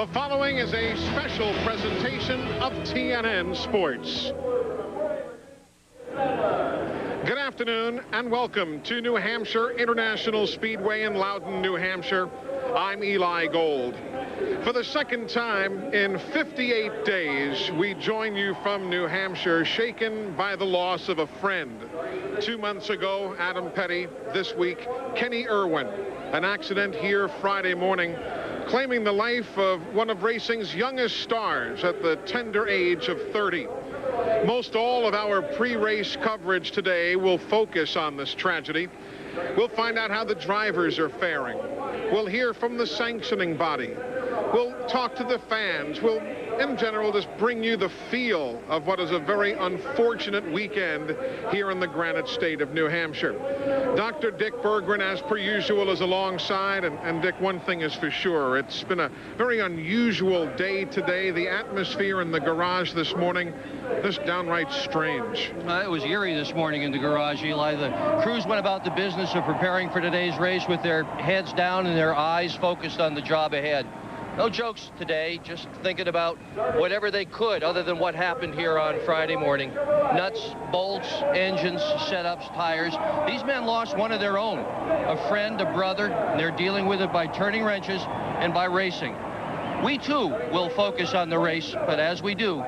The following is a special presentation of TNN Sports. Good afternoon and welcome to New Hampshire International Speedway in Loudon, New Hampshire. I'm Eli Gold. For the second time in 58 days, we join you from New Hampshire, shaken by the loss of a friend. 2 months ago, Adam Petty. This week, Kenny Irwin. An accident here Friday morning, claiming the life of one of racing's youngest stars at the tender age of 30. Most all of our pre-race coverage today will focus on this tragedy. We'll find out how the drivers are faring. We'll hear from the sanctioning body. We'll talk to the fans. We'll, in general, just bring you the feel of what is a very unfortunate weekend here in the Granite State of New Hampshire. Dr. Dick Berggren, as per usual, is alongside. And Dick, one thing is for sure. It's been a very unusual day today. The atmosphere in the garage this morning, just downright strange. It was eerie this morning in the garage, Eli. The crews went about the business of preparing for today's race with their heads down and their eyes focused on the job ahead. No jokes today, just thinking about whatever they could other than what happened here on Friday morning. Nuts, bolts, engines, setups, tires. These men lost one of their own, a friend, a brother. They're dealing with it by turning wrenches and by racing. We, too, will focus on the race, but as we do,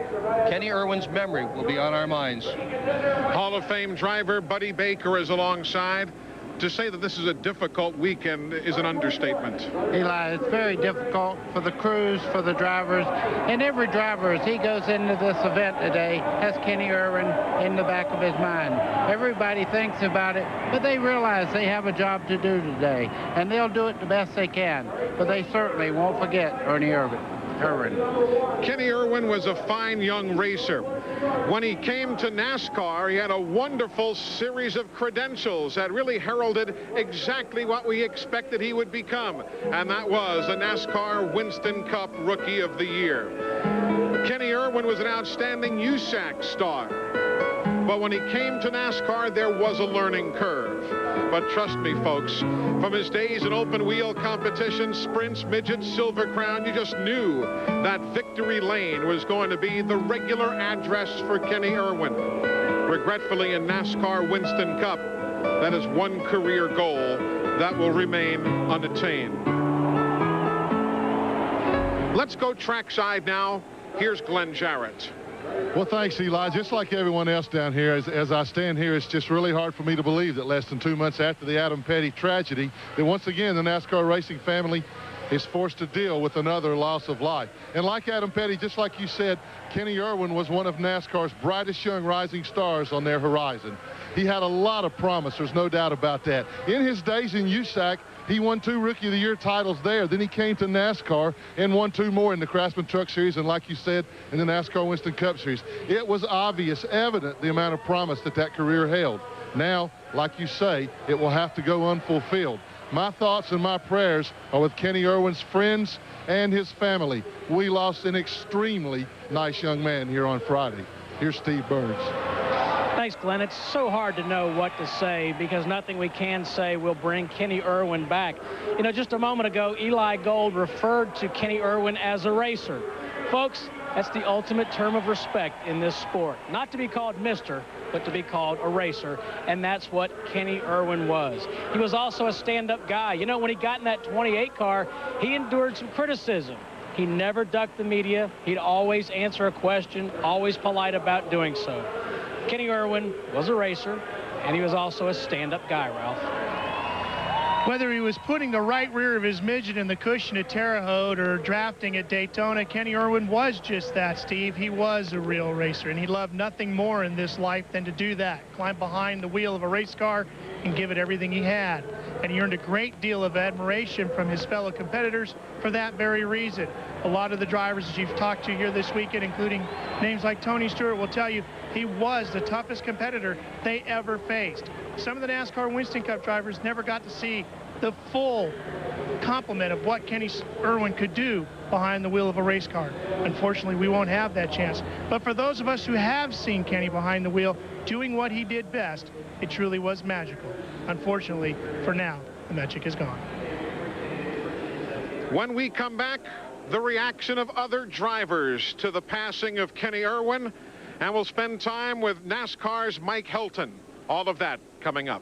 Kenny Irwin's memory will be on our minds. Hall of Fame driver Buddy Baker is alongside. To say that this is a difficult weekend is an understatement. Eli, it's very difficult for the crews, for the drivers, and every driver as he goes into this event today has Kenny Irwin in the back of his mind. Everybody thinks about it, but they realize they have a job to do today, and they'll do it the best they can, but they certainly won't forget Ernie Irwin. Kenny Irwin was a fine young racer. When he came to NASCAR, he had a wonderful series of credentials that really heralded exactly what we expected he would become, and that was a NASCAR Winston Cup Rookie of the Year. Kenny Irwin was an outstanding USAC star, but when he came to NASCAR, there was a learning curve. But trust me, folks, from his days in open wheel competition, sprints, midgets, Silver Crown, you just knew that victory lane was going to be the regular address for Kenny Irwin. Regretfully, in NASCAR Winston Cup, that is one career goal that will remain unattained. Let's go trackside now. Here's Glenn Jarrett. Well, thanks, Eli. Just like everyone else down here, as I stand here, it's just really hard for me to believe that less than 2 months after the Adam Petty tragedy, that once again the NASCAR racing family is forced to deal with another loss of life. And like Adam Petty, just like you said, Kenny Irwin was one of NASCAR's brightest young rising stars on their horizon. He had a lot of promise, there's no doubt about that. In his days in USAC, he won 2 Rookie of the Year titles there. Then he came to NASCAR and won 2 more in the Craftsman Truck Series and, like you said, in the NASCAR Winston Cup Series. It was obvious, evident, the amount of promise that that career held. Now, like you say, it will have to go unfulfilled. My thoughts and my prayers are with Kenny Irwin's friends and his family. We lost an extremely nice young man here on Friday. Here's Steve Burns. Thanks, Glenn. It's so hard to know what to say because nothing we can say will bring Kenny Irwin back. You know, just a moment ago, Eli Gold referred to Kenny Irwin as a racer. Folks, that's the ultimate term of respect in this sport. Not to be called Mr., but to be called a racer, and that's what Kenny Irwin was. He was also a stand-up guy. You know, when he got in that 28 car, he endured some criticism. He never ducked the media. He'd always answer a question, always polite about doing so. Kenny Irwin was a racer, and he was also a stand-up guy, Ralph. Whether he was putting the right rear of his midget in the cushion at Terre Haute or drafting at Daytona, Kenny Irwin was just that, Steve. He was a real racer, and he loved nothing more in this life than to do that, climb behind the wheel of a race car and give it everything he had. And he earned a great deal of admiration from his fellow competitors for that very reason. A lot of the drivers that you've talked to here this weekend, including names like Tony Stewart, will tell you he was the toughest competitor they ever faced. Some of the NASCAR Winston Cup drivers never got to see the full complement of what Kenny Irwin could do behind the wheel of a race car. Unfortunately, we won't have that chance. But for those of us who have seen Kenny behind the wheel doing what he did best, it truly was magical. Unfortunately, for now, the magic is gone. When we come back, the reaction of other drivers to the passing of Kenny Irwin, and we'll spend time with NASCAR's Mike Helton. All of that coming up.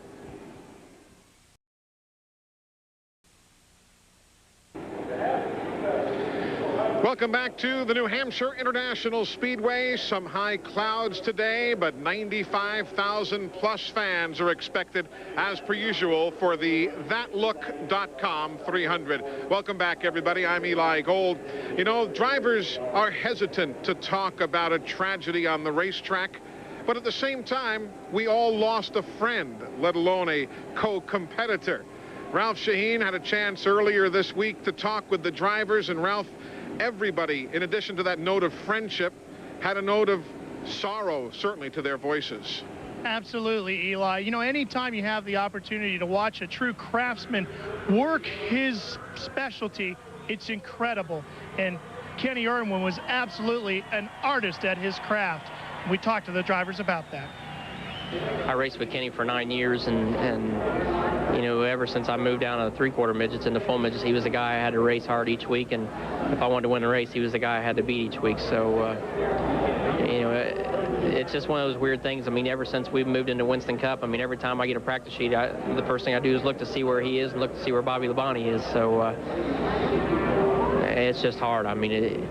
Welcome back to the New Hampshire International Speedway. Some high clouds today, but 95,000 plus fans are expected as per usual for the ThatLook.com 300. Welcome back, everybody. I'm Eli Gold. You know, drivers are hesitant to talk about a tragedy on the racetrack, but at the same time, we all lost a friend, let alone a co-competitor. Ralph Sheheen had a chance earlier this week to talk with the drivers, and Ralph, everybody, in addition to that note of friendship, had a note of sorrow, certainly, to their voices. Absolutely, Eli. You know, anytime you have the opportunity to watch a true craftsman work his specialty, it's incredible. And Kenny Irwin was absolutely an artist at his craft. We talked to the drivers about that. I raced with Kenny for 9 years, and you know, ever since I moved down to the three-quarter midgets and the full midgets, he was the guy I had to race hard each week, and if I wanted to win a race, he was the guy I had to beat each week. So, you know, it's just one of those weird things. I mean, ever since we've moved into Winston Cup, I mean, every time I get a practice sheet, the first thing I do is look to see where he is and look to see where Bobby Labonte is. So it's just hard. I mean,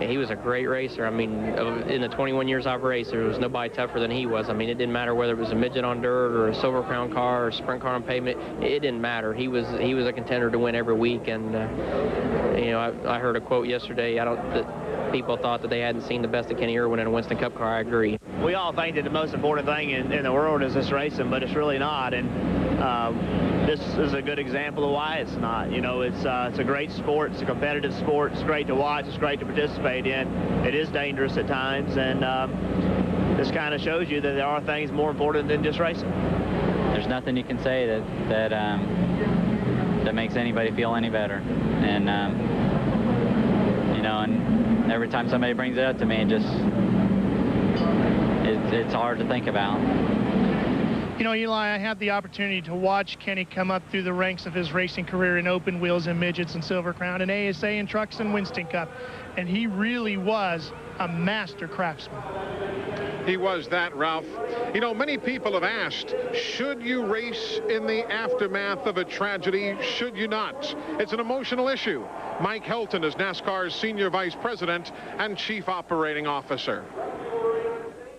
he was a great racer. I mean, in the 21 years I've raced, there was nobody tougher than he was. I mean, it didn't matter whether it was a midget on dirt or a Silver Crown car or a sprint car on pavement. It didn't matter. He was a contender to win every week. And you know, I heard a quote yesterday. That people thought that they hadn't seen the best of Kenny Irwin in a Winston Cup car. I agree. We all think that the most important thing in the world is this racing, but it's really not. And this is a good example of why it's not. You know, it's a great sport. It's a competitive sport. It's great to watch. It's great to participate in. It is dangerous at times, and this kind of shows you that there are things more important than just racing. There's nothing you can say that makes anybody feel any better. And you know, and every time somebody brings it up to me, it's hard to think about. You know, Eli, I had the opportunity to watch Kenny come up through the ranks of his racing career in open wheels and midgets and Silver Crown and ASA and trucks and Winston Cup, and he really was a master craftsman. He was that, Ralph. You know, many people have asked, should you race in the aftermath of a tragedy? Should you not? It's an emotional issue. Mike Helton is NASCAR's Senior Vice President and Chief Operating Officer.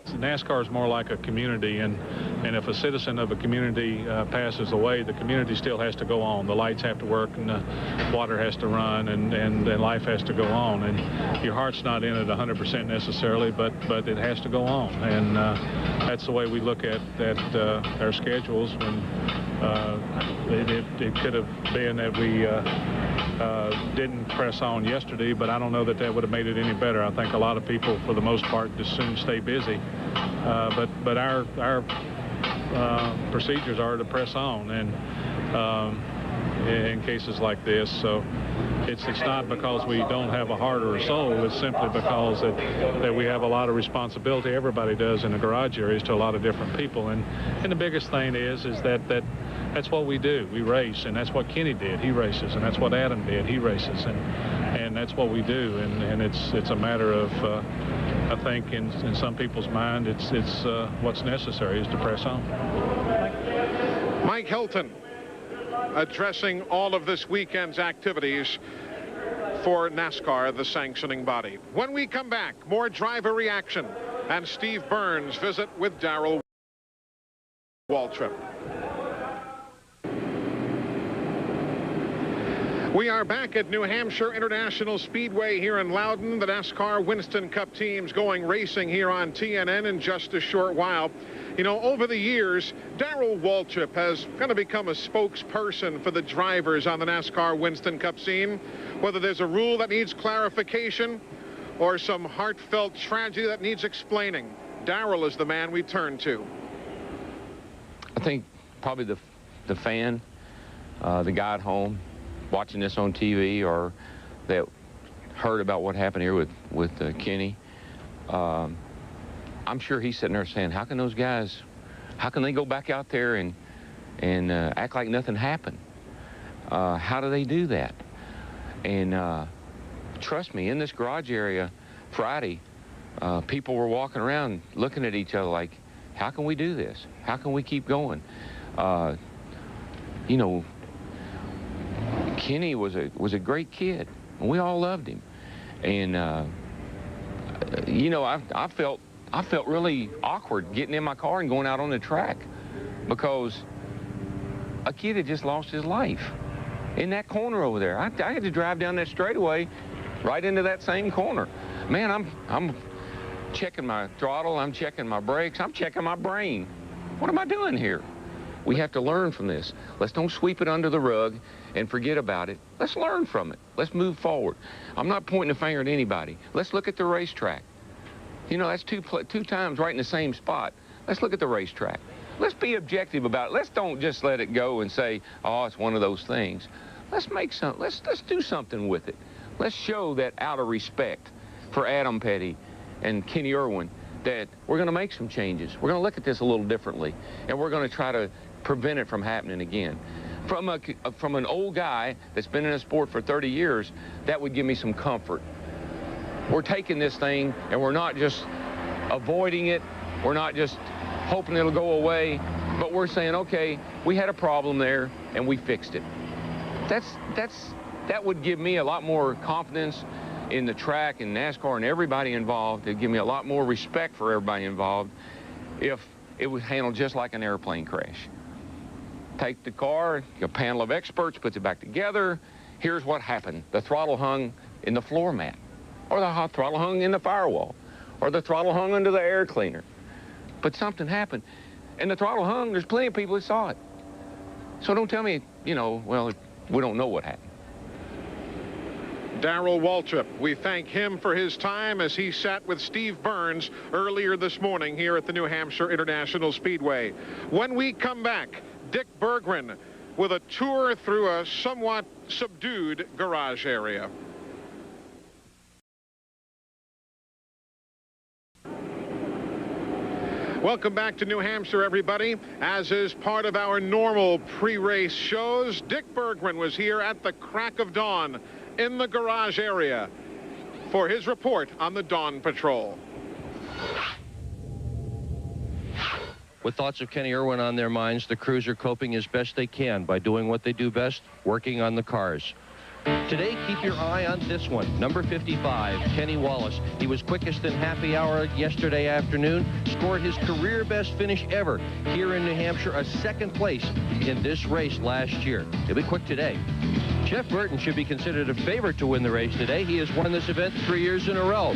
NASCAR is more like a community, and if a citizen of a community passes away, the community still has to go on. The lights have to work, and the water has to run, and life has to go on. And your heart's not in it 100% necessarily, but it has to go on. And that's the way we look at our schedules. When it could have been that we didn't press on yesterday, but I don't know that would have made it any better. I think a lot of people, for the most part, just soon stay busy. But our procedures are to press on, and in cases like this. So it's not because we don't have a heart or a soul. It's simply because that we have a lot of responsibility. Everybody does in the garage areas to a lot of different people. And the biggest thing is that that's what we do. We race, and that's what Kenny did. He races, and that's what Adam did. He races, and that's what we do. And it's a matter of I think in some people's mind, it's what's necessary is to press on. Mike Helton addressing all of this weekend's activities for NASCAR, the sanctioning body. When we come back, more driver reaction and Steve Burns' visit with Darrell Waltrip. We are back at New Hampshire International Speedway here in Loudon. The NASCAR Winston Cup team's going racing here on TNN in just a short while. You know, over the years, Darrell Waltrip has kind of become a spokesperson for the drivers on the NASCAR Winston Cup scene. Whether there's a rule that needs clarification or some heartfelt tragedy that needs explaining, Darrell is the man we turn to. I think probably the fan, the guy at home, watching this on TV, or that heard about what happened here with Kenny. I'm sure he's sitting there saying, how can those guys, how can they go back out there and act like nothing happened? How do they do that? And trust me, in this garage area Friday, people were walking around looking at each other like, how can we do this? How can we keep going? You know, Kenny was a great kid, and we all loved him. And you know, I felt really awkward getting in my car and going out on the track because a kid had just lost his life in that corner over there. I had to drive down that straightaway right into that same corner. Man, I'm checking my throttle, I'm checking my brakes, I'm checking my brain. What am I doing here? We have to learn from this. Let's don't sweep it under the rug and forget about it. Let's learn from it. Let's move forward. I'm not pointing a finger at anybody. Let's look at the racetrack. You know, that's two times right in the same spot. Let's look at the racetrack. Let's be objective about it. Let's don't just let it go and say, oh, it's one of those things. Let's make some, let's do something with it. Let's show that out of respect for Adam Petty and Kenny Irwin that we're going to make some changes. We're going to look at this a little differently, and we're going to try to prevent it from happening again. From an old guy that's been in a sport for 30 years, that would give me some comfort. We're taking this thing, and we're not just avoiding it. We're not just hoping it'll go away, but we're saying, okay, we had a problem there, and we fixed it. That would give me a lot more confidence in the track and NASCAR and everybody involved. It'd give me a lot more respect for everybody involved if it was handled just like an airplane crash. Take the car, a panel of experts puts it back together. Here's what happened. The throttle hung in the floor mat, or the hot throttle hung in the firewall, or the throttle hung under the air cleaner. But something happened, and the throttle hung. There's plenty of people that saw it. So don't tell me, you know, well, we don't know what happened. Darrell Waltrip, we thank him for his time as he sat with Steve Burns earlier this morning here at the New Hampshire International Speedway. When we come back, Dick Berggren with a tour through a somewhat subdued garage area. Welcome back to New Hampshire, everybody. As is part of our normal pre-race shows, Dick Berggren was here at the crack of dawn in the garage area for his report on the Dawn Patrol. With thoughts of Kenny Irwin on their minds, the crews are coping as best they can by doing what they do best, working on the cars. Today, keep your eye on this one, number 55, Kenny Wallace. He was quickest in happy hour yesterday afternoon, scored his career best finish ever here in New Hampshire, a second place in this race last year. He'll be quick today. Jeff Burton should be considered a favorite to win the race today. He has won this event 3 years in a row.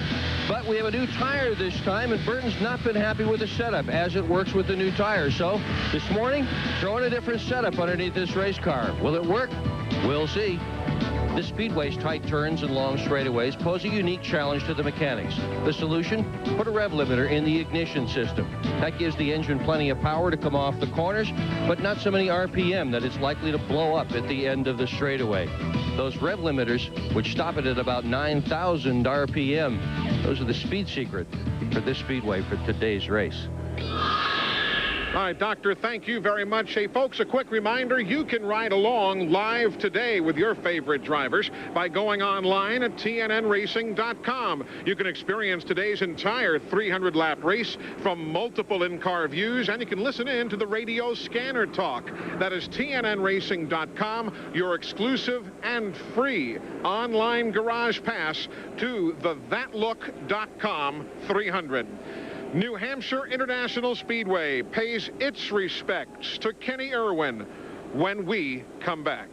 But we have a new tire this time, and Burton's not been happy with the setup as it works with the new tire. So this morning, throwing a different setup underneath this race car. Will it work? We'll see. This speedway's tight turns and long straightaways pose a unique challenge to the mechanics. The solution? Put a rev limiter in the ignition system. That gives the engine plenty of power to come off the corners, but not so many RPM that it's likely to blow up at the end of the straightaway. Those rev limiters, which stop it at about 9,000 RPM, those are the speed secret for this speedway for today's race. All right, Doctor, thank you very much. Hey, folks, a quick reminder, you can ride along live today with your favorite drivers by going online at tnnracing.com. You can experience today's entire 300-lap race from multiple in-car views, and you can listen in to the radio scanner talk. That is tnnracing.com, your exclusive and free online garage pass to the thatlook.com 300. New Hampshire International Speedway pays its respects to Kenny Irwin when we come back.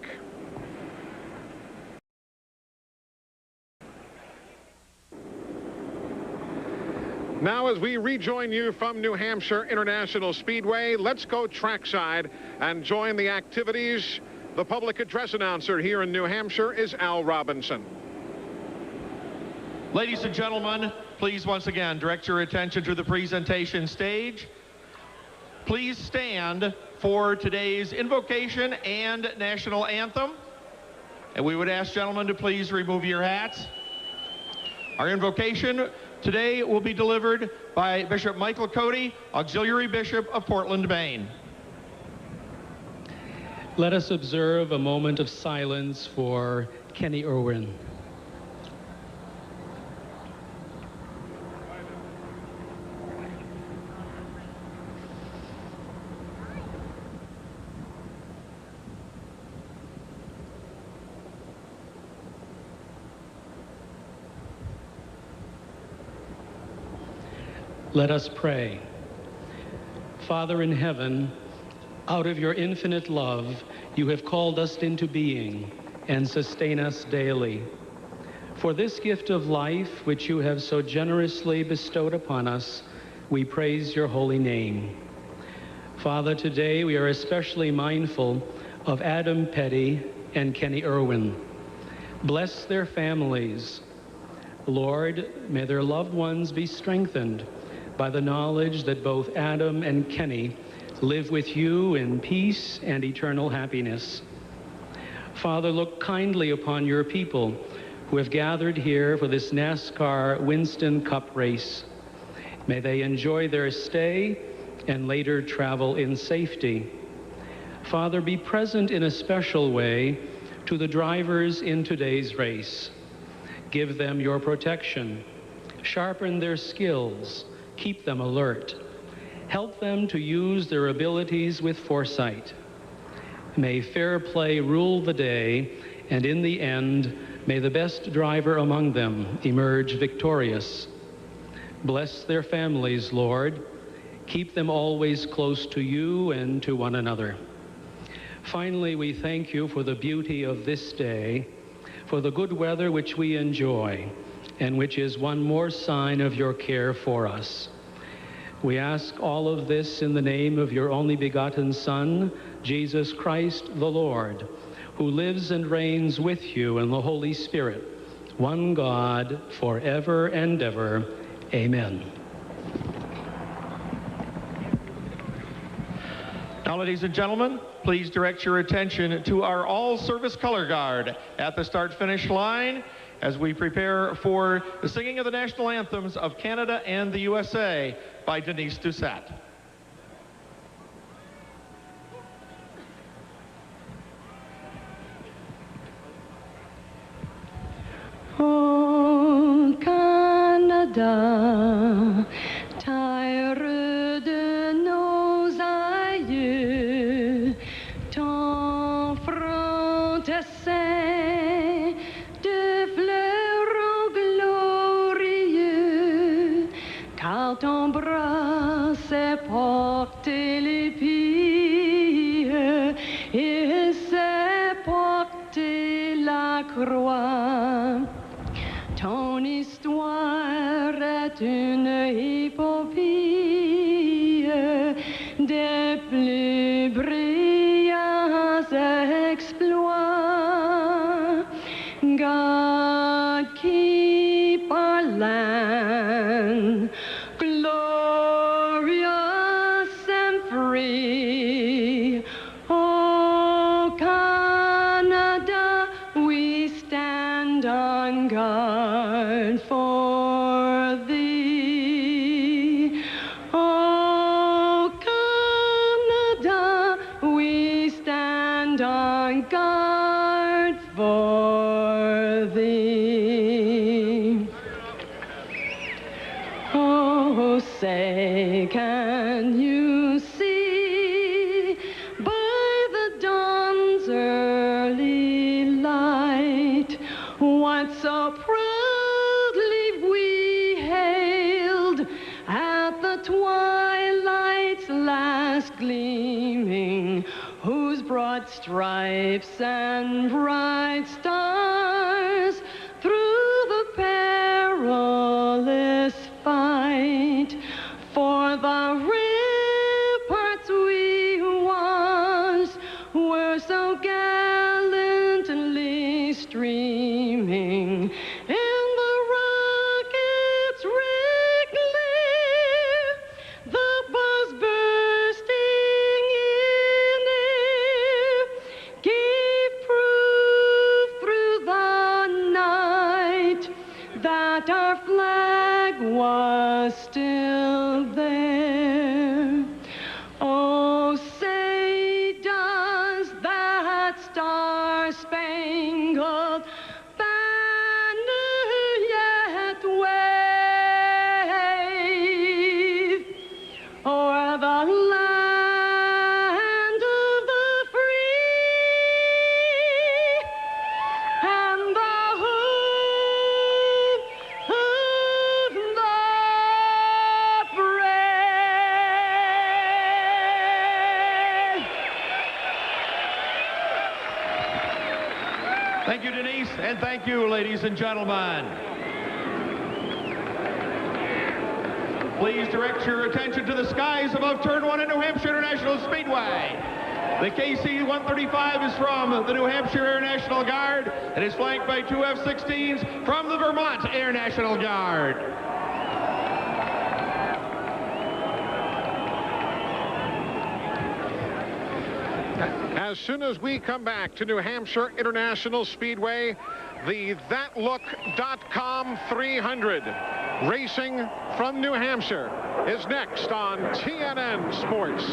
Now, as we rejoin you from New Hampshire International Speedway, let's go trackside and join the activities. The public address announcer here in New Hampshire is Al Robinson. Ladies and gentlemen, please once again direct your attention to the presentation stage. Please stand for today's invocation and national anthem. And we would ask gentlemen to please remove your hats. Our invocation today will be delivered by Bishop Michael Cody, Auxiliary Bishop of Portland, Maine. Let us observe a moment of silence for Kenny Irwin. Let us pray. Father in heaven, out of your infinite love, you have called us into being and sustain us daily. For this gift of life, which you have so generously bestowed upon us, we praise your holy name. Father, today we are especially mindful of Adam Petty and Kenny Irwin. Bless their families. Lord, may their loved ones be strengthened by the knowledge that both Adam and Kenny live with you in peace and eternal happiness. Father, look kindly upon your people who have gathered here for this NASCAR Winston Cup race. May they enjoy their stay and later travel in safety. Father, be present in a special way to the drivers in today's race. Give them your protection. Sharpen their skills. Keep them alert. Help them to use their abilities with foresight. May fair play rule the day, and in the end, may the best driver among them emerge victorious. Bless their families, Lord. Keep them always close to you and to one another. Finally, we thank you for the beauty of this day, for the good weather which we enjoy, and which is one more sign of your care for us. We ask all of this in the name of your only begotten Son, Jesus Christ the Lord, who lives and reigns with you in the Holy Spirit, one God, forever and ever. Amen. Now, ladies and gentlemen, please direct your attention to our all-service color guard at the start-finish line as we prepare for the singing of the national anthems of Canada and the USA by Denise Doucette. Oh, Canada, terre de nos aïeux, ton front essaie de fleurons glorieux, car ton bras sait porter les pieds et sait porter la croix. Ton histoire est une épopée des plus brillants exploits. God keep our land glorious and free. Oh, Canada, we stand on guard for thee. Oh, Canada, we stand on guard for thee. Oh, say, can you see by the dawn's early light what so proudly we hailed at the twilight's last gleaming, whose broad stripes and bright stars through the perilous fight for the ramparts we once were so gallantly streaming, and the rockets red glare, the buzz bursting in air, gave proof through the night that our flag was still there. Oh, say, does that star-spangled banner yet wave o'er the land of the free and the home of the Thank you, Denise, and thank you, ladies and gentlemen. Please direct your attention to the skies above Turn 1 at New Hampshire International Speedway. The KC-135 is from the New Hampshire Air National Guard and is flanked by 2 F-16s from the Vermont Air National Guard. As soon as we come back to New Hampshire International Speedway, the ThatLook.com 300 racing from New Hampshire is next on TNN Sports.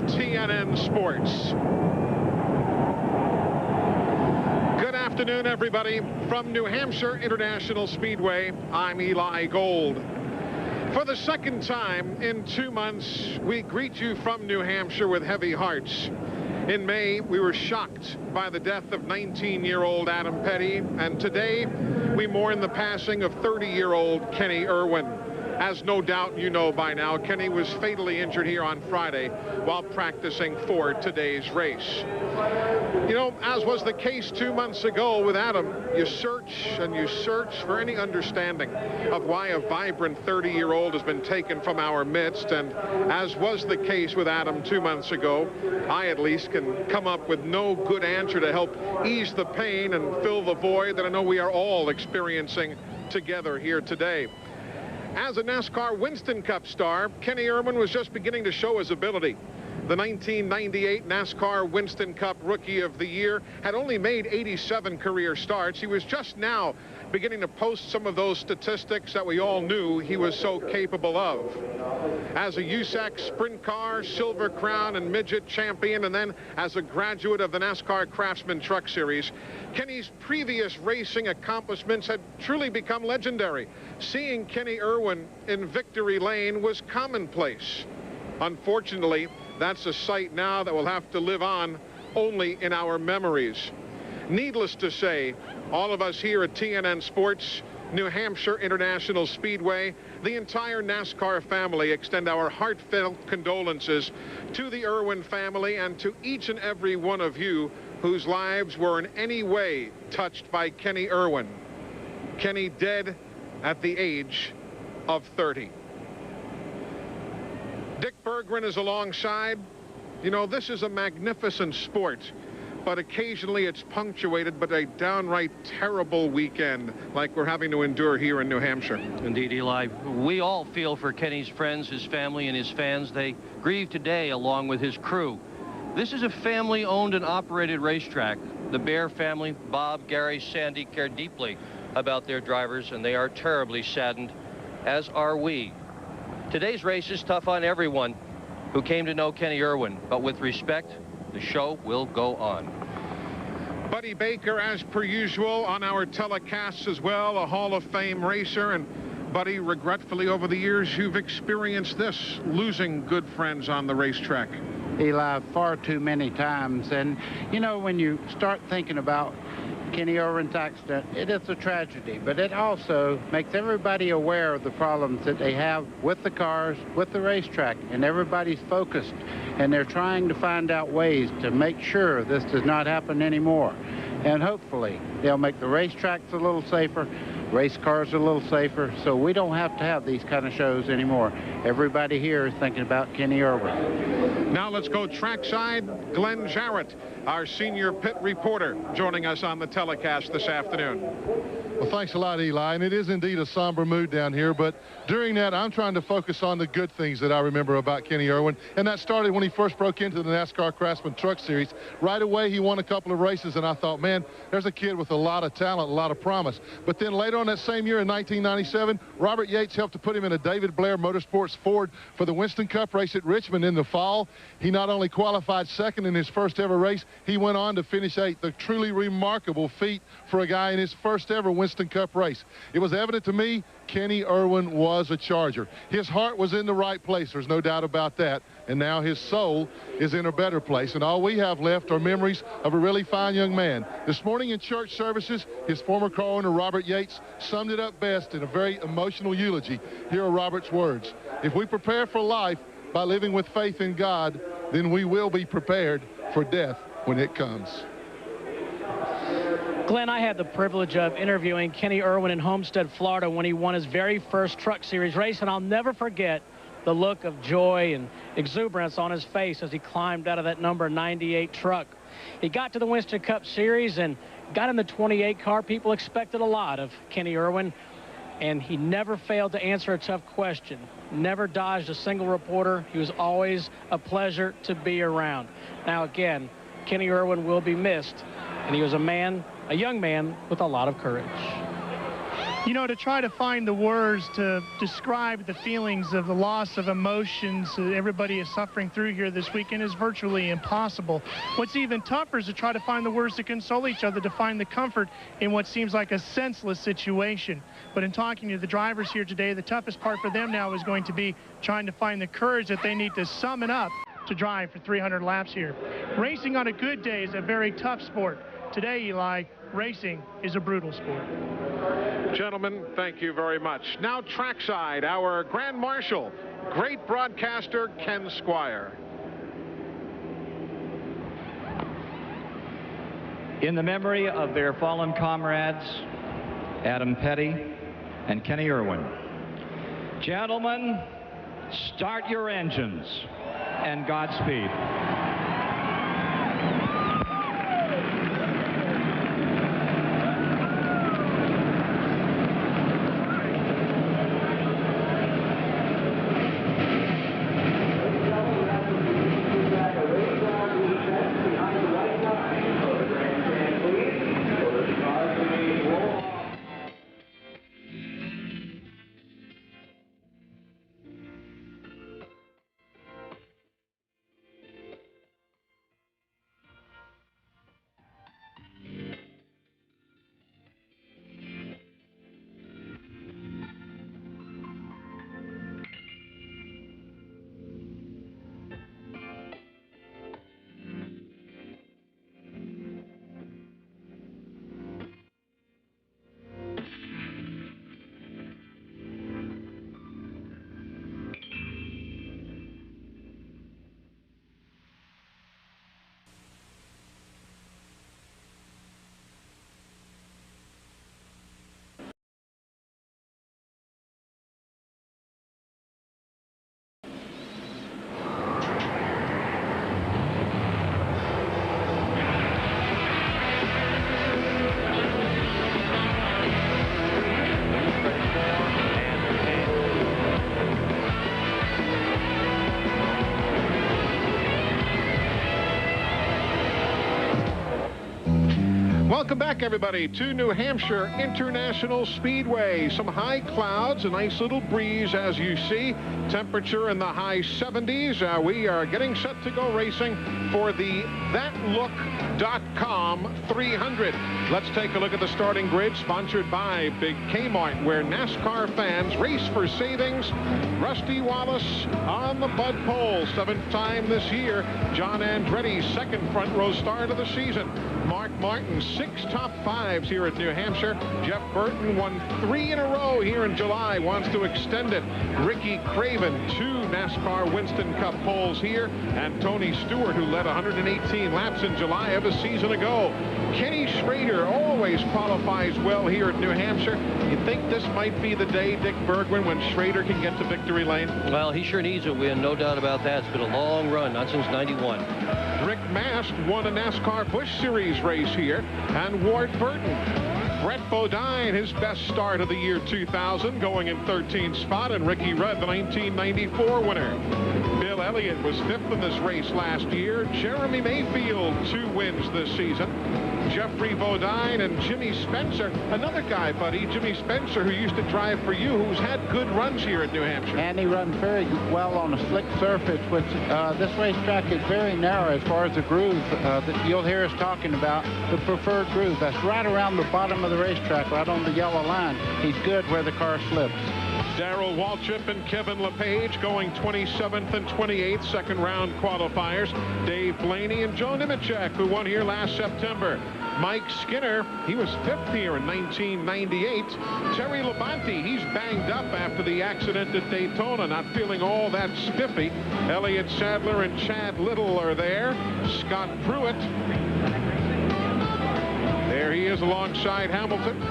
TNN Sports. Good afternoon, everybody. From New Hampshire International Speedway, I'm Eli Gold. For the second time in 2 months, we greet you from New Hampshire with heavy hearts. In May, we were shocked by the death of 19-year-old Adam Petty, and today we mourn the passing of 30-year-old Kenny Irwin. As no doubt you know by now, Kenny was fatally injured here on Friday while practicing for today's race. You know, as was the case 2 months ago with Adam, you search and you search for any understanding of why a vibrant 30-year-old has been taken from our midst. And as was the case with Adam 2 months ago, I at least can come up with no good answer to help ease the pain and fill the void that I know we are all experiencing together here today. As a NASCAR Winston Cup star, Kenny Irwin was just beginning to show his ability. The 1998 NASCAR Winston Cup Rookie of the Year had only made 87 career starts. He was just now beginning to post some of those statistics that we all knew he was so capable of. As a USAC Sprint Car, Silver Crown, and Midget champion, and then as a graduate of the NASCAR Craftsman Truck Series, Kenny's previous racing accomplishments had truly become legendary. Seeing Kenny Irwin in victory lane was commonplace. Unfortunately, that's a sight now that will have to live on only in our memories. Needless to say, all of us here at TNN Sports, New Hampshire International Speedway, the entire NASCAR family extend our heartfelt condolences to the Irwin family and to each and every one of you whose lives were in any way touched by Kenny Irwin. Kenny dead at the age of 30. Dick Berggren is alongside. You know, this is a magnificent sport, but occasionally it's punctuated by a downright terrible weekend like we're having to endure here in New Hampshire. Indeed, Eli. We all feel for Kenny's friends, his family, and his fans. They grieve today along with his crew. This is a family-owned and operated racetrack. The Bear family, Bob, Gary, Sandy, care deeply about their drivers, and they are terribly saddened, as are we. Today's race is tough on everyone who came to know Kenny Irwin, but with respect, the show will go on. Buddy Baker, as per usual, on our telecasts as well, a Hall of Fame racer. And Buddy, regretfully over the years, you've experienced this, losing good friends on the racetrack. Eli, far too many times. And, you know, when you start thinking about Kenny Irwin's accident, it is a tragedy, but it also makes everybody aware of the problems that they have with the cars, with the racetrack, and everybody's focused, and they're trying to find out ways to make sure this does not happen anymore. And hopefully they'll make the racetracks a little safer, race cars a little safer, so we don't have to have these kind of shows anymore. Everybody here is thinking about Kenny Irwin. Now let's go trackside. Glenn Jarrett, our senior pit reporter, joining us on the telecast this afternoon. Well, thanks a lot, Eli. And it is indeed a somber mood down here. But during that, I'm trying to focus on the good things that I remember about Kenny Irwin. And that started when he first broke into the NASCAR Craftsman Truck Series. Right away, he won a couple of races. And I thought, man, there's a kid with a lot of talent, a lot of promise. But then later on that same year in 1997, Robert Yates helped to put him in a David Blair Motorsports Ford for the Winston Cup race at Richmond in the fall. He not only qualified second in his first ever race, he went on to finish eighth. A truly remarkable feat for a guy in his first ever Winston Cup race. It was evident to me Kenny Irwin was a Charger. His heart was in the right place. There's no doubt about that. and now his soul is in a better place. And all we have left are memories of a really fine young man. This morning in church services, his former co-owner Robert Yates summed it up best in a very emotional eulogy. Here are Robert's words. If we prepare for life by living with faith in God, then we will be prepared for death when it comes. Glenn, I had the privilege of interviewing Kenny Irwin in Homestead, Florida when he won his very first Truck Series race, and I'll never forget the look of joy and exuberance on his face as he climbed out of that number 98 truck. He got to the Winston Cup Series and got in the 28 car. People expected a lot of Kenny Irwin, and he never failed to answer a tough question, never dodged a single reporter. He was always a pleasure to be around. Now, again, Kenny Irwin will be missed, and he was a young man with a lot of courage. You know, to try to find the words to describe the feelings of the loss of emotions that everybody is suffering through here this weekend is virtually impossible. What's even tougher is to try to find the words to console each other, to find the comfort in what seems like a senseless situation. But in talking to the drivers here today, the toughest part for them now is going to be trying to find the courage that they need to summon up to drive for 300 laps here. Racing on a good day is a very tough sport. Today, Eli, racing is a brutal sport. Gentlemen, thank you very much. Now trackside, our Grand Marshal, great broadcaster Ken Squire. In the memory of their fallen comrades, Adam Petty and Kenny Irwin. Gentlemen, start your engines and Godspeed. Welcome back, everybody, to New Hampshire International Speedway. Some high clouds, a nice little breeze, as you see. Temperature in the high 70s. We are getting set to go racing for the ThatLook.com 300. Let's take a look at the starting grid, sponsored by Big Kmart, where NASCAR fans race for savings. Rusty Wallace on the Bud Pole, 7th time this year. John Andretti, second front row start of the season. Mark Martin, 6 top 5s here at New Hampshire. Jeff Burton won 3 in a row here in July, wants to extend it. Ricky Craven, 2 NASCAR Winston Cup poles here. And Tony Stewart, who led 118 laps in July of a season ago. Kenny Schrader always qualifies well here at New Hampshire. You think this might be the day, Dick Bergman, when Schrader can get to victory lane? Well, he sure needs a win, no doubt about that. It's been a long run, not since '91. Rick Mast won a NASCAR Busch Series race here, and Ward Burton. Brett Bodine, his best start of the year 2000, going in 13th spot, and Ricky Rudd, the 1994 winner. Bill Elliott was 5th in this race last year. Jeremy Mayfield, 2 wins this season. Jeffrey Bodine and Jimmy Spencer, another guy, buddy, Jimmy Spencer, who used to drive for you, who's had good runs here at New Hampshire. And he runs very well on a slick surface, which this racetrack is very narrow as far as the groove that you'll hear us talking about, the preferred groove. That's right around the bottom of the racetrack, right on the yellow line. He's good where the car slips. Darrell Waltrip and Kevin LePage going 27th and 28th, second round qualifiers. Dave Blaney and Joe Nemechek, who won here last September. Mike Skinner, he was 5th here in 1998. Terry Labonte, he's banged up after the accident at Daytona, not feeling all that spiffy. Elliott Sadler and Chad Little are there. Scott Pruitt. There he is alongside Hamilton.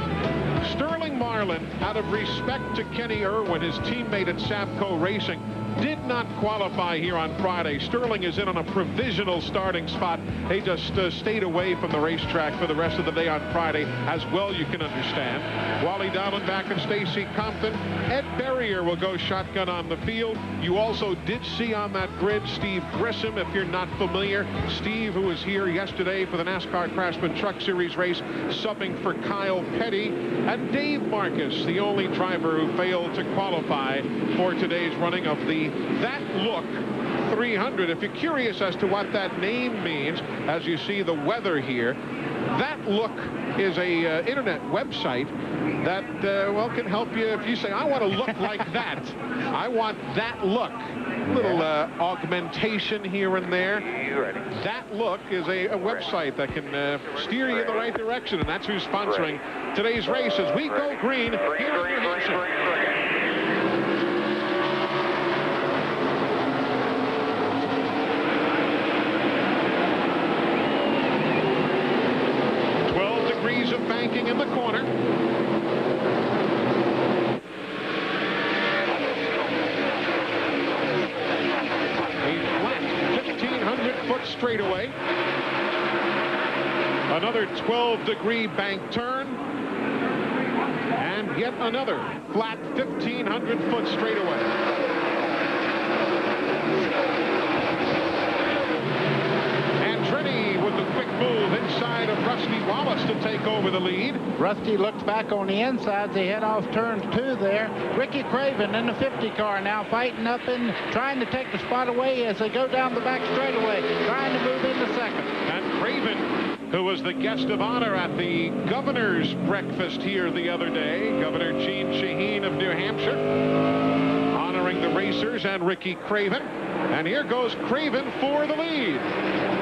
Sterling Marlin, out of respect to Kenny Irwin, his teammate at Sapco Racing, did not qualify here on Friday. Sterling is in on a provisional starting spot. He just stayed away from the racetrack for the rest of the day on Friday, as well you can understand. Wally Dallenbach and Stacy Compton. Ed Berrier will go shotgun on the field. You also did see on that grid Steve Grissom, if you're not familiar. Steve, who was here yesterday for the NASCAR Craftsman Truck Series race, subbing for Kyle Petty. And Dave Marcus, the only driver who failed to qualify for today's running of the That Look 300. If you're curious as to what that name means, as you see the weather here, That Look is a internet website that well, can help you if you say, I want to look like that. I want that look. Little augmentation here and there. That Look is a website that can steer you in the right direction, and that's who's sponsoring today's race as we go green here in New Hampshire. Of banking in the corner. A flat 1,500-foot straightaway. Another 12-degree bank turn. And yet another flat 1,500-foot straightaway. Move inside of Rusty Wallace to take over the lead. Rusty looks back on the inside. They head off turn 2 there. Ricky Craven in the 50 car now fighting up and trying to take the spot away as they go down the back straightaway, trying to move into second. And Craven, who was the guest of honor at the governor's breakfast here the other day, Governor Gene Shaheen of New Hampshire, honoring the racers and Ricky Craven. And here goes Craven for the lead.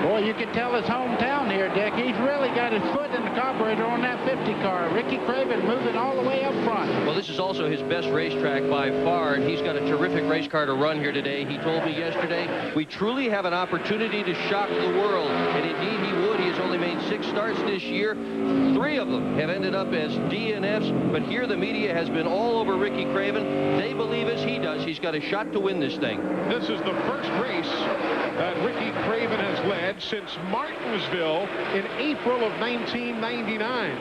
Boy, you can tell his hometown here, Dick. He's really got his foot in the carburetor on that 50 car. Ricky Craven moving all the way up front. Well, this is also his best racetrack by far, and he's got a terrific race car to run here today. He told me yesterday, we truly have an opportunity to shock the world, and indeed he would. He has only made 6 starts this year. 3 of them have ended up as DNFs, but here the media has been all over Ricky Craven. They believe as he does, he's got a shot to win this thing. This is the first race that Ricky Craven has led since Martinsville in April of 1999.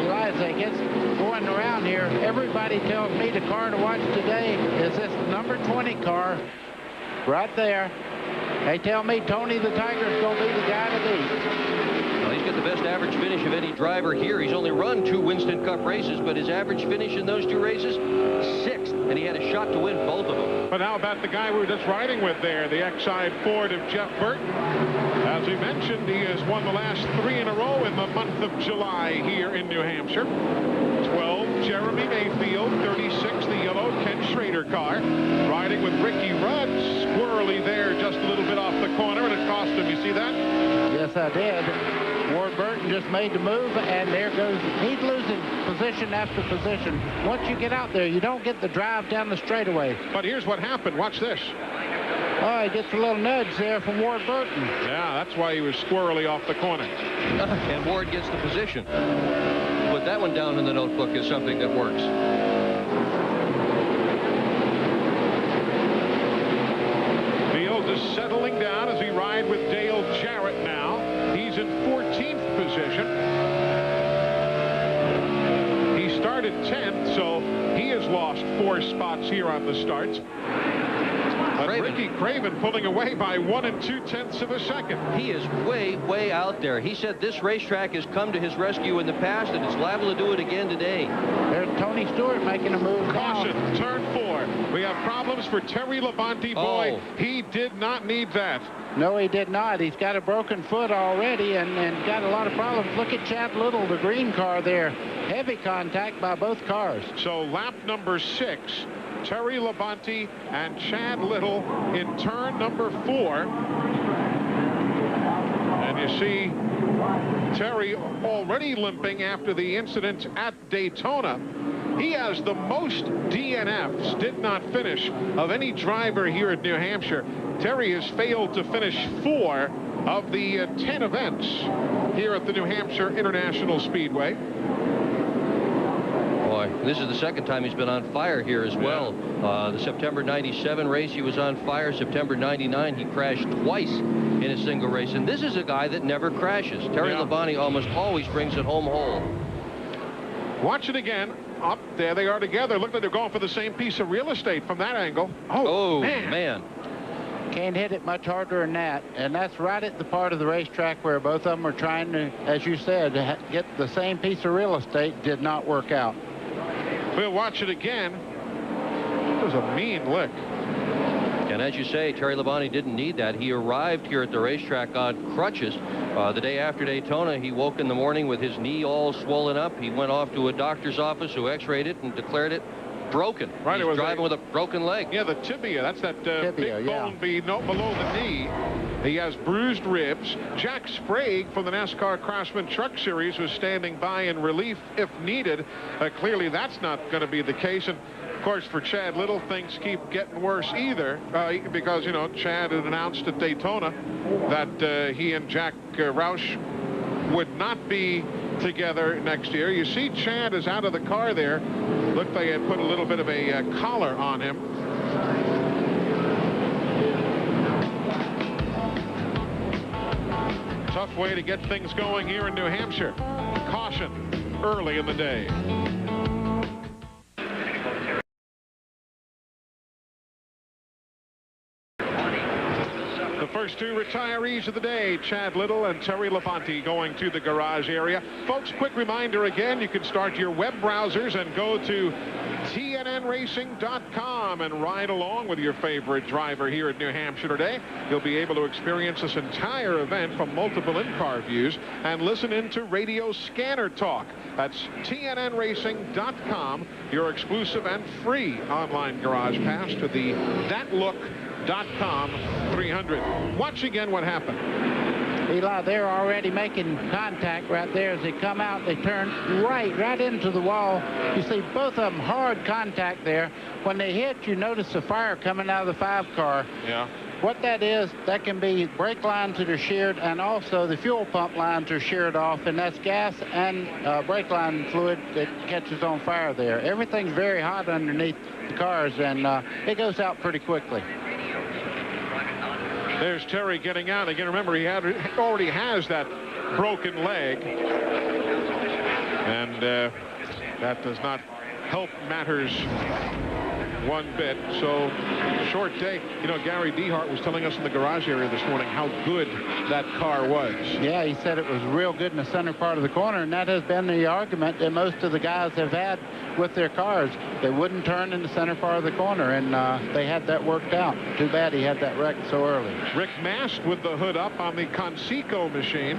Eli, as they get going around here, everybody tells me the car to watch today is this number 20 car right there. They tell me Tony the Tiger's going to be the guy to beat. Well, he's got the best average finish of any driver here. He's only run 2 Winston Cup races, but his average finish in those 2 races, 6th, and he had a shot to win both of them. But how about the guy we were just riding with there, the Exide Ford of Jeff Burton? As we mentioned, he has won the last 3 in a row in the month of July here in New Hampshire. 12, Jeremy Mayfield. 36, the yellow Ken Schrader car. Riding with Ricky Rudd. Squirrely there just a little bit off the corner, and it cost him. You see that? Yes, I did. Ward Burton just made the move, and there goes. He's losing position after position. Once you get out there, you don't get the drive down the straightaway. But here's what happened. Watch this. Oh, he gets a little nudge there from Ward Burton. Yeah, that's why he was squirrely off the corner. And Ward gets the position. Put that one down in the notebook as something that works. Field is settling down as we ride with Dale Jarrett now. He's in 14th position. He started 10th, so he has lost 4 spots here on the starts. But Ricky Craven pulling away by 1 2/10 of a second. He is way, way out there. He said this racetrack has come to his rescue in the past, and it's liable to do it again today. There's Tony Stewart making a move. Caution, turn 4. We have problems for Terry Labonte. Boy, he did not need that. No, he did not. He's got a broken foot already and got a lot of problems. Look at Chad Little, the green car there. Heavy contact by both cars. So lap number 6, Terry Labonte and Chad Little in turn number 4. And you see Terry already limping after the incident at Daytona. He has the most DNFs, did not finish, of any driver here at New Hampshire. Terry has failed to finish 4 of the 10 events here at the New Hampshire International Speedway. Boy, this is the second time he's been on fire here as well. The September 97 race, he was on fire. September 99, he crashed twice in a single race. And this is a guy that never crashes. Terry Labonte almost always brings it home whole. Watch it again. Up there they are together. Look like they're going for the same piece of real estate from that angle. Oh, man. Can't hit it much harder than that. And that's right at the part of the racetrack where both of them are trying to, as you said, get the same piece of real estate. Did not work out. We'll watch it again. It was a mean lick. And as you say, Terry Labonte didn't need that. He arrived here at the racetrack on crutches. The day after Daytona, he woke in the morning with his knee all swollen up. He went off to a doctor's office who x-rayed it and declared it broken. Right, He's driving with a broken leg. Yeah, the tibia. That's that tibia, big bone below the knee. He has bruised ribs. Jack Sprague from the NASCAR Craftsman Truck Series was standing by in relief if needed. Clearly, that's not going to be the case. And of course, for Chad Little, things keep getting worse either, because, you know, Chad had announced at Daytona that he and Jack Roush would not be together next year. You see Chad is out of the car there. Looked like they had put a little bit of a collar on him. Tough way to get things going here in New Hampshire. Caution early in the day. The first 2 retirees of the day, Chad Little and Terry Labonte, going to the garage area. Folks, quick reminder again, you can start your web browsers and go to TNNRacing.com and ride along with your favorite driver here at New Hampshire today. You'll be able to experience this entire event from multiple in-car views and listen into Radio Scanner Talk. That's TNNRacing.com, your exclusive and free online garage pass to the ThatLook.com 300. Watch again what happened. Eli, they're already making contact right there. As they come out, they turn right into the wall. You see both of them hard contact there. When they hit, you notice the fire coming out of the 5 car. Yeah. What that is, that can be brake lines that are sheared, and also the fuel pump lines are sheared off, and that's gas and brake line fluid that catches on fire there. Everything's very hot underneath the cars, and it goes out pretty quickly. There's Terry getting out. Again, remember, he already has that broken leg. And that does not help matters one bit. So, short day. You know, Gary Dehart was telling us in the garage area this morning how good that car was. Yeah, he said it was real good in the center part of the corner, and that has been the argument that most of the guys have had with their cars. They wouldn't turn in the center part of the corner, and they had that worked out. Too bad he had that wreck so early. Rick Mast with the hood up on the Conseco machine.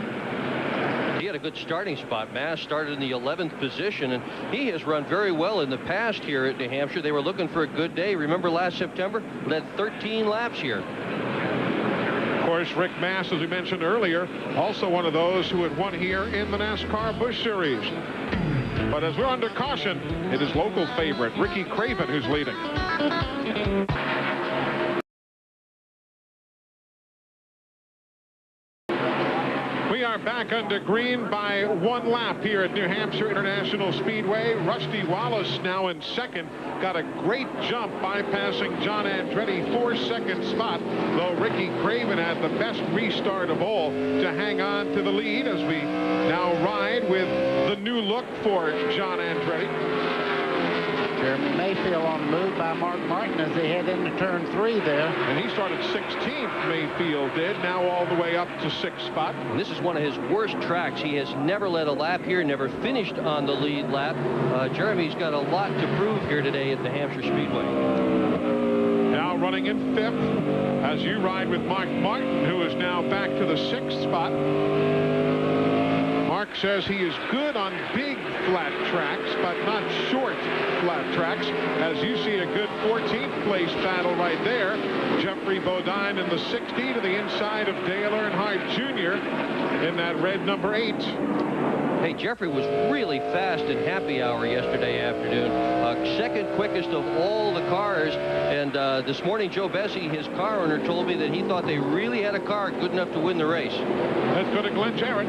He had a good starting spot. Mast started in the 11th position, and he has run very well in the past here at New Hampshire. They were looking for a good day. Remember last September? Led 13 laps here. Of course, Rick Mast, as we mentioned earlier, also one of those who had won here in the NASCAR Busch Series. But as we're under caution, it is local favorite Ricky Craven who's leading. We are back under green by 1 lap here at New Hampshire International Speedway. Rusty Wallace now in second. Got a great jump bypassing John Andretti, 4-second spot, though Ricky Craven had the best restart of all to hang on to the lead as we now ride with the new look for John Andretti. Jeremy Mayfield on the move by Mark Martin as they head into turn 3 there. And he started 16th, Mayfield did, now all the way up to 6th spot. And this is one of his worst tracks. He has never led a lap here, never finished on the lead lap. Jeremy's got a lot to prove here today at the Hampshire Speedway. running in 5th as you ride with Mark Martin, who is now back to the 6th spot. Mark says he is good on big flat tracks, but not short flat tracks. As you see a good 14th place battle right there. Jeffrey Bodine in the 60 to the inside of Dale Earnhardt Jr. in that red number 8. Hey, Jeffrey was really fast in happy hour yesterday afternoon. Second quickest of all the cars. And this morning, Joe Bessie, his car owner, told me that he thought they really had a car good enough to win the race. Let's go to Glenn Jarrett.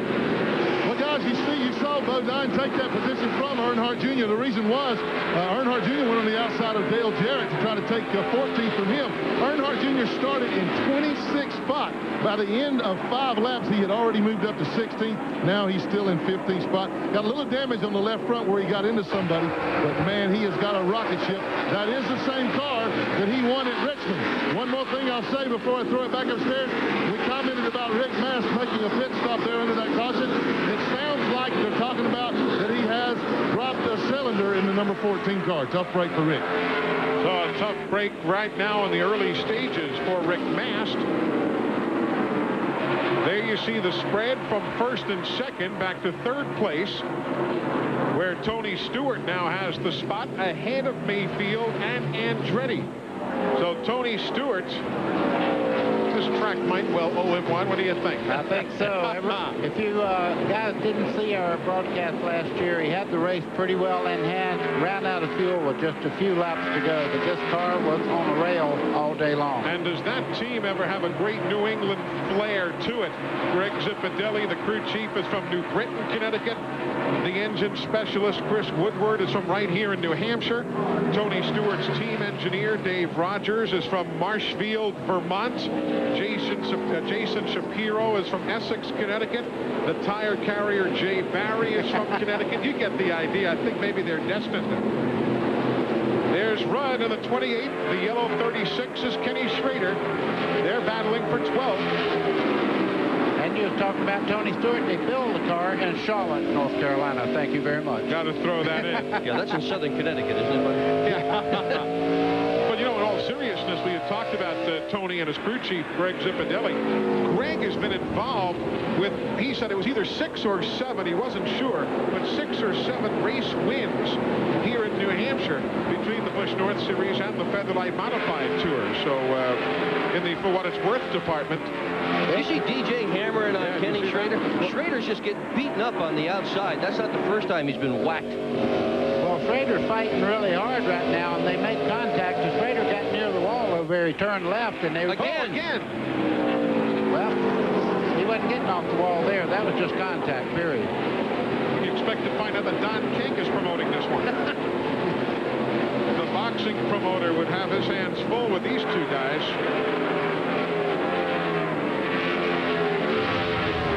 Well, guys, you saw Bodine take that position from Earnhardt Jr. The reason was Earnhardt Jr. went on the outside of Dale Jarrett to try to take 14th from him. Earnhardt Jr. started in 26th spot. By the end of 5 laps, he had already moved up to 16th. Now he's still in 15th spot. Got a little damage on the left front where he got into somebody. But, man, he has got a rocket ship. That is the same car that he won at Richmond. One more thing I'll say before I throw it back upstairs. We commented about Rick Mast making a pit stop there under that caution. It sounds like they're talking about that he has dropped a cylinder in the number 14 car. Tough break for Rick. So a tough break right now in the early stages for Rick Mast. There you see the spread from 1st and 2nd back to 3rd place, where Tony Stewart now has the spot ahead of Mayfield and Andretti. So Tony Stewart, this track might well owe him one. What do you think? I think so. If you guys didn't see our broadcast last year, he had the race pretty well in hand, ran out of fuel with just a few laps to go, but this car was on the rail all day long. And does that team ever have a great New England flair to it? Greg Zipadelli, the crew chief, is from New Britain, Connecticut. The engine specialist, Chris Woodward, is from right here in New Hampshire. Tony Stewart's team engineer, Dave Rogers, is from Marshfield, Vermont. Jason Shapiro is from Essex, Connecticut. The tire carrier, Jay Barry, is from Connecticut. You get the idea. I think maybe they're destined. There's Rudd in the 28. The yellow 36 is Kenny Schrader. They're battling for 12th. And you were talking about Tony Stewart. They build the car in Charlotte, North Carolina. Thank you very much. Got to throw that in. Yeah, that's in Southern Connecticut, isn't it, buddy? Yeah. But, you know, in all seriousness, we had talked about Tony and his crew chief, Greg Zipadelli. Greg has been involved with, he said it was either 6 or 7, he wasn't sure, but 6 or 7 race wins here in New Hampshire between the Busch North Series and the Featherlight Modified Tour. So, in the For What It's Worth department, you see DJ hammering on Kenny Schrader? Schrader's just getting beaten up on the outside. That's not the first time he's been whacked. Well, Schrader's fighting really hard right now, and they made contact. And Schrader got near the wall over. He turned left, and they were again. Well, he wasn't getting off the wall there. That was just contact, period. You expect to find out that Don King is promoting this one. The boxing promoter would have his hands full with these two guys.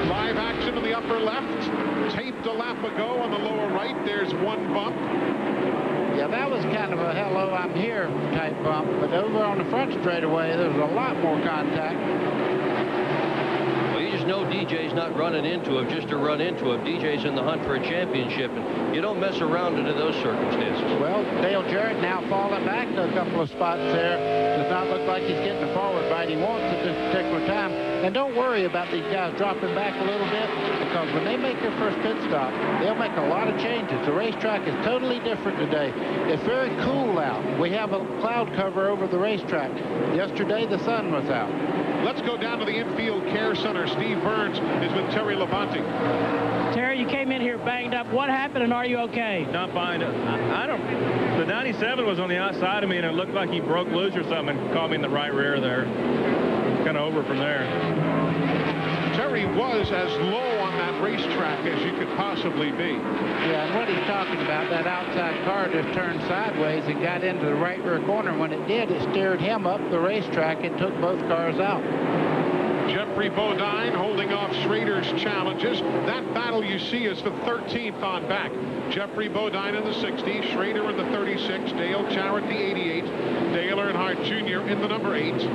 Live action in the upper left. Taped a lap ago on the lower right. There's one bump. Yeah, that was kind of a hello, I'm here type bump. But over on the front straightaway, there's a lot more contact. Well, you just know DJ's not running into him just to run into him. DJ's in the hunt for a championship, and you don't mess around under those circumstances. Well, Dale Jarrett now falling back to a couple of spots there. Does not look like he's getting the forward bite he wants at this particular time. And don't worry about these guys dropping back a little bit, because when they make their first pit stop, they'll make a lot of changes. The racetrack is totally different today. It's very cool out. We have a cloud cover over the racetrack. Yesterday, the sun was out. Let's go down to the infield care center. Steve Burns is with Terry Labonte. Terry, you came in here banged up. What happened, and are you okay? Not fine. I don't. The 97 was on the outside of me, and it looked like he broke loose or something and caught me in the right rear there. Kind of over from there. Terry was as low on that racetrack as you could possibly be. Yeah, and what he's talking about, that outside car just turned sideways and got into the right rear corner. When it did, it steered him up the racetrack and took both cars out. Jeffrey Bodine holding off Schrader's challenges. That battle you see is the 13th on back. Jeffrey Bodine in the 60, Schrader in the 36, Dale Jarrett the 88, Dale Earnhardt Jr. in the number 8.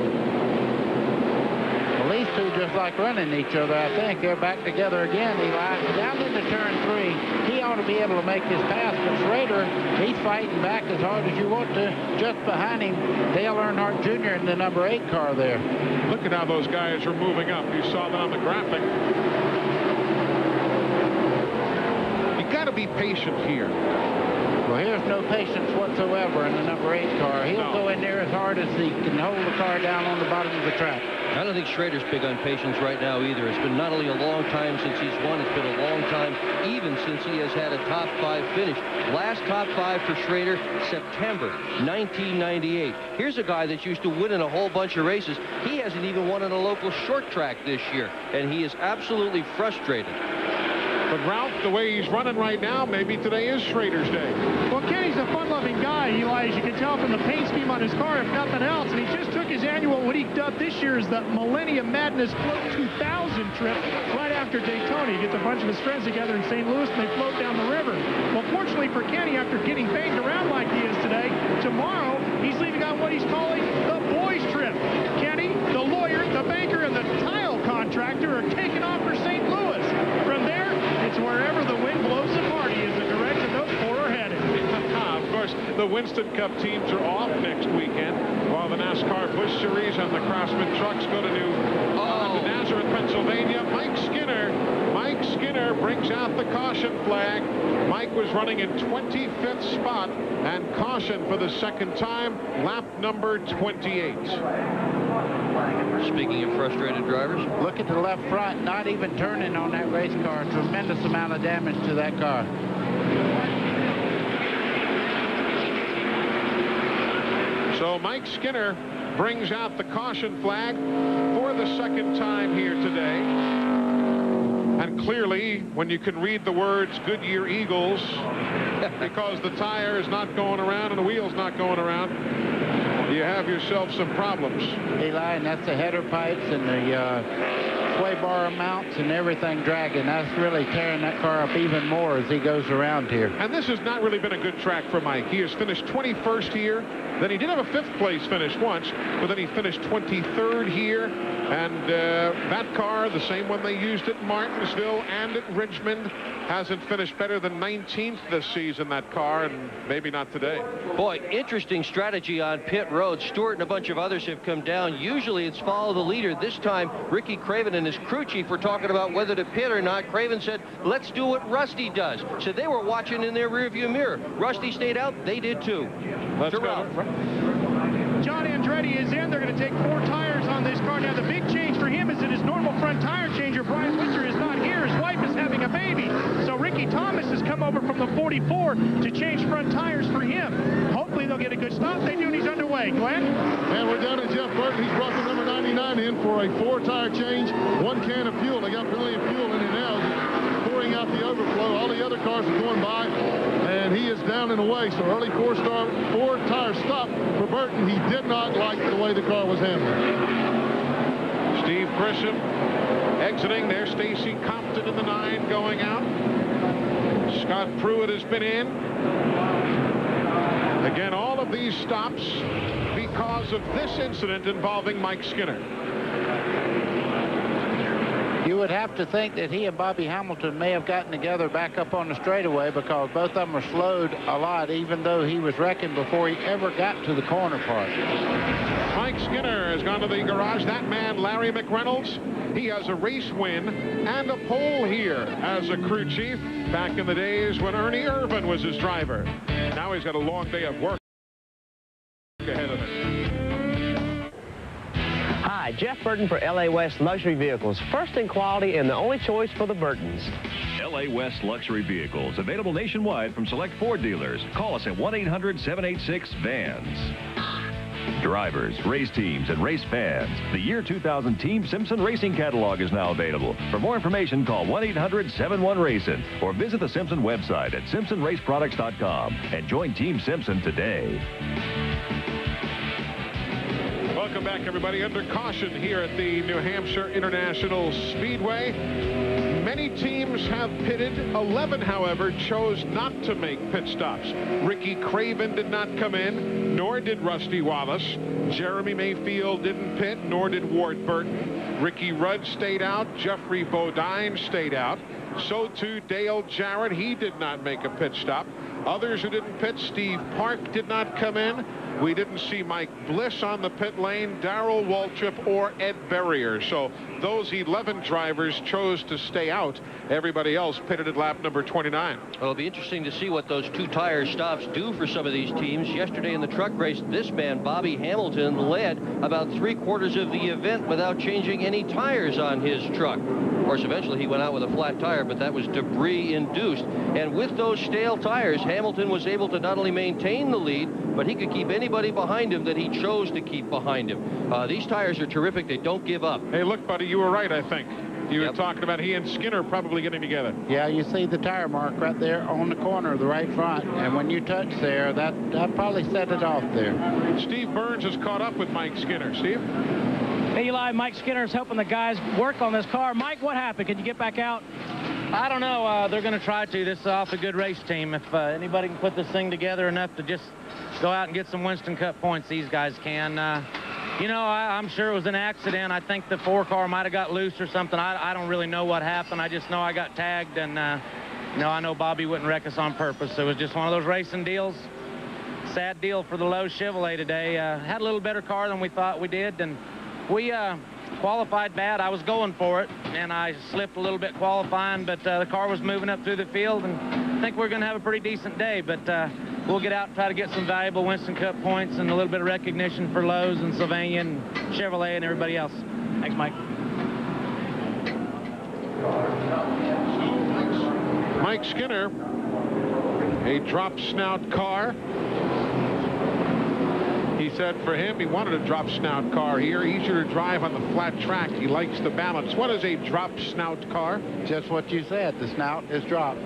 At least two just like running each other, I think. They're back together again, Eli. Down into turn 3. He ought to be able to make his pass, but Schrader, he's fighting back as hard as you want to. Just behind him, Dale Earnhardt Jr. in the number 8 car there. Look at how those guys are moving up. You saw that on the graphic. You got to be patient here. Well, here's no patience whatsoever in the number 8 car. He'll go in there as hard as he can hold the car down on the bottom of the track. I don't think Schrader's big on patience right now either. It's been not only a long time since he's won, it's been a long time even since he has had a top 5 finish. Last top 5 for Schrader, September 1998. Here's a guy that's used to winning a whole bunch of races. He hasn't even won on a local short track this year, and he is absolutely frustrated. But Ralph, the way he's running right now, maybe today is Schrader's day. Well, Kenny's a fun-loving guy, Eli, as you can tell from the paint scheme on his car, if nothing else. And he just took his annual, what he dubbed this year as the Millennium Madness Float 2000 trip right after Daytona. He gets a bunch of his friends together in St. Louis, and they float down the river. Well, fortunately for Kenny, after getting banged around like he is today, tomorrow he's leaving on what he's calling the boys' trip. Kenny, the lawyer, the banker, and the tile contractor are taking off for St. Louis. From there, it's wherever the wind blows the party is the direction those 4 are headed. Of course, the Winston Cup teams are off next weekend, while the NASCAR Busch Series and the Craftsman trucks go to Nazareth, Pennsylvania. Mike Skinner brings out the caution flag. Mike was running in 25th spot, and caution for the second time, lap number 28. Speaking of frustrated drivers, look at the left front, not even turning on that race car. Tremendous amount of damage to that car. So Mike Skinner brings out the caution flag for the second time here today. And clearly, when you can read the words Goodyear Eagles, because the tire is not going around and the wheel's not going around, you have yourself some problems. Eli, and that's the header pipes and the sway bar mounts and everything dragging. That's really tearing that car up even more as he goes around here. And this has not really been a good track for Mike. He has finished 21st here. Then he did have a 5th place finish once, but then he finished 23rd here. And that car, the same one they used at Martinsville and at Richmond, hasn't finished better than 19th this season, that car, and maybe not today. Boy, interesting strategy on pit road. Stewart and a bunch of others have come down. Usually it's follow the leader. This time, Ricky Craven and his crew chief were talking about whether to pit or not. Craven said, let's do what Rusty does. So they were watching in their rearview mirror. Rusty stayed out. They did too. Let's go. John Andretti is in. They're going to take 4 tires on this car. Now, the big change for him is that his normal front tire changer, Brian Winter, is not here. His wife is having a baby. So Ricky Thomas has come over from the 44 to change front tires for him. Hopefully, they'll get a good stop. They do, and he's underway. Glenn? And we're down to Jeff Burton. He's brought the number 99 in for a 4-tire change, 1 can of fuel. They got plenty of fuel in it now, pouring out the overflow. All the other cars are going by, and he is down and away. So early 4-tire stop for Burton. He did not like the way the car was handled. Steve Grisham exiting there. Stacy Compton in the 9 going out. Scott Pruitt has been in. Again, all of these stops because of this incident involving Mike Skinner. You would have to think that he and Bobby Hamilton may have gotten together back up on the straightaway, because both of them are slowed a lot, even though he was wrecking before he ever got to the corner part. Mike Skinner has gone to the garage. That man, Larry McReynolds, he has a race win and a pole here as a crew chief back in the days when Ernie Irvan was his driver. Now he's got a long day of work ahead of him. Hi, Jeff Burton for LA West Luxury Vehicles. First in quality and the only choice for the Burtons. LA West Luxury Vehicles, available nationwide from select Ford dealers. Call us at 1-800-786-VANS. Drivers, race teams, and race fans, the year 2000 Team Simpson Racing Catalog is now available. For more information, call 1-800-71-RACIN or visit the Simpson website at simpsonraceproducts.com and join Team Simpson today. Welcome back, everybody. Under caution here at the New Hampshire International Speedway. Many teams have pitted. 11, however, chose not to make pit stops. Ricky Craven did not come in, nor did Rusty Wallace. Jeremy Mayfield didn't pit, nor did Ward Burton. Ricky Rudd stayed out. Jeffrey Bodine stayed out. So too Dale Jarrett. He did not make a pit stop. Others who didn't pit, Steve Park did not come in. We didn't see Mike Bliss on the pit lane, Darrell Waltrip, or Ed Berrier. So those 11 drivers chose to stay out. Everybody else pitted at lap number 29. Well, it'll be interesting to see what those 2 tire stops do for some of these teams. Yesterday in the truck race, this man, Bobby Hamilton, led about 3/4 of the event without changing any tires on his truck. Of course, eventually he went out with a flat tire, but that was debris induced. And with those stale tires, Hamilton was able to not only maintain the lead, but he could keep anybody behind him that he chose to keep behind him. These tires are terrific. They don't give up. Hey, look, buddy, you were right, I think. You were talking about he and Skinner probably getting together. Yeah, you see the tire mark right there on the corner of the right front. And when you touch there, that probably set it off there. Steve Burns has caught up with Mike Skinner. Steve? Hey, Eli, Mike Skinner is helping the guys work on this car. Mike, what happened? Can you get back out? I don't know. They're going to try to. This is off a good race team. If anybody can put this thing together enough to just go out and get some Winston Cup points, these guys can. You know, I'm sure it was an accident. I think the 4 car might have got loose or something. I don't really know what happened. I just know I got tagged, and you know, I know Bobby wouldn't wreck us on purpose. It was just one of those racing deals. Sad deal for the Lowe's Chevrolet today. Had a little better car than we thought we did, and we qualified bad. I was going for it, and I slipped a little bit qualifying, but the car was moving up through the field, and I think we're going to have a pretty decent day, but we'll get out and try to get some valuable Winston Cup points and a little bit of recognition for Lowe's and Sylvania and Chevrolet and everybody else. Thanks, Mike. Mike Skinner, a drop snout car. He said for him, he wanted a drop snout car here. Easier to drive on the flat track. He likes the balance. What is a drop snout car? Just what you said. The snout is dropped.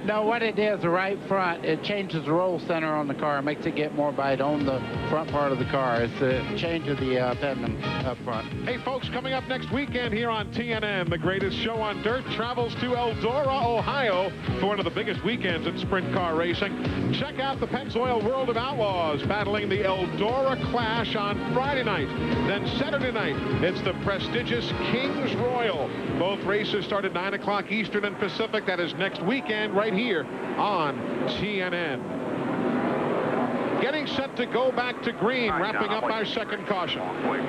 No, what it is, the right front, it changes the roll center on the car. It makes it get more bite on the front part of the car. It's the change of the pendulum up front. Hey, folks, coming up next weekend here on TNN, the greatest show on dirt travels to Eldora, Ohio for one of the biggest weekends in sprint car racing. Check out the Pennzoil World of Outlaws battling the Eldora Clash on Friday night. Then Saturday night, it's the prestigious Kings Royal. Both races start at 9 o'clock Eastern and Pacific. That is next weekend right here on TNN. Getting set to go back to green, wrapping up our second caution. Ready.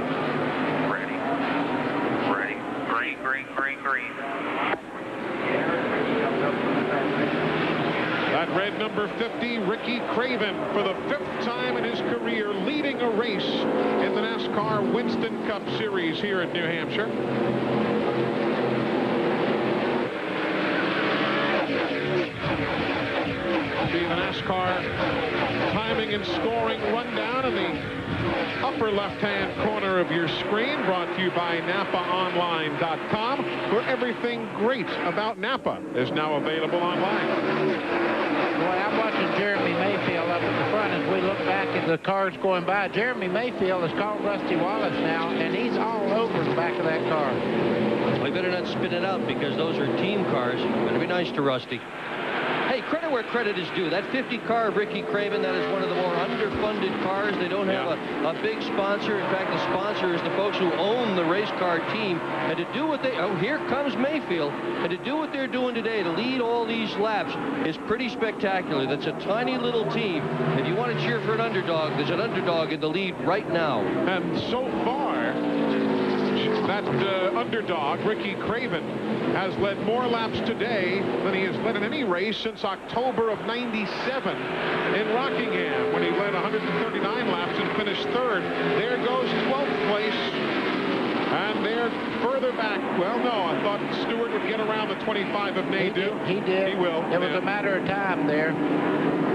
Green. That red number 50, Ricky Craven, for the 5th time in his career, leading a race in the NASCAR Winston Cup Series here in New Hampshire. See the NASCAR timing and scoring rundown in the upper left-hand corner of your screen, brought to you by NapaOnline.com, where everything great about Napa is now available online. Boy, I'm watching Jeremy Mayfield up at the front as we look back at the cars going by. Jeremy Mayfield is called Rusty Wallace now, and he's all over the back of that car. We better not spin it out because those are team cars. Better be nice to Rusty. Hey, credit where credit is due. That 50 car of Ricky Craven, that is one of the more underfunded cars. They don't have a big sponsor. In fact, the sponsor is the folks who own the race car team. And to do what they, oh, here comes Mayfield. And to do what they're doing today, to lead all these laps, is pretty spectacular. That's a tiny little team. If you want to cheer for an underdog, there's an underdog in the lead right now. And so far, that underdog, Ricky Craven, has led more laps today than he has led in any race since October of '97 in Rockingham, when he led 139 laps and finished 3rd. There goes 12th place. And they're further back. Well, no, I thought Stewart would get around the 25 of Nadeau. He did. He will. It was a matter of time there.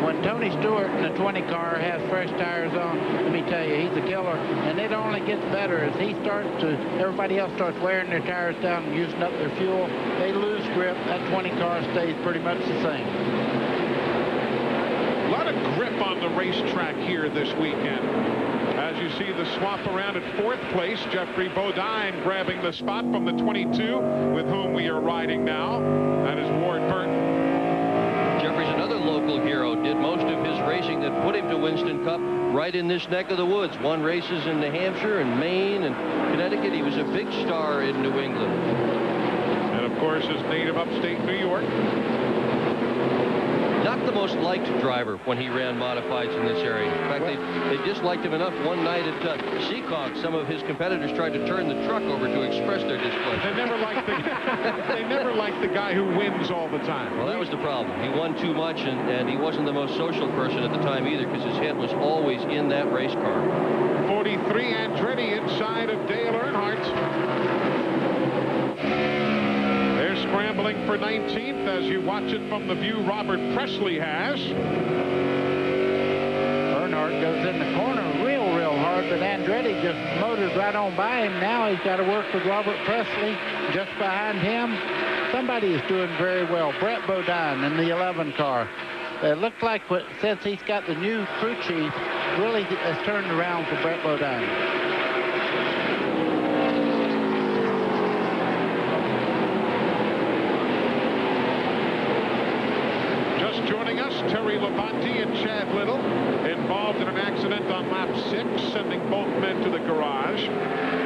When Tony Stewart in the 20 car has fresh tires on, let me tell you, he's a killer. And it only gets better as he starts to, everybody else starts wearing their tires down and using up their fuel. They lose grip. That 20 car stays pretty much the same. A lot of grip on the racetrack here this weekend. As you see the swap around at 4th place, Jeffrey Bodine grabbing the spot from the 22 with whom we are riding now. That is Ward Burton. Jeffrey's another local hero. Did most of his racing that put him to Winston Cup right in this neck of the woods. Won races in New Hampshire and Maine and Connecticut. He was a big star in New England. And, of course, his native upstate New York. Not the most liked driver when he ran modifieds in this area. In fact, they disliked him enough one night at Seekonk. Some of his competitors tried to turn the truck over to express their displeasure. They never liked the guy who wins all the time. Well, that was the problem. He won too much, and he wasn't the most social person at the time either, because his head was always in that race car. 43 Andretti inside of Dale Earnhardt. They're scrambling for 19th as you watch it from the view Robert Presley has. Earnhardt goes in the corner real hard, but Andretti just motored right on by him. Now he's got to work with Robert Presley just behind him. Somebody is doing very well. Brett Bodine in the 11 car. It looked like since he's got the new crew chief, really has turned around for Brett Bodine. Joining us, Terry Labonte and Chad Little, involved in an accident on lap 6, sending both men to the garage.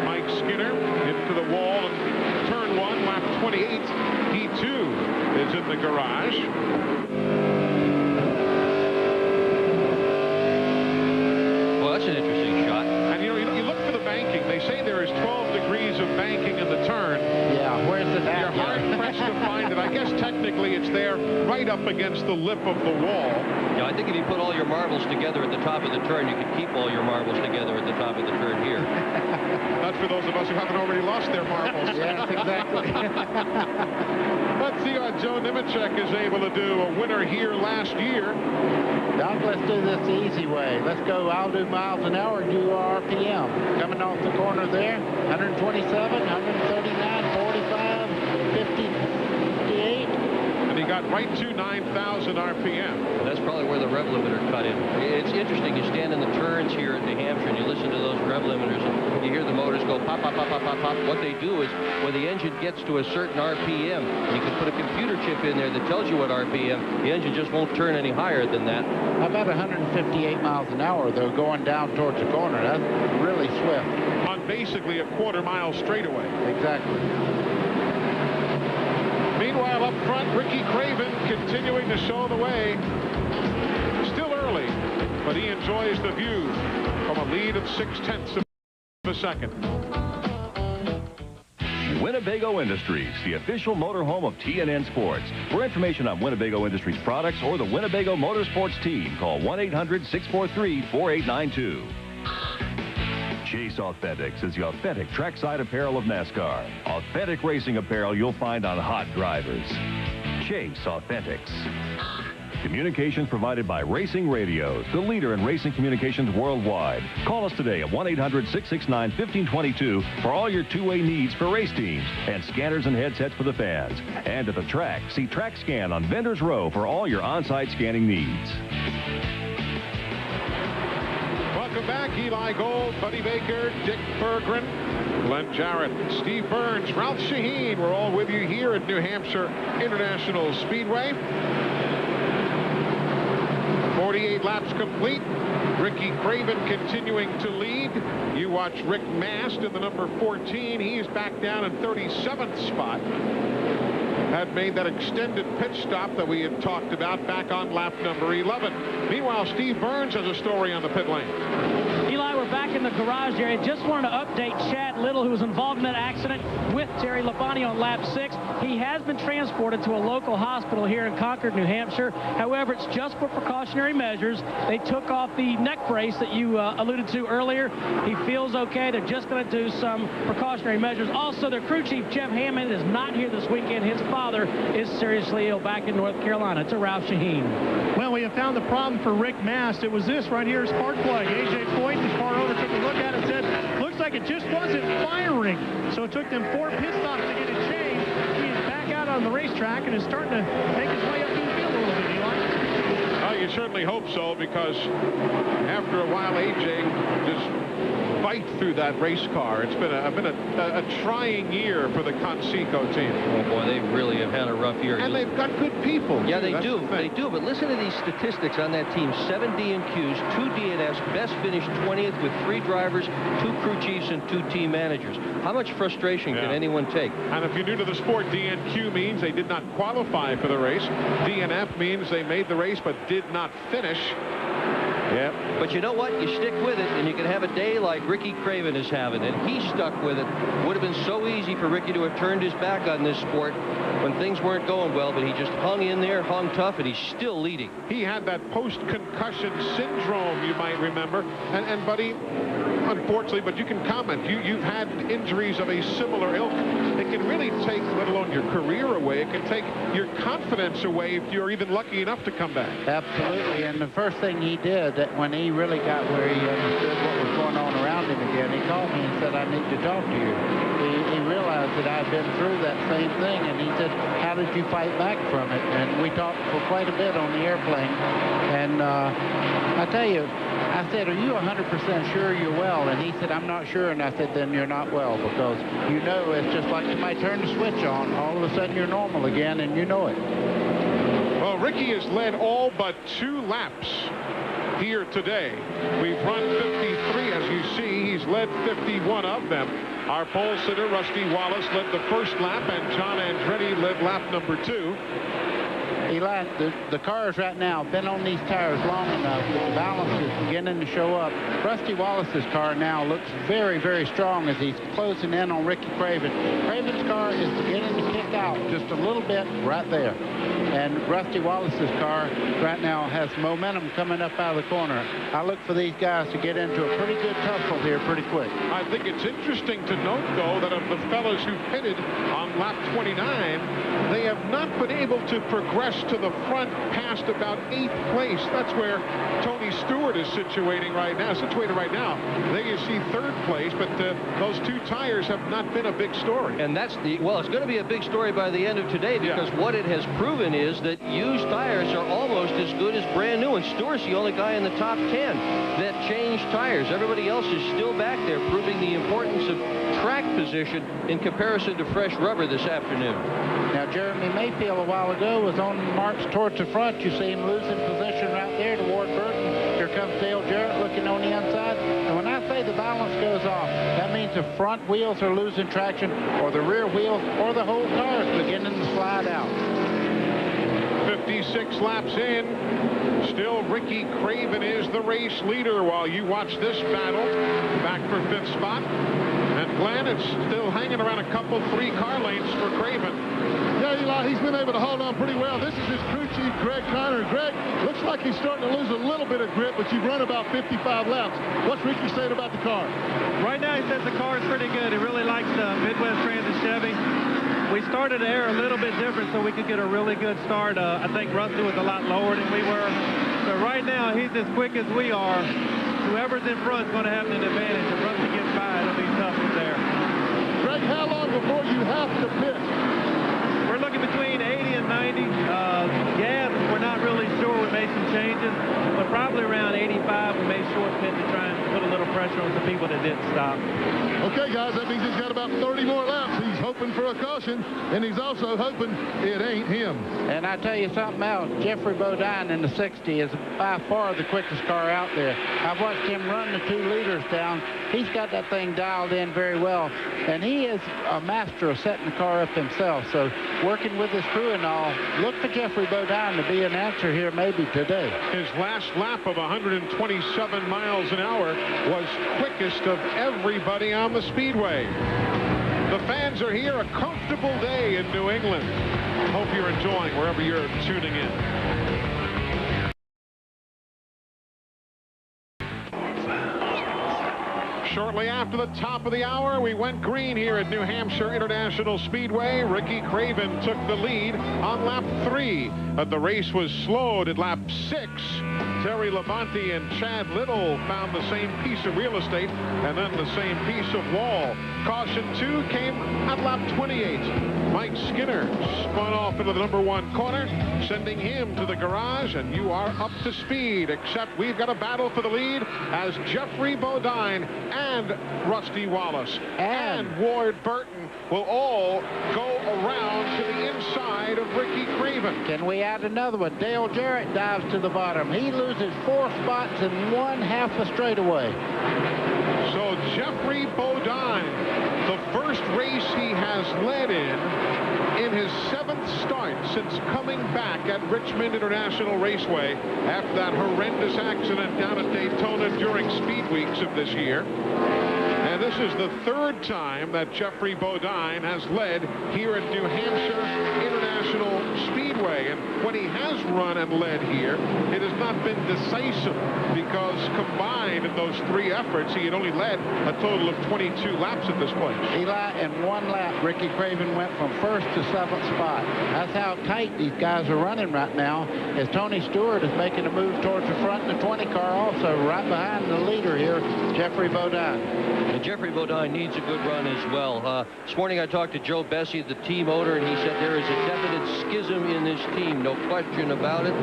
Mike Skinner into the wall in turn 1, lap 28. He too is in the garage. Well, that's an interesting shot. And you look for the banking. They say there is 12 degrees of banking in the turn. Yeah, where's it at? You're hard pressed to find it. I guess technically it's there right up against the lip of the wall. Yeah, I think if you put all your marbles together at the top of the turn, you could keep all your marbles together at the top of the turn here. That's for those of us who haven't already lost their marbles. Yes, exactly. Let's see what Joe Nemechek is able to do. A winner here last year. Doc, let's do this the easy way. Let's go. I'll do miles an hour, do RPM. Coming off the corner there, 127, 139, 45, 58. And he got right to 9,000 RPM. That's probably where the rev limiter cut in. It's interesting. You stand in the turns here at New Hampshire and you listen to those rev limiters and you hear the motors go pop, pop, pop, pop, pop, pop. What they do is when the engine gets to a certain RPM, you can put a computer chip in there that tells you what RPM. The engine just won't turn any higher than that. How about 158 miles an hour, though, going down towards the corner? That's really swift. On basically a quarter-mile straightaway. Exactly. Meanwhile, up front, Ricky Craven continuing to show the way. Still early, but he enjoys the view from a lead of 0.6 of a second. Winnebago Industries, the official motorhome of TNN Sports. For information on Winnebago Industries products or the Winnebago Motorsports team, call 1-800-643-4892. Chase Authentics is the authentic trackside apparel of NASCAR. Authentic racing apparel you'll find on hot drivers. Chase Authentics. Communications provided by Racing Radios, the leader in racing communications worldwide. Call us today at 1-800-669-1522 for all your two-way needs for race teams and scanners and headsets for the fans. And at the track, see TrackScan on Vendors Row for all your on-site scanning needs. Welcome back. Eli Gold, Buddy Baker, Dick Berggren, Glenn Jarrett, Steve Burns, Ralph Sheheen. We're all with you here at New Hampshire International Speedway. 48 laps complete. Ricky Craven continuing to lead. You watch Rick Mast in the number 14. He's back down in 37th spot. Had made that extended pit stop that we had talked about back on lap number 11. Meanwhile, Steve Burns has a story on the pit lane. Eli, we're back in the garage area. Just wanted to update Chad Little, who was involved in that accident with Terry Labonte on lap 6. He has been transported to a local hospital here in Concord, New Hampshire. However, it's just for precautionary measures. They took off the neck brace that you alluded to earlier. He feels okay. They're just going to do some precautionary measures. Also, their crew chief, Jeff Hammond, is not here this weekend. His father is seriously ill back in North Carolina. To Ralph Sheheen. Well, we have found the problem for Rick Mast. It was this right here, spark plug. A.J. Foyt, his car over, took a look at it, said, looks like it just wasn't firing. So it took them 4 pit stops to get it changed. He is back out on the racetrack and is starting to make his way up to the field a little bit, Eli. You certainly hope so, because after a while, A.J. just fight through that race car. It's been a trying year for the Conseco team. Oh, boy, they really have had a rough year. And they've got good people. Yeah, too. they do. They do. But listen to these statistics on that team. 7 DNQs, 2 DNFs, best finish 20th with 3 drivers, 2 crew chiefs, and 2 team managers. How much frustration can anyone take? And if you're new to the sport, DNQ means they did not qualify for the race. DNF means they made the race but did not finish. Yep. But you know what? You stick with it, and you can have a day like Ricky Craven is having, and he stuck with it. Would have been so easy for Ricky to have turned his back on this sport when things weren't going well, but he just hung in there, hung tough, and he's still leading. He had that post-concussion syndrome, you might remember. And buddy, unfortunately, but you can comment. You've had injuries of a similar ilk. It can really take, let alone your career away, it can take your confidence away if you're even lucky enough to come back. Absolutely. And the first thing he did when he really got where he understood what was going on around him again, he called me and said, I need to talk to you. He realized that I'd been through that same thing, and he said, how did you fight back from it? And we talked for quite a bit on the airplane. And I tell you, I said, are you 100% sure you're well? And he said, I'm not sure. And I said, then you're not well, because you know it's just like somebody turned the switch on. All of a sudden you're normal again, and you know it. Well, Ricky has led all but 2 laps here today. We've run 53, as you see. He's led 51 of them. Our pole sitter, Rusty Wallace, led the first lap, and John Andretti led lap number 2. Eli, the cars right now have been on these tires long enough that the balance is beginning to show up. Rusty Wallace's car now looks very, very strong as he's closing in on Ricky Craven. Craven's car is beginning to kick out just a little bit right there. And Rusty Wallace's car right now has momentum coming up out of the corner. I look for these guys to get into a pretty good tussle here pretty quick. I think it's interesting to note, though, that of the fellows who pitted on lap 29, they have not been able to progress to the front past about 8th place. That's where Tony Stewart is situated right now. There you see 3rd place, but those 2 tires have not been a big story. And that's well, it's going to be a big story by the end of today, because what it has proven is that used tires are almost as good as brand new, and Stewart's the only guy in the top 10 that changed tires. Everybody else is still back there, proving the importance of track position in comparison to fresh rubber this afternoon. Now, Jeremy Mayfield a while ago was on the march towards the front. You see him losing position right there to Ward Burton. Here comes Dale Jarrett looking on the inside. And when I say the balance goes off, that means the front wheels are losing traction, or the rear wheels, or the whole car is beginning to slide out. 56 laps in. Still, Ricky Craven is the race leader while you watch this battle. Back for 5th spot. And Glenn, it's still hanging around a couple, 3 car lengths for Craven. Yeah, Eli, he's been able to hold on pretty well. This is his crew chief, Greg Conner. Greg, looks like he's starting to lose a little bit of grip, but you've run about 55 laps. What's Ricky saying about the car? Right now, he says the car is pretty good. He really likes the Midwest Transit Chevy. We started the air a little bit different so we could get a really good start. I think Rusty was a lot lower than we were. So right now, he's as quick as we are. Whoever's in front is going to have an advantage. If Rusty gets by, it'll be tough from there. Greg, how long before you have to pit? We're looking between 80 and 90. Gas, we're not really sure. We made some changes, but probably around 85 we made short pit to try and put a little pressure on some people that didn't stop. Okay, guys, that means he's got about 30 more laps. He's hoping for a caution, and he's also hoping it ain't him. And I tell you something else, Jeffrey Bodine in the 60 is by far the quickest car out there. I've watched him run the 2 leaders down. He's got that thing dialed in very well, and he is a master of setting the car up himself. So working with his crew and all, look for Jeffrey Bodine to be an answer here maybe today. His last lap of 127 miles an hour was quickest of everybody on the speedway. The fans are here, a comfortable day in New England. Hope you're enjoying wherever you're tuning in. Shortly after the top of the hour, we went green here at New Hampshire International Speedway. Ricky Craven took the lead on lap 3, but the race was slowed at lap 6 till Terry Labonte and Chad Little found the same piece of real estate and then the same piece of wall. Caution 2 came at lap 28. Mike Skinner spun off into the number 1 corner, sending him to the garage, and you are up to speed, except we've got a battle for the lead as Jeffrey Bodine and Rusty Wallace and Ward Burton will all go around to the inside of Ricky Craven. Can we add another one? Dale Jarrett dives to the bottom. He loses 4 spots in 1/2 a straightaway. So Jeffrey Bodine, the first race he has led in his 7th start since coming back at Richmond International Raceway after that horrendous accident down at Daytona during speed weeks of this year. And this is the 3rd time that Jeffrey Bodine has led here at New Hampshire International Speedway. And when he has run and led here, it has not been decisive because combined in those 3 efforts, he had only led a total of 22 laps at this place. Eli, in 1 lap, Ricky Craven went from 1st to 7th spot. That's how tight these guys are running right now, as Tony Stewart is making a move towards the front in the 20 car also, right behind the leader here, Jeffrey Bodine. And Jeffrey Bodine needs a good run as well. This morning I talked to Joe Bessie, the team owner, and he said there is a definite schism in this team, no question about it.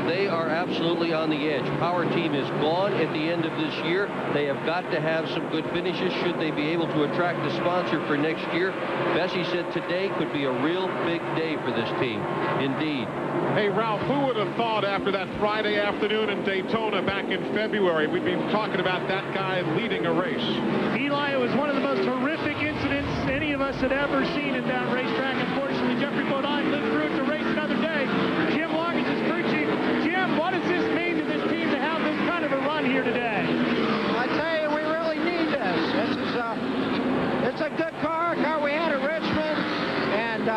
They are absolutely on the edge. Power Team is gone at the end of this year. They have got to have some good finishes should they be able to attract a sponsor for next year. Bessie said today could be a real big day for this team. Indeed. Hey, Ralph, who would have thought after that Friday afternoon in Daytona back in February, we'd be talking about that guy leading a race? Eli, it was one of the most horrific incidents any of us had ever seen in that racetrack. Unfortunately, Jeffrey Bodine lived through it to race another day. Jim Long is his crew chief. Jim, what does this mean to this team to have this kind of a run here today? I tell you, we really need this. It's a good car we had at Richmond, and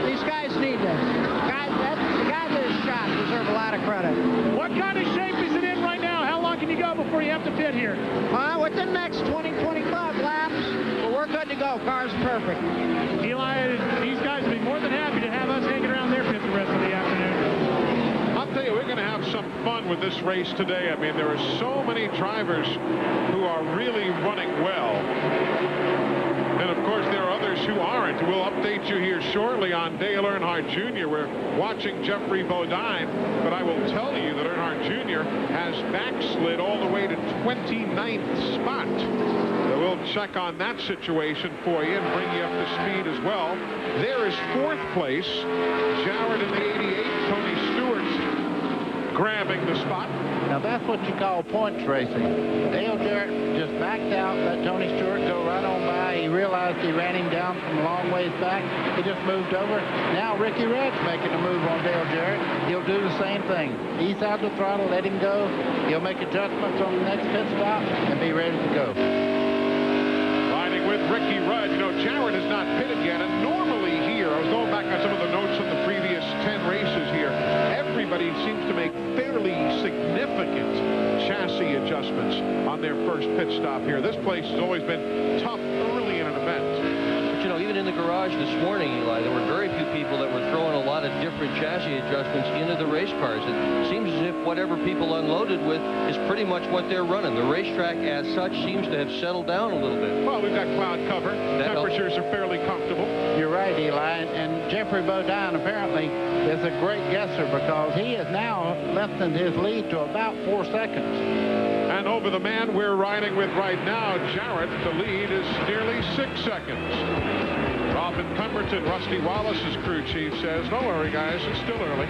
these guys need this. The guy that is shot deserve a lot of credit. What kind of shape is it in right now? How long can you go before you have to pit here? Within the next 20-25 laps, but we're good to go. Car's perfect. Eli, these guys will be more than happy to have us hanging around their pit the rest of the afternoon. I'll tell you, we're going to have some fun with this race today. I mean, there are so many drivers who are really running well. And, of course, there are others who aren't. We'll update you here shortly on Dale Earnhardt Jr. We're watching Jeffrey Bodine, but I will tell you that Earnhardt Jr. has backslid all the way to 29th spot. So we'll check on that situation for you and bring you up to speed as well. There is 4th place. Jarrett in the 88, Tony Stewart grabbing the spot. Now that's what you call points racing. Dale Jarrett just backed out, let Tony Stewart go right on by. He realized he ran him down from a long ways back. He just moved over. Now Ricky Rudd's making a move on Dale Jarrett. He'll do the same thing. Ease out the throttle, let him go. He'll make adjustments on the next pit stop and be ready to go. Riding with Ricky Rudd. You know, Jarrett is not pitted yet, and normally here, I was going back on some of the notes from the previous 10 races here, everybody seems to make fairly significant chassis adjustments on their first pit stop here. This place has always been tough early in an event. But, you know, even in the garage this morning, Eli, there were very few people that were throwing a lot of different chassis adjustments into the race cars. It seems as if whatever people unloaded with is pretty much what they're running. The racetrack as such seems to have settled down a little bit. Well, we've got cloud cover. Temperatures are fairly comfortable. You're right, Eli. And Jeffrey Bodine apparently is a great guesser because he has now lessened his lead to about 4 seconds. And over the man we're riding with right now, Jarrett, the lead is nearly 6 seconds. Robin Pemberton, Rusty Wallace's crew chief, says, don't worry, guys, it's still early.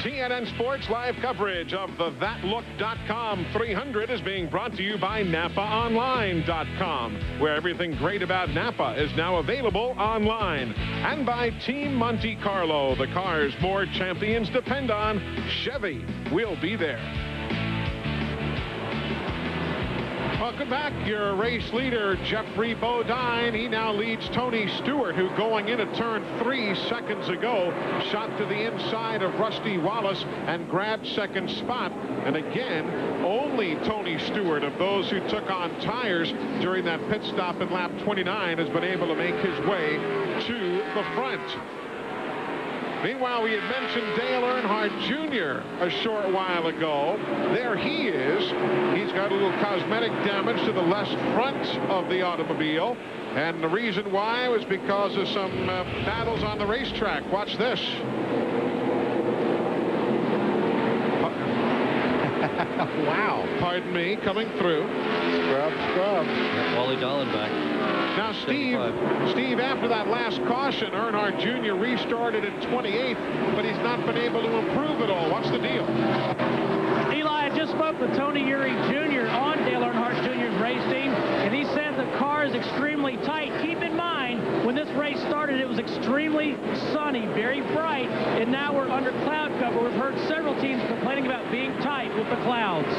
TNN Sports live coverage of the ThatLook.com 300 is being brought to you by NapaOnline.com, where everything great about Napa is now available online. And by Team Monte Carlo, the cars more champions depend on. Chevy will be there. Welcome back. Your race leader, Jeffrey Bodine. He now leads Tony Stewart, who going into turn 3 seconds ago shot to the inside of Rusty Wallace and grabbed second spot. And again, only Tony Stewart of those who took on tires during that pit stop in lap 29 has been able to make his way to the front. Meanwhile, we had mentioned Dale Earnhardt Jr. a short while ago. There he is. He's got a little cosmetic damage to the left front of the automobile. And the reason why was because of some battles on the racetrack. Watch this. Wow. Pardon me, coming through. Scrub. Wally Dallenbach. Now, Steve, after that last caution, Earnhardt Jr. restarted at 28th, but he's not been able to improve at all. What's the deal? Eli, I just spoke with Tony Eury Jr. on Dale Earnhardt Jr.'s race team, and he said the car is extremely tight. Keep in mind, when this race started, it was extremely sunny, very bright, and now we're under cloud cover. We've heard several teams complaining about being tight with the clouds.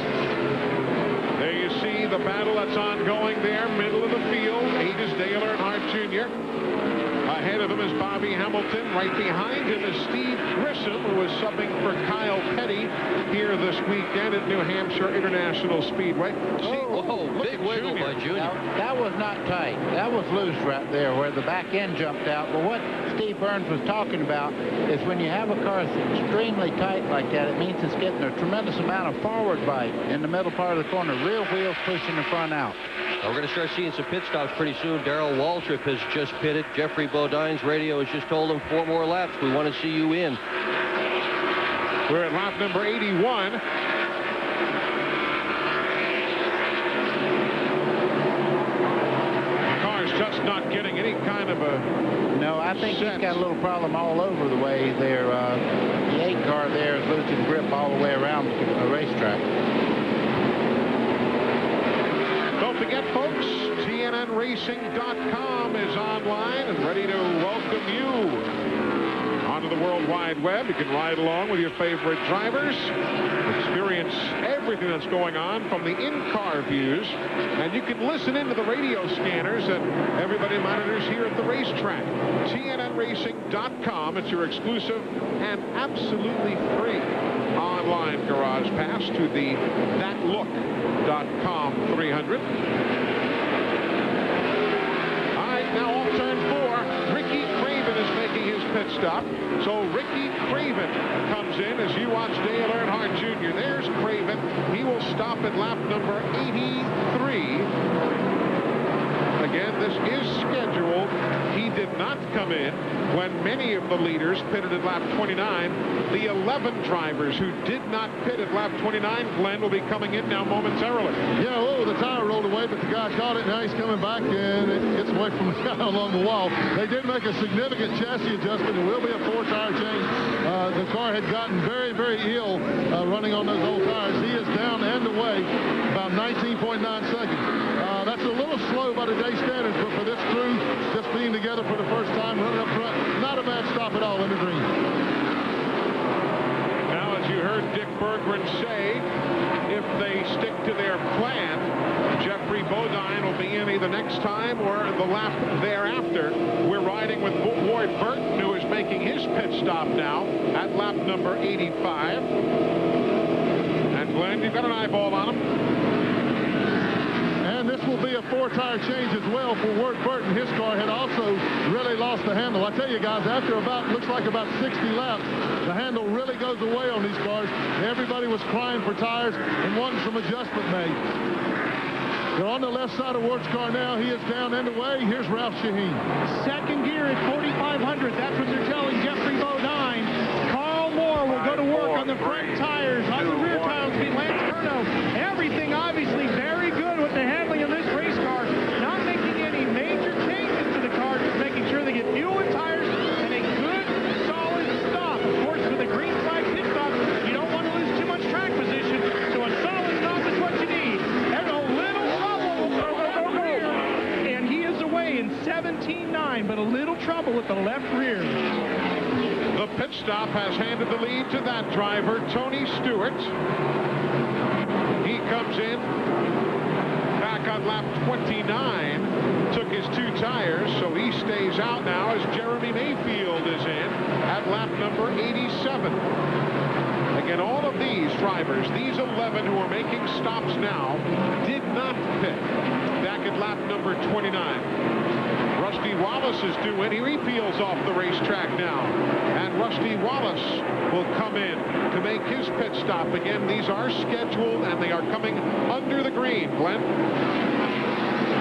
There you see the battle that's ongoing there, middle of the field. 8 is Dale Earnhardt Jr. Ahead of him is Bobby Hamilton. Right behind him is Steve Grissom, who is subbing for Kyle Petty here this weekend at New Hampshire International Speedway. Big wiggle by Junior. Now, that was not tight. That was loose right there where the back end jumped out. But what Steve Burns was talking about is when you have a car that's extremely tight like that, it means it's getting a tremendous amount of forward bite in the middle part of the corner. Real wheels pushing the front out. We're going to start seeing some pit stops pretty soon. Darrell Waltrip has just pitted. Jeffrey Bodine's radio has just told him 4 more laps. We want to see you in. We're at lap number 81. The car's just not getting any kind of a... No, I think set. he's got a little problem all over the way there. The 8 car there is losing grip all the way around the racetrack. Don't forget, folks, TNNRacing.com is online and ready to welcome you onto the World Wide Web. You can ride along with your favorite drivers, experience everything that's going on from the in-car views, and you can listen into the radio scanners that everybody monitors here at the racetrack. TNNRacing.com. It's your exclusive and absolutely free online garage pass to the ThatLook.com 300. All right, now off turn 4. Ricky Craven is making his pit stop. So Ricky Craven comes in as you watch Dale Earnhardt Jr. There's Craven. He will stop at lap number 83. Again, this is scheduled. He did not come in when many of the leaders pitted at lap 29. The 11 drivers who did not pit at lap 29, Glenn, will be coming in now momentarily. Yeah, the tire rolled away, but the guy caught it. Now he's coming back, and it gets away from the guy along the wall. They did make a significant chassis adjustment. It will be a 4-tire change. The car had gotten very, very ill running on those old tires. He is down and away about 19.9 seconds. That's a little slow by today's standards, but for this crew, just being together for the first time, running up front, not a bad stop at all in the green. Now, as you heard Dick Berggren say, if they stick to their plan, Jeffrey Bodine will be in either next time or the lap thereafter. We're riding with Ward Burton, who is making his pit stop now at lap number 85. And Glenn, you've got an eyeball on him. And this will be a 4-tire change as well for Ward Burton. His car had also really lost the handle. I tell you guys, after looks like about 60 laps, the handle really goes away on these cars. Everybody was crying for tires and wanting some adjustment made. They're on the left side of Ward's car now. He is down and away. Here's Ralph Shaheen. Second gear at 4,500. That's what they're telling Jeffrey Bodine. Carl Moore will go to work on the front tires. On the rear tires will be Lance Curnow. Everything obviously very good with the handling of this race car. Not making any major changes to the car, just making sure they get fuel and tires and a good, solid stop. Of course, with a green flag pit stop, you don't want to lose too much track position, so a solid stop is what you need. There's a little trouble rear, and he is away in 17.9, but a little trouble with the left rear. The pit stop has handed the lead to that driver, Tony Stewart. He comes in back on lap 29, took his 2 tires, so he stays out now as Jeremy Mayfield is in at lap number 87. Again, all of these drivers, these 11 who are making stops now, did not pit back at lap number 29. Rusty Wallace is due in. He peels off the racetrack now. And Rusty Wallace will come in to make his pit stop. Again, these are scheduled, and they are coming under the green. Glenn?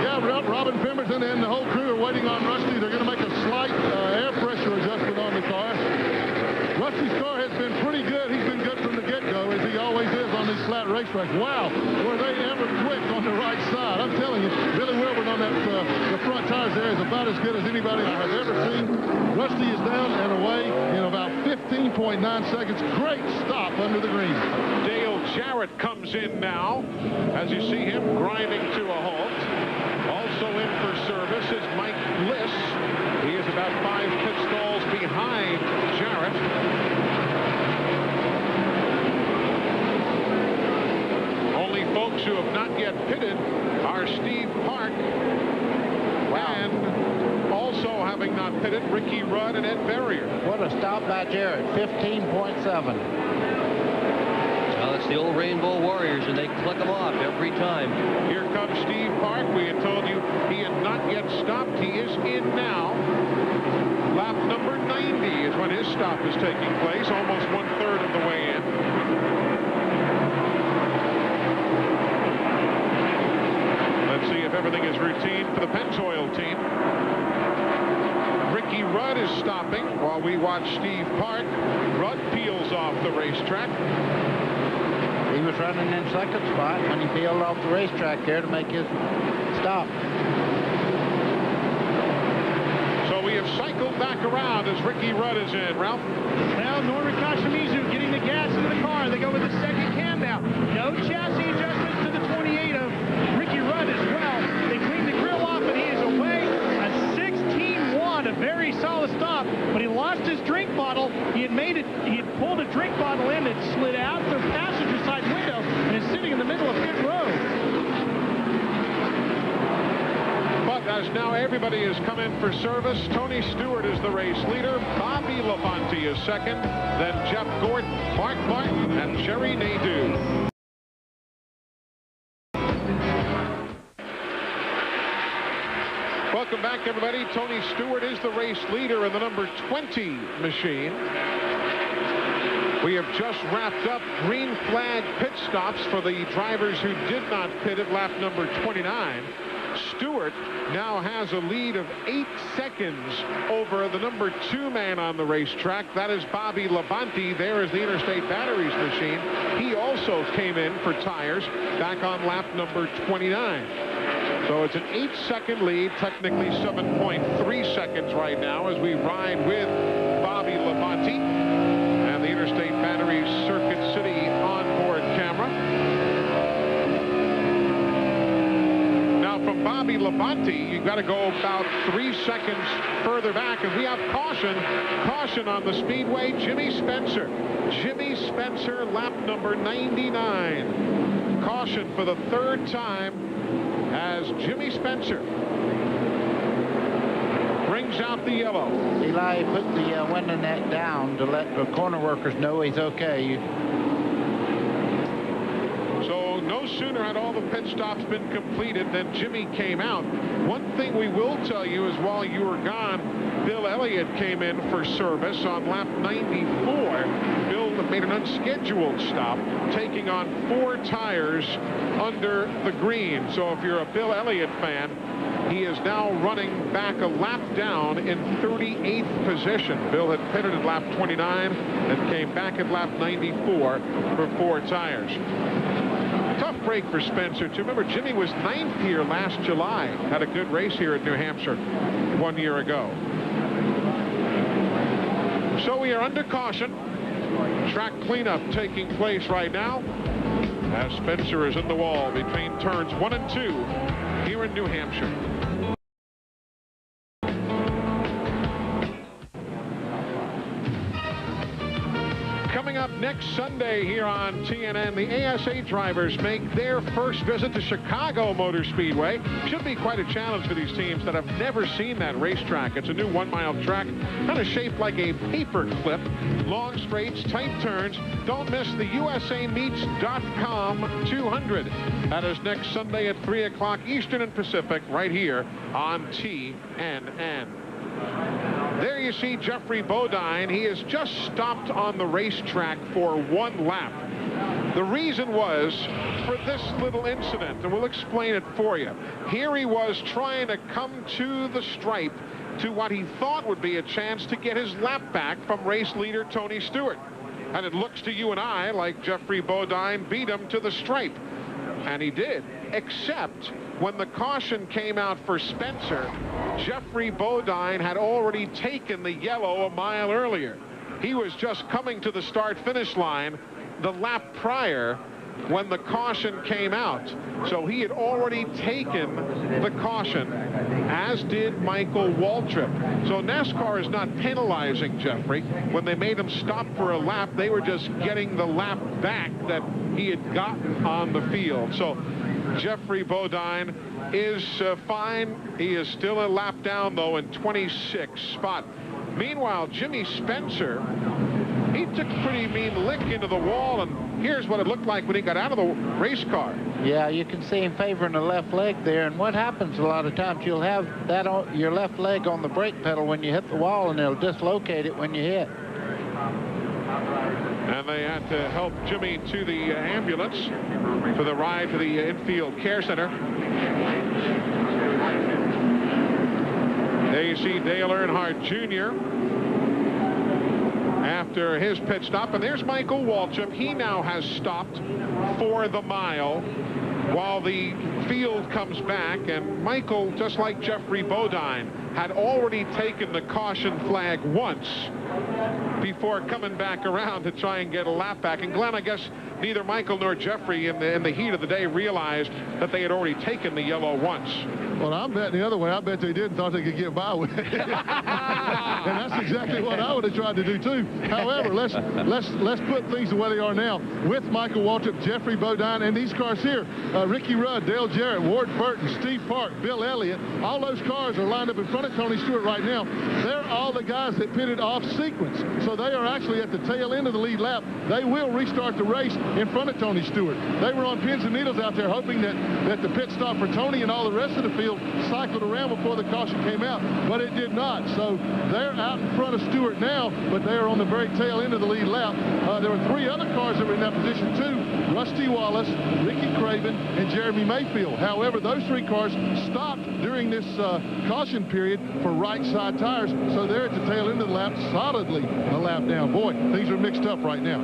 Yeah, Robin Pemberton and the whole crew are waiting on Rusty. They're going to make a slight air pressure adjustment on the car. Rusty's car has been pretty good. He's been good from the get-go, as he always is on these flat racetracks. Wow, were they ever quick on the right side. I'm telling you, Billy Wilburn on that the front tires there is about as good as anybody I have ever seen. Rusty is down and away in about 15.9 seconds. Great stop under the green. Dale Jarrett comes in now, as you see him grinding to a halt. Also in for service is Mike Bliss. He is about 5 pit stalls behind Jarrett. Only folks who have not yet pitted are Steve Park. And also having not pitted, Ricky Rudd and Ed Berrier. What a stop by Jarrett, 15.7. Well, it's the old Rainbow Warriors, and they click them off every time. Here comes Steve Park. We had told you he had not yet stopped. He is in now. Lap number 90 is when his stop is taking place, almost 1/3 of the way in. Let's see if everything is routine for the Pennzoil team. Ricky Rudd is stopping while we watch Steve Park. Rudd peels off the racetrack. He was running in second spot when he peeled off the racetrack there to make his stop. So we have cycled back around as Ricky Rudd is in. Ralph? Well, Norman Kashimizu getting the gas into the car. They go with the second cam now. No chassis adjustments to the 28 of Ricky Rudd as well. They clean the grill off and he is away. A 16-1, a very solid stop, but he lost his drink bottle. He had pulled a drink bottle in, it slid out the passenger side window and is sitting in the middle of pit road. But as now everybody has come in for service, Tony Stewart is the race leader, Bobby Labonte is second, then Jeff Gordon, Mark Martin, and Jerry Nadeau. Welcome back, everybody. Tony Stewart is the race leader in the number 20 machine. We have just wrapped up green flag pit stops for the drivers who did not pit at lap number 29. Stewart now has a lead of 8 seconds over the number 2 man on the racetrack. That is Bobby Labonte. There is the Interstate Batteries machine. He also came in for tires back on lap number 29. So it's an 8-second lead, technically 7.3 seconds right now as we ride with Bobby Labonte and the Interstate Batteries Circuit City onboard camera. Now from Bobby Labonte, you've got to go about 3 seconds further back, and we have caution on the speedway. Jimmy Spencer, lap number 99. Caution for the 3rd time as Jimmy Spencer brings out the yellow. Eli put the window net down to let the corner workers know he's okay. So no sooner had all the pit stops been completed than Jimmy came out. One thing we will tell you is while you were gone, Bill Elliott came in for service on lap 94. Bill made an unscheduled stop, taking on 4 tires under the green. So if you're a Bill Elliott fan, he is now running back a lap down in 38th position. Bill had pitted at lap 29 and came back at lap 94 for 4 tires. Tough break for Spencer, too. Remember, Jimmy was 9th here last July. Had a good race here at New Hampshire 1 year ago. So we are under caution. Track cleanup taking place right now as Spencer is in the wall between turns 1 and 2 here in New Hampshire. Coming up next. Next Sunday here on TNN, the ASA drivers make their first visit to Chicago Motor Speedway. Should be quite a challenge for these teams that have never seen that racetrack. It's a new 1-mile track, kind of shaped like a paper clip. Long straights, tight turns. Don't miss the USAMeets.com 200. That is next Sunday at 3 o'clock Eastern and Pacific, right here on TNN. There you see Jeffrey Bodine. He has just stopped on the racetrack for 1 lap. The reason was for this little incident, and we'll explain it for you. Here he was trying to come to the stripe to what he thought would be a chance to get his lap back from race leader Tony Stewart. And it looks to you and I like Jeffrey Bodine beat him to the stripe. And he did, except when the caution came out for Spencer, Jeffrey Bodine had already taken the yellow a mile earlier. He was just coming to the start-finish line the lap prior when the caution came out. So he had already taken the caution, as did Michael Waltrip. So NASCAR is not penalizing Jeffrey. When they made him stop for a lap, they were just getting the lap back that he had gotten on the field. So Jeffrey Bodine is fine. He is still a lap down, though, in 26th spot. Meanwhile, Jimmy Spencer, he took a pretty mean lick into the wall, and here's what it looked like when he got out of the race car. Yeah, you can see him favoring the left leg there, and what happens a lot of times, you'll have that on your left leg on the brake pedal when you hit the wall, and it'll dislocate it when you hit. And they had to help Jimmy to the ambulance for the ride to the infield care center. There you see Dale Earnhardt Jr. after his pit stop. And there's Michael Waltrip. He now has stopped for the mile while the field comes back. And Michael, just like Jeffrey Bodine, had already taken the caution flag once before coming back around to try and get a lap back. And Glenn, I guess neither Michael nor Jeffrey in the heat of the day realized that they had already taken the yellow once. Well, I'm betting the other way. I bet they did and thought they could get by with it. And that's exactly what I would have tried to do too. However, let's put things the way they are now with Michael Waltrip, Jeffrey Bodine, and these cars here. Ricky Rudd, Dale Jarrett, Ward Burton, Steve Park, Bill Elliott. All those cars are lined up in front of Tony Stewart right now. They're all the guys that pitted off sequence. So they are actually at the tail end of the lead lap. They will restart the race in front of Tony Stewart. They were on pins and needles out there hoping that the pit stop for Tony and all the rest of the field cycled around before the caution came out, but it did not. So they're out in front of Stewart now, but they are on the very tail end of the lead lap. There were 3 other cars that were in that position too: Rusty Wallace, Ricky Craven, and Jeremy Mayfield. However, those 3 cars stopped during this caution period for right side tires, so they're at the tail end of the lap, solidly a lap down. Boy, things are mixed up right now.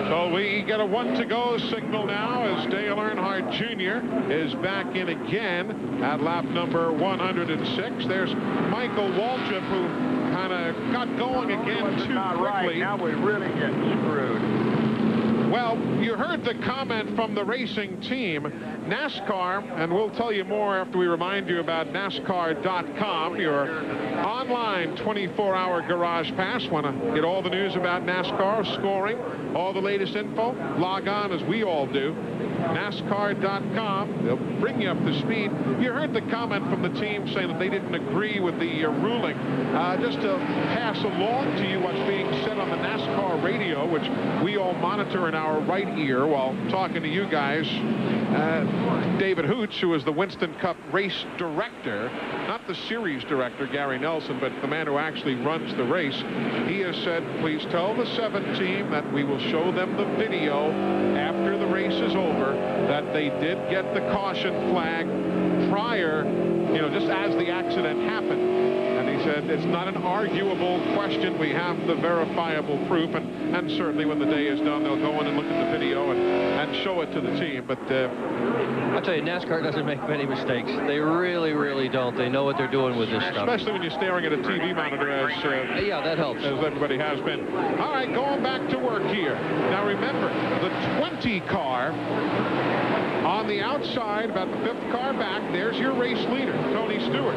So we get a 1 to go signal now as Dale Earnhardt Jr. is back in again at lap number 106. There's Michael Waltrip, who kind of got going again too quickly. Right. Now we really get screwed. Well, you heard the comment from the racing team. NASCAR, and we'll tell you more after we remind you about NASCAR.com, your online 24-hour garage pass. Want to get all the news about NASCAR, scoring, all the latest info? Log on, as we all do. NASCAR.com. They'll bring you up to speed. You heard the comment from the team saying that they didn't agree with the ruling. Just to pass along to you what's being said on the NASCAR radio, which we all monitor in our right ear while talking to you guys. David Hoots, who is the Winston Cup race director, not the series director, Gary Nelson, but the man who actually runs the race. He has said, please tell the 7 team that we will show them the video after the race is over, that they did get the caution flag prior, just as the accident happened. And he said it's not an arguable question. We have the verifiable proof, and certainly when the day is done, they'll go in and look at the video and show it to the team. But I'll tell you, NASCAR doesn't make many mistakes. They really, really don't. They know what they're doing with this stuff. Especially when you're staring at a TV monitor, as yeah, that helps. As everybody has been. All right, going back to work here. Now remember, the 20 car on the outside, about the 5th car back. There's your race leader, Tony Stewart.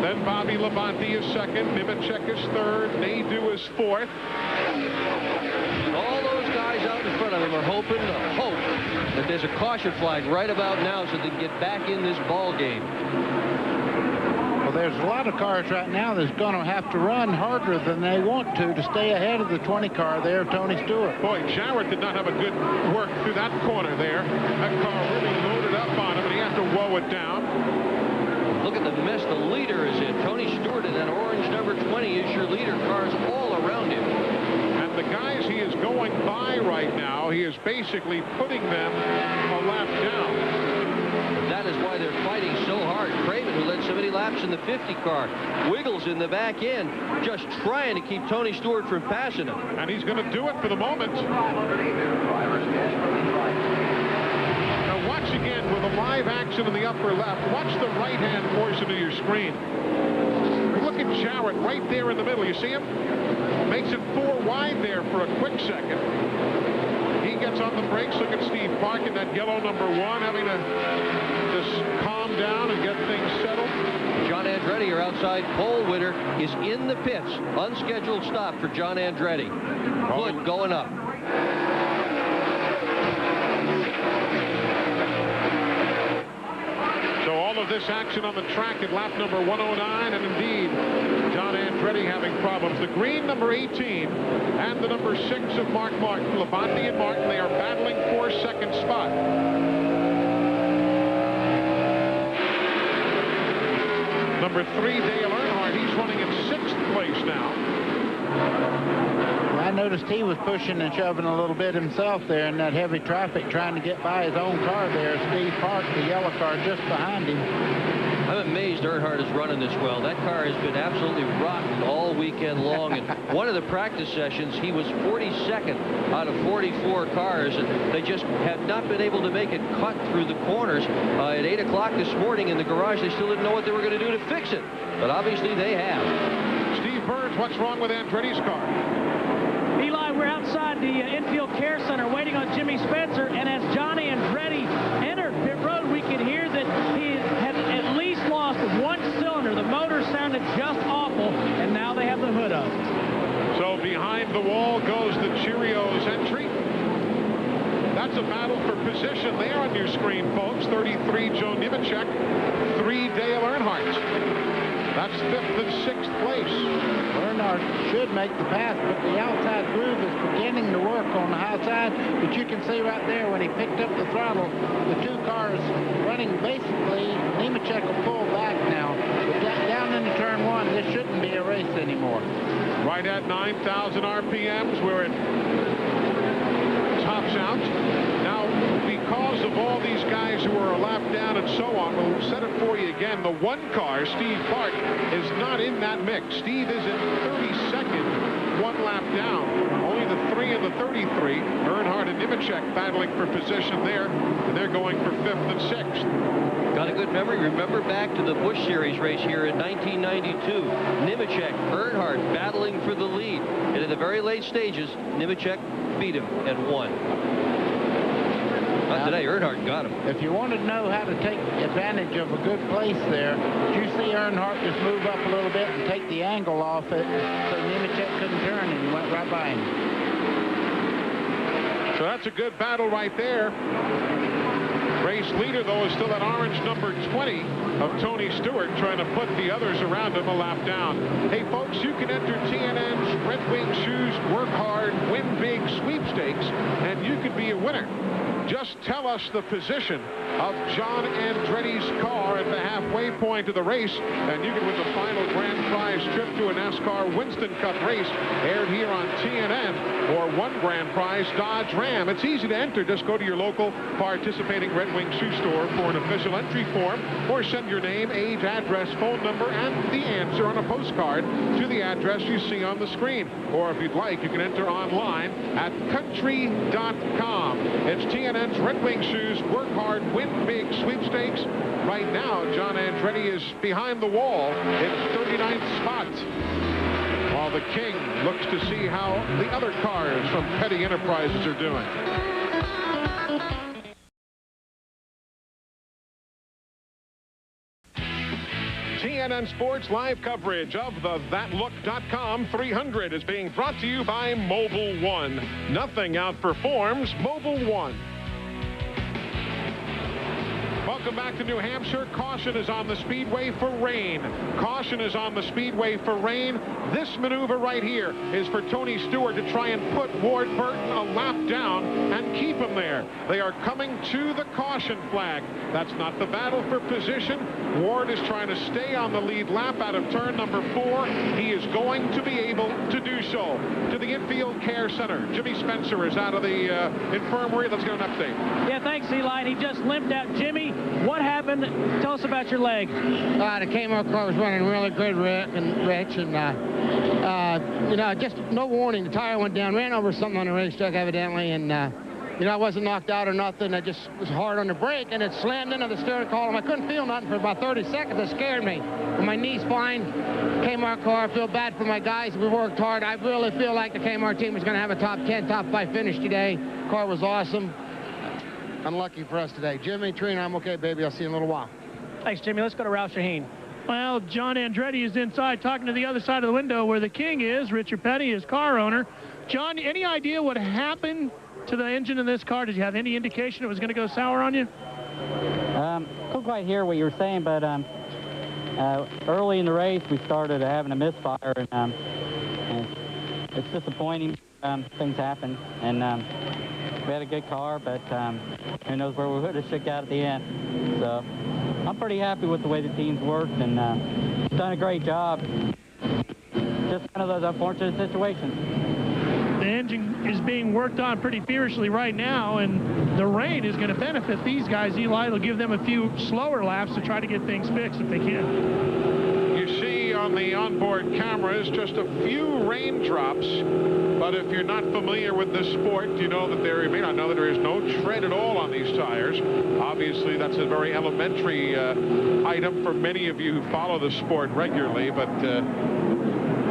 Then Bobby Labonte is second. Nemechek is third. Nadeau is fourth. And all those guys out in front of him are hoping to hope that there's a caution flag right about now so they can get back in this ball game. Well, there's a lot of cars right now that's going to have to run harder than they want to stay ahead of the 20 car there, Tony Stewart. Boy, Jarrett did not have a good work through that corner there. That car really loaded up on him, and he had to woe it down. Look at the mess the leader is in. Tony Stewart in that orange number 20 is your leader. Cars all around him. And the guys he is going by right now, he is basically putting them a lap down. That is why they're fighting so hard. Craven, who led so many laps in the 50 car, Wiggles in the back end, just trying to keep Tony Stewart from passing him. And he's going to do it for the moment. Now watch again with a live action in the upper left. Watch the right-hand portion of your screen. Look at Jarrett right there in the middle. You see him? Makes it 4 wide there for a quick second. He gets on the brakes. Look at Steve Park in that yellow number 1, having to just calm down and get things settled. John Andretti, your outside pole winner, is in the pits. Unscheduled stop for John Andretti. Good going up. So all of this action on the track at lap number 109, and indeed, John Andretti having problems. The green number 18 and the number 6 of Mark Martin. Labonte and Martin, they are battling for second spot. Number 3, Dale Earnhardt, he's running in 6th place now. I noticed he was pushing and shoving a little bit himself there in that heavy traffic, trying to get by his own car there. Steve Park, the yellow car, just behind him. I'm amazed Earnhardt is running this well. That car has been absolutely rotten all weekend long. And one of the practice sessions, he was 42nd out of 44 cars. And they just have not been able to make it cut through the corners. At 8 o'clock this morning in the garage, they still didn't know what they were going to do to fix it. But obviously they have. Steve Burns, what's wrong with Andretti's car? Eli, we're outside the infield care center waiting on Jimmy Spencer, and as Johnny Andretti entered pit road, we could hear that he had at least lost 1 cylinder. The motor sounded just awful, and now they have the hood up. So behind the wall goes the Cheerios entry. That's a battle for position there on your screen, folks. 33, Joe Nemechek. 3, Dale Earnhardt. That's 5th and 6th place. Earnhardt should make the pass, but the outside groove is beginning to work on the high side. But you can see right there when he picked up the throttle, the 2 cars running basically. Nemechek will pull back now. But down into turn 1, this shouldn't be a race anymore. Right at 9,000 RPMs, we're at tops out. Now, because of all these guys who are a lap down and so on, we'll set it for you again. The 1 car, Steve Park, is not in that mix. Steve is in 32nd, 1 lap down. Only the 3 and the 33, Earnhardt and Nemechek battling for position there, and they're going for 5th and 6th. Got a good memory. Remember back to the Busch Series race here in 1992. Nemechek, Earnhardt battling for the lead. And in the very late stages, Nemechek beat him and won. Not today, Earnhardt got him. If you wanted to know how to take advantage of a good place there, did you see Earnhardt just move up a little bit and take the angle off it so Nemechek couldn't turn, and he went right by him. So that's a good battle right there. Race leader, though, is still that orange number 20 of Tony Stewart, trying to put the others around him a lap down. Hey, folks, you can enter TNN's Red Wing Shoes Work Hard, Win Big sweepstakes, and you could be a winner. Just tell us the position of John Andretti's car at the halfway point of the race, and you can win the final grand prize trip to a NASCAR Winston Cup race aired here on TNN, or 1 grand prize Dodge Ram. It's easy to enter. Just go to your local participating Red Wing shoe store for an official entry form, or send your name, age, address, phone number, and the answer on a postcard to the address you see on the screen. Or if you'd like, you can enter online at country.com. It's TNN's Red Wing Shoes Work Hard, Win Big sweepstakes. Right now, John Andretti is behind the wall in 39th spot, while the King looks to see how the other cars from Petty Enterprises are doing. CNN Sports live coverage of the ThatLook.com 300 is being brought to you by Mobil 1. Nothing outperforms Mobil 1. Welcome back to New Hampshire. Caution is on the speedway for rain. Caution is on the speedway for rain. This maneuver right here is for Tony Stewart to try and put Ward Burton a lap down and keep him there. They are coming to the caution flag. That's not the battle for position. Ward is trying to stay on the lead lap out of turn number 4. He is going to be able to do so. To the infield care center. Jimmy Spencer is out of the infirmary. Let's get an update. Yeah, thanks, Eli. He just limped out. Jimmy, what happened? Tell us about your leg. The KMAR car was running really good, Rich, and you know, just no warning. The tire went down, ran over something on the racetrack evidently, and you know, I wasn't knocked out or nothing. I just was hard on the brake, and it slammed into the steering column. I couldn't feel nothing for about 30 seconds. It scared me. But my knee's fine. KMAR car, I feel bad for my guys. We worked hard. I really feel like the KMAR team was going to have a top 10, top 5 finish today. Car was awesome. Unlucky for us today. Jimmy, Trina, I'm okay, baby. I'll see you in a little while. Thanks, Jimmy. Let's go to Ralph Shaheen. Well, John Andretti is inside talking to the other side of the window where the king is, Richard Petty, his car owner. John, any idea what happened to the engine in this car? Did you have any indication it was going to go sour on you? Couldn't quite hear what you were saying, but early in the race we started having a misfire, and it's disappointing. Things happen, and we had a good car, but who knows where we would have shook out at the end. So I'm pretty happy with the way the team's worked, and done a great job. Just one of those unfortunate situations. The engine is being worked on pretty furiously right now, and the rain is going to benefit these guys. Eli will give them a few slower laps to try to get things fixed if they can. You see on the onboard cameras just a few raindrops, but if you're not familiar with this sport, you know that you may not know that there is no tread at all on these tires. Obviously, that's a very elementary item for many of you who follow the sport regularly, but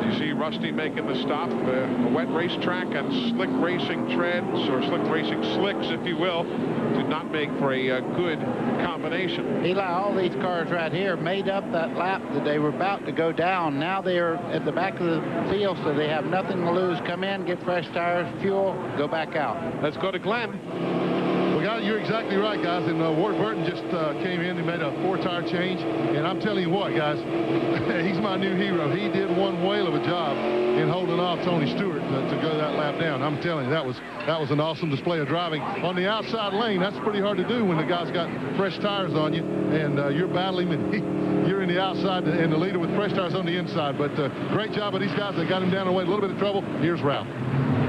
you see Rusty making the stop. A wet racetrack and slick racing treads, or slick racing slicks, if you will, do not make for a good combination. Eli, all these cars right here made up that lap that they were about to go down. Now they are at the back of the field, so they have nothing to lose. Come in, get fresh tires, fuel, go back out. Let's go to Glenn. Well, you're exactly right, guys. And Ward Burton just came in and made a 4-tire change. And I'm telling you what, guys, he's my new hero. He did one whale of a job in holding off Tony Stewart to go that lap down. I'm telling you, that was an awesome display of driving. On the outside lane, that's pretty hard to do when the guy's got fresh tires on you, and you're battling, and you're in the outside and the leader with fresh tires on the inside. But great job of these guys. They got him down the way, a little bit of trouble. Here's Ralph.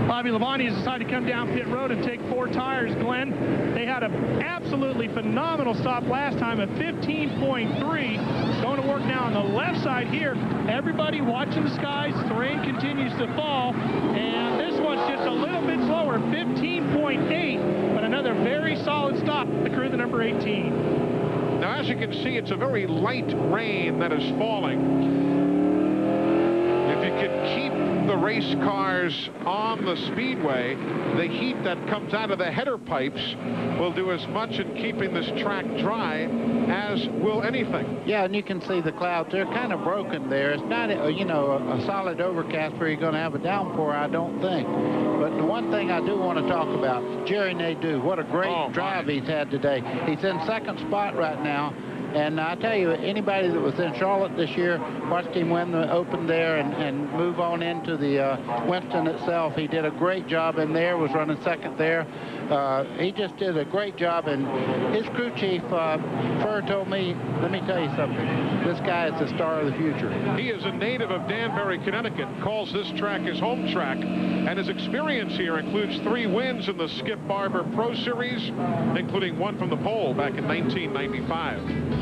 Bobby Labonte has decided to come down pit road and take 4 tires, Glenn. They had an absolutely phenomenal stop last time at 15.3. Going to work now on the left side here. Everybody watching the skies. The rain continues to fall. And this one's just a little bit slower, 15.8. But another very solid stop. The crew, the number 18. Now, as you can see, it's a very light rain that is falling. If you could keep the race cars on the speedway, the heat that comes out of the header pipes will do as much in keeping this track dry as will anything. Yeah, and you can see the clouds. They're kind of broken there. It's not, you know, a solid overcast where you're going to have a downpour, I don't think. But the one thing I do want to talk about, Jerry Nadeau, what a great drive he's had today. He's in second spot right now. And I tell you, anybody that was in Charlotte this year, watched him win the Open there and move on into the Winston itself. He did a great job in there, was running second there. He just did a great job, and his crew chief, Furr, told me, let me tell you something, this guy is the star of the future. He is a native of Danbury, Connecticut, calls this track his home track, and his experience here includes 3 wins in the Skip Barber Pro Series, including one from the pole back in 1995.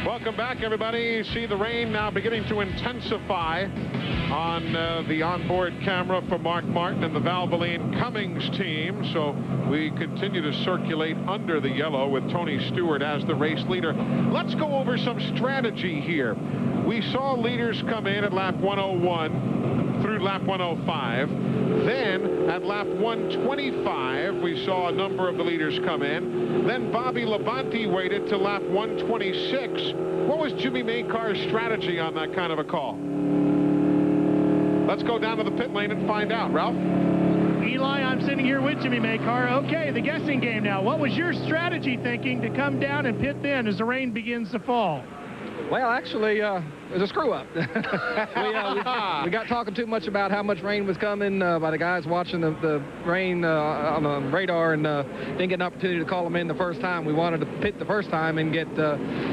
Welcome back, everybody. See the rain now beginning to intensify on the onboard camera for Mark Martin and the Valvoline Cummings team. So we continue to circulate under the yellow with Tony Stewart as the race leader. Let's go over some strategy here. We saw leaders come in at lap 101. through lap 105. Then at lap 125, we saw a number of the leaders come in. Then Bobby Labonte waited till lap 126. What was Jimmy Maycar's strategy on that kind of a call? Let's go down to the pit lane and find out. Ralph? Eli, I'm sitting here with Jimmy Maycar. Okay, the guessing game now. What was your strategy thinking to come down and pit then as the rain begins to fall? Well, actually, it was a screw-up. we got talking too much about how much rain was coming by the guys watching the rain on the radar, and didn't get an opportunity to call them in the first time. We wanted to pit the first time and get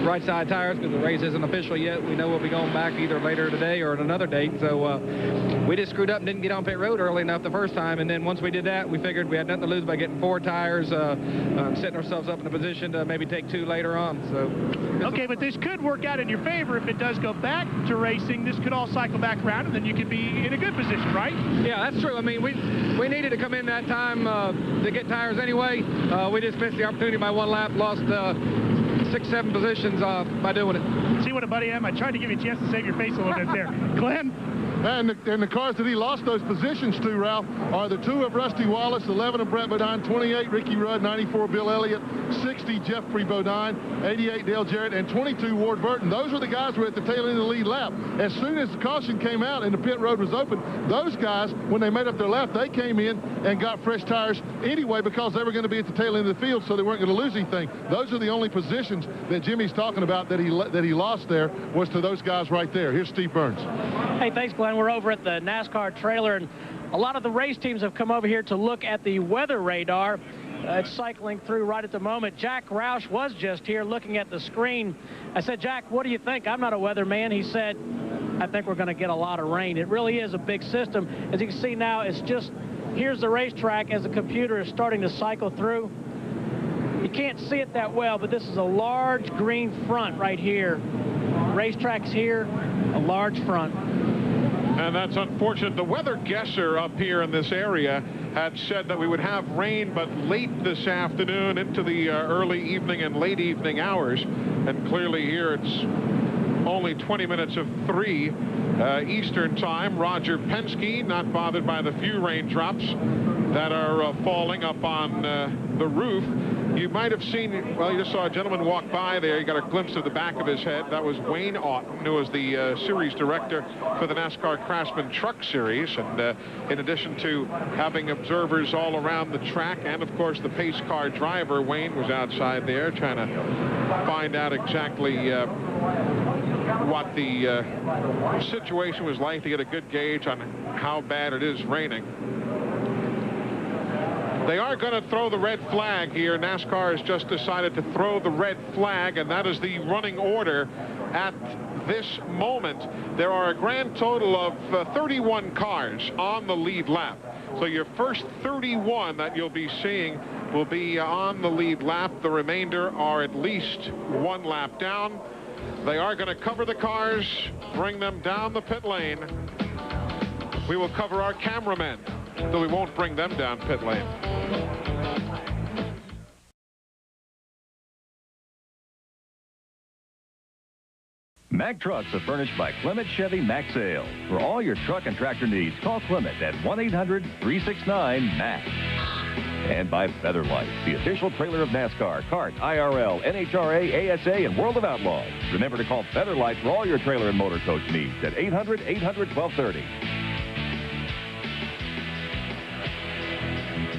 right side tires because the race isn't official yet. We know we'll be going back either later today or at another date. So we just screwed up and didn't get on pit road early enough the first time. And then once we did that, we figured we had nothing to lose by getting 4 tires, setting ourselves up in a position to maybe take 2 later on. So. Okay, but this could work out in your favor if it does go back to racing. This could all cycle back around, and then you could be in a good position, right? Yeah, that's true. I mean, we needed to come in that time to get tires anyway. We just missed the opportunity by 1 lap, lost 6, 7 positions by doing it. See what a buddy I am? I tried to give you a chance to save your face a little bit there. Glenn? And the cars that he lost those positions to, Ralph, are the 2 of Rusty Wallace, 11 of Brett Bodine, 28 Ricky Rudd, 94 Bill Elliott, 60 Jeffrey Bodine, 88 Dale Jarrett, and 22 Ward Burton. Those were the guys who were at the tail end of the lead lap. As soon as the caution came out and the pit road was open, those guys, when they made up their lap, they came in and got fresh tires anyway because they were going to be at the tail end of the field, so they weren't going to lose anything. Those are the only positions that Jimmy's talking about that he lost there, was to those guys right there. Here's Steve Burns. Hey, thanks, Glenn. We're over at the NASCAR trailer, and a lot of the race teams have come over here to look at the weather radar. It's cycling through right at the moment. Jack Roush was just here looking at the screen. I said, Jack, what do you think? I'm not a weatherman. He said, I think we're going to get a lot of rain. It really is a big system. As you can see now, it's just, here's the racetrack as the computer is starting to cycle through. You can't see it that well, but this is a large green front right here. Racetrack's here, a large front. And that's unfortunate. The weather guesser up here in this area had said that we would have rain, but late this afternoon into the early evening and late evening hours. And clearly here it's only 20 minutes of 3 Eastern time. Roger Penske not bothered by the few raindrops that are falling up on the roof. You might have seen, well, you just saw a gentleman walk by there. You got a glimpse of the back of his head. That was Wayne Aughton, who was the series director for the NASCAR Craftsman Truck Series. And in addition to having observers all around the track and, of course, the pace car driver, Wayne was outside there trying to find out exactly what the situation was like, to get a good gauge on how bad it is raining. They are going to throw the red flag here. NASCAR has just decided to throw the red flag, and that is the running order at this moment. There are a grand total of 31 cars on the lead lap. So your first 31 that you'll be seeing will be on the lead lap. The remainder are at least 1 lap down. They are going to cover the cars, bring them down the pit lane. We will cover our cameramen, though we won't bring them down pit lane. Mack Trucks are furnished by Clement Chevy Mack Sales. For all your truck and tractor needs, call Clement at 1-800-369-MACK. And by Featherlight, the official trailer of NASCAR, CART, IRL, NHRA, ASA, and World of Outlaws. Remember to call Featherlight for all your trailer and motor coach needs at 800-800-1230.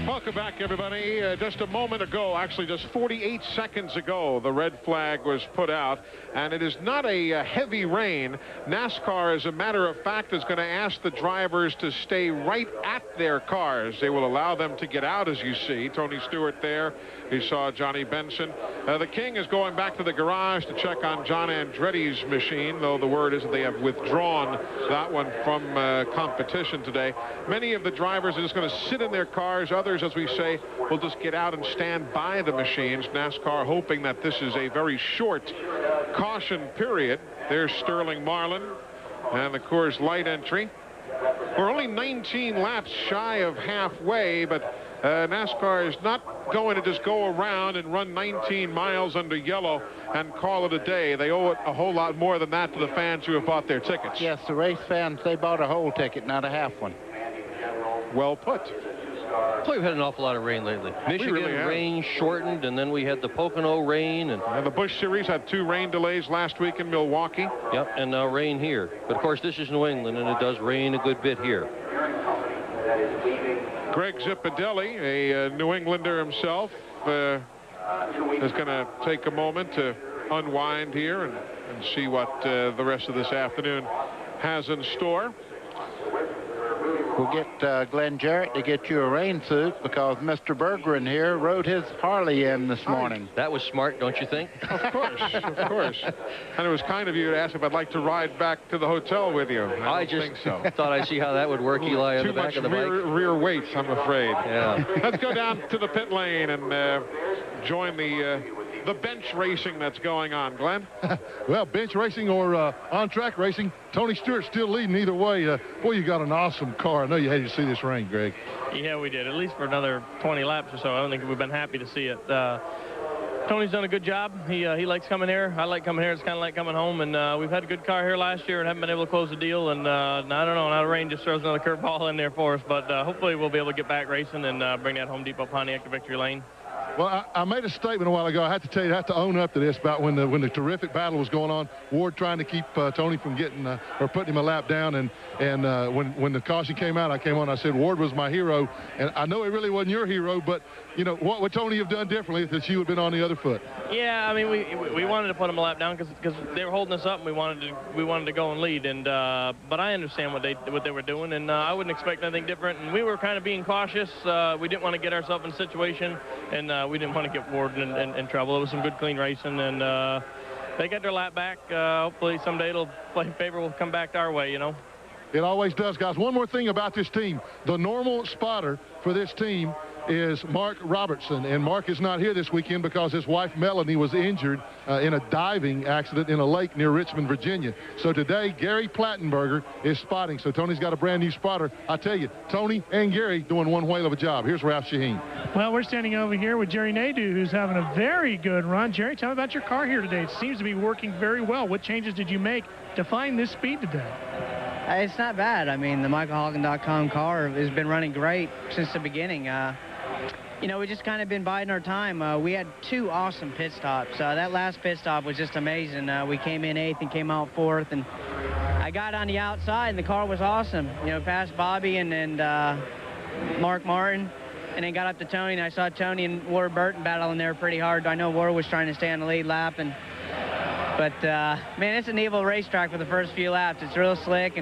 Welcome back, everybody. Just a moment ago, actually just 48 seconds ago, the red flag was put out, and it is not a heavy rain. NASCAR, as a matter of fact, is going to ask the drivers to stay right at their cars. They will allow them to get out, as you see. Tony Stewart there. You saw Johnny Benson. The King is going back to the garage to check on John Andretti's machine, though the word is that they have withdrawn that one from competition today. Many of the drivers are just going to sit in their cars. Others, as we say, will just get out and stand by the machines. NASCAR hoping that this is a very short caution period. There's Sterling Marlin and the Coors Light entry. We're only 19 laps shy of halfway, but NASCAR is not going to just go around and run 19 miles under yellow and call it a day. They owe it a whole lot more than that to the fans who have bought their tickets. Yes, the race fans, they bought a whole ticket, not a half one. Well put. We've had an awful lot of rain lately. Michigan really have. rain shortened, and then we had the Pocono rain. And the Busch Series had 2 rain delays last week in Milwaukee. Yep, and now rain here. But, of course, this is New England, and it does rain a good bit here. Greg Zipadelli, a New Englander himself, is going to take a moment to unwind here and see what the rest of this afternoon has in store. We'll get Glenn Jarrett to get you a rain suit because Mr. Berggren here rode his Harley in this morning. That was smart, don't you think? Of course, of course. And it was kind of you to ask if I'd like to ride back to the hotel with you. I don't think so. Thought I'd see how that would work, Eli, on the back of the bike. Rear weights, I'm afraid. Yeah. Let's go down to the pit lane and join the bench racing that's going on. Glenn? Well, bench racing or on-track racing, Tony Stewart's still leading either way. Boy, you got an awesome car. I know you had to see this rain, Greg. Yeah, we did. At least for another 20 laps or so. I don't think we've been happy to see it. Tony's done a good job. He likes coming here. I like coming here. It's kind of like coming home. And we've had a good car here last year and haven't been able to close the deal. And I don't know. Now the rain just throws another curveball in there for us. But hopefully we'll be able to get back racing and bring that Home Depot Pontiac to victory lane. Well, I made a statement a while ago. I have to tell you, I have to own up to this about when the terrific battle was going on. Ward trying to keep Tony from getting or putting him a lap down, and when the caution came out, I came on. I said Ward was my hero, and I know he really wasn't your hero, but you know what would Tony have done differently if you had been on the other foot? Yeah, I mean we wanted to put him a lap down because they were holding us up, and we wanted to go and lead, and but I understand what they were doing, and I wouldn't expect anything different. And we were kind of being cautious. We didn't want to get ourselves in a situation, and we didn't want to get Ward in trouble. It was some good, clean racing, and they got their lap back. Hopefully someday it'll play favor. Will come back our way, you know. It always does, guys. One more thing about this team. The normal spotter for this team is Mark Robertson, and Mark is not here this weekend because his wife Melanie was injured in a diving accident in a lake near Richmond, Virginia. So today Gary Plattenberger is spotting. So Tony's got a brand new spotter. I tell you, Tony and Gary doing one whale of a job. Here's Ralph Shaheen. Well, we're standing over here with Jerry Nadeau, who's having a very good run. Jerry, tell me about your car here today. It seems to be working very well. What changes did you make to find this speed today? It's not bad. I mean, the MichaelHolgan.com car has been running great since the beginning. You know, we just kind of been biding our time. We had 2 awesome pit stops. That last pit stop was just amazing. We came in 8th and came out 4th, and I got on the outside, and the car was awesome. You know, past Bobby and Mark Martin, and then got up to Tony, and I saw Tony and Ward Burton battling there pretty hard. I know Ward was trying to stay on the lead lap, but man, it's an evil racetrack for the first few laps. It's real slick,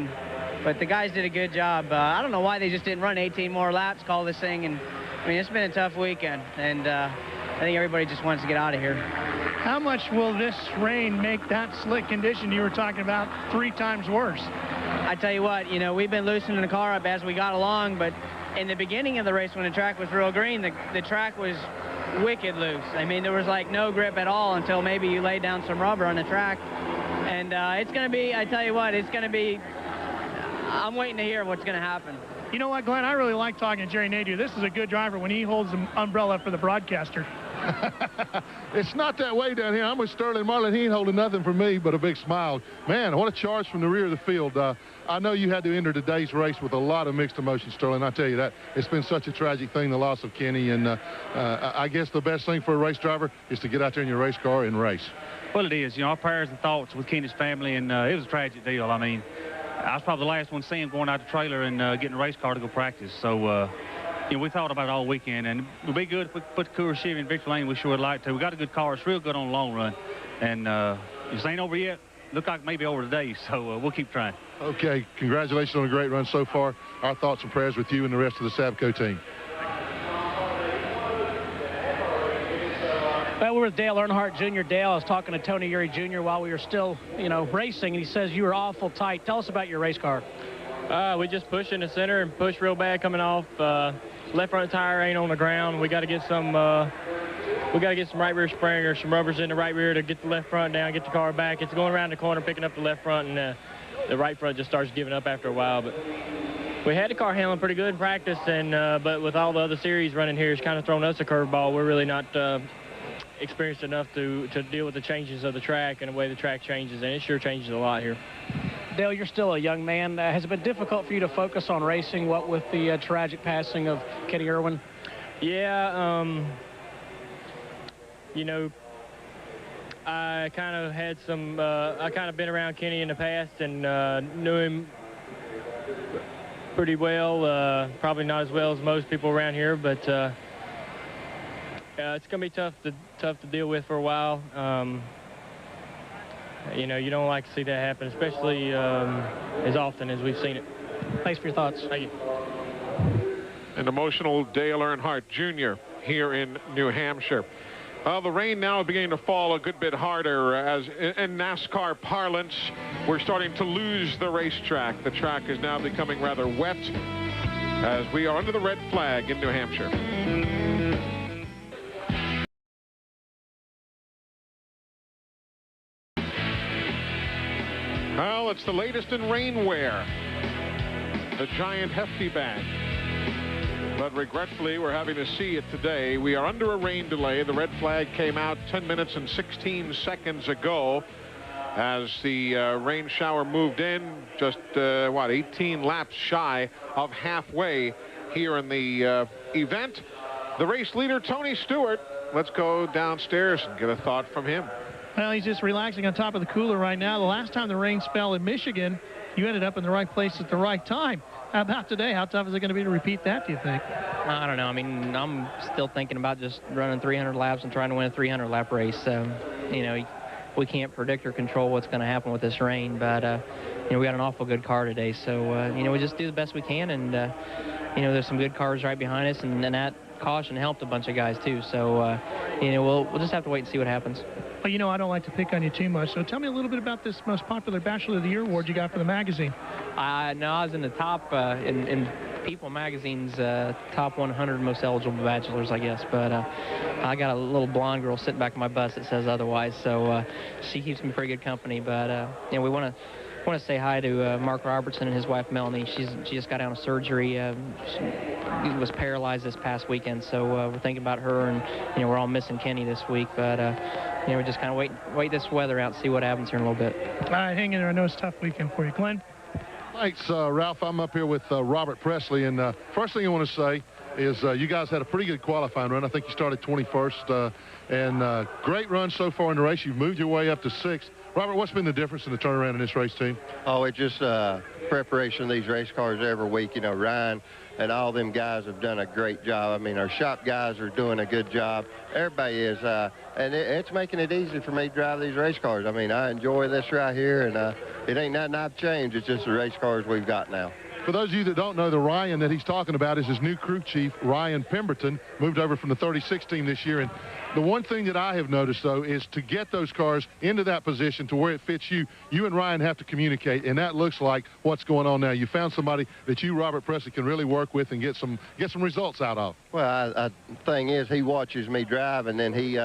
but the guys did a good job. I don't know why they just didn't run 18 more laps, call this thing, and I mean, it's been a tough weekend, and I think everybody just wants to get out of here. How much will this rain make that slick condition you were talking about 3 times worse? I tell you what, you know, we've been loosening the car up as we got along, but in the beginning of the race when the track was real green, the track was wicked loose. I mean, there was like no grip at all until maybe you laid down some rubber on the track. And it's going to be, I tell you what, it's going to be, I'm waiting to hear what's going to happen. You know what, Glenn? I really like talking to Jerry Nadeau. This is a good driver when he holds the umbrella for the broadcaster. It's not that way down here. I'm with Sterling Marlin. He ain't holding nothing for me but a big smile. Man, what a charge from the rear of the field. I know you had to enter today's race with a lot of mixed emotions, Sterling. I tell you that. It's been such a tragic thing, the loss of Kenny. And I guess the best thing for a race driver is to get out there in your race car and race. Well, it is. You know, our prayers and thoughts with Kenny's family, and it was a tragic deal. I mean, I was probably the last one seeing him going out the trailer and getting a race car to go practice. So, you know, we thought about it all weekend, and it would be good if we put the Coors Chevy in victory lane. We sure would like to. We got a good car. It's real good on the long run. And this ain't over yet. Look like maybe over today, so we'll keep trying. Okay, congratulations on a great run so far. Our thoughts and prayers with you and the rest of the Sabco team. Well, we're with Dale Earnhardt Jr. Dale, I was talking to Tony Eury Jr. while we were still, you know, racing, and he says you were awful tight. Tell us about your race car. We just pushed in the center and pushed real bad coming off. Left front tire ain't on the ground. We got to get some right rear spring or some rubbers in the right rear to get the left front down, get the car back. It's going around the corner, picking up the left front, and the right front just starts giving up after a while. But We had the car handling pretty good in practice, and but with all the other series running here, it's kind of thrown us a curveball. We're really not experienced enough to deal with the changes of the track and the way the track changes, and it sure changes a lot here. Dale, you're still a young man. Has it been difficult for you to focus on racing, what with the tragic passing of Kenny Irwin? Yeah, you know, I kind of had some, I kind of been around Kenny in the past and knew him pretty well, probably not as well as most people around here, but it's going to be tough to deal with for a while. You know, you don't like to see that happen, especially as often as we've seen it. Thanks for your thoughts. Thank you. An emotional Dale Earnhardt Jr. here in New Hampshire. The rain now is beginning to fall a good bit harder. As in NASCAR parlance, we're starting to lose the racetrack. The track is now becoming rather wet as we are under the red flag in New Hampshire. Well, it's the latest in rainwear, the giant hefty bag. But regretfully, we're having to see it today. We are under a rain delay. The red flag came out 10 minutes and 16 seconds ago as the rain shower moved in just, 18 laps shy of halfway here in the event. The race leader, Tony Stewart. Let's go downstairs and get a thought from him. Well, he's just relaxing on top of the cooler right now. The last time the rain spell in Michigan, you ended up in the right place at the right time. How about today? How tough is it going to be to repeat that, do you think? I don't know. I mean, I'm still thinking about just running 300 laps and trying to win a 300-lap race. You know, we can't predict or control what's going to happen with this rain, but, you know, we got an awful good car today. So, you know, we just do the best we can, and, you know, there's some good cars right behind us, and that caution helped a bunch of guys, too. So, you know, we'll just have to wait and see what happens. Well, you know, I don't like to pick on you too much, so tell me a little bit about this most popular Bachelor of the Year award you got for the magazine. No, I was in the top, in People Magazine's top 100 most eligible bachelors, I guess. But I got a little blonde girl sitting back in my bus that says otherwise, so she keeps me pretty good company. But, you know, we want to say hi to Mark Robertson and his wife, Melanie. She just got out of surgery. She was paralyzed this past weekend, so we're thinking about her, and, you know, we're all missing Kenny this week. But, you know, we're just kind of wait this weather out and see what happens here in a little bit. All right, hang in there. I know it's a tough weekend for you. Glenn? Thanks, Ralph. I'm up here with Robert Presley, and first thing I want to say is you guys had a pretty good qualifying run. I think you started 21st, and great run so far in the race. You've moved your way up to 6th. Robert, what's been the difference in the turnaround in this race team? Oh, it's just preparation of these race cars every week. You know, Ryan and all them guys have done a great job. I mean, our shop guys are doing a good job. Everybody is, and it's making it easy for me to drive these race cars. I mean, I enjoy this right here, and it ain't nothing I've changed. It's just the race cars we've got now. For those of you that don't know, the Ryan that he's talking about is his new crew chief, Ryan Pemberton, moved over from the 36 team this year. And the one thing that I have noticed, though, is to get those cars into that position to where it fits you, you and Ryan have to communicate, and that looks like what's going on now. You found somebody that you, Robert Presley, can really work with and get some results out of. Well, the thing is, he watches me drive, and then he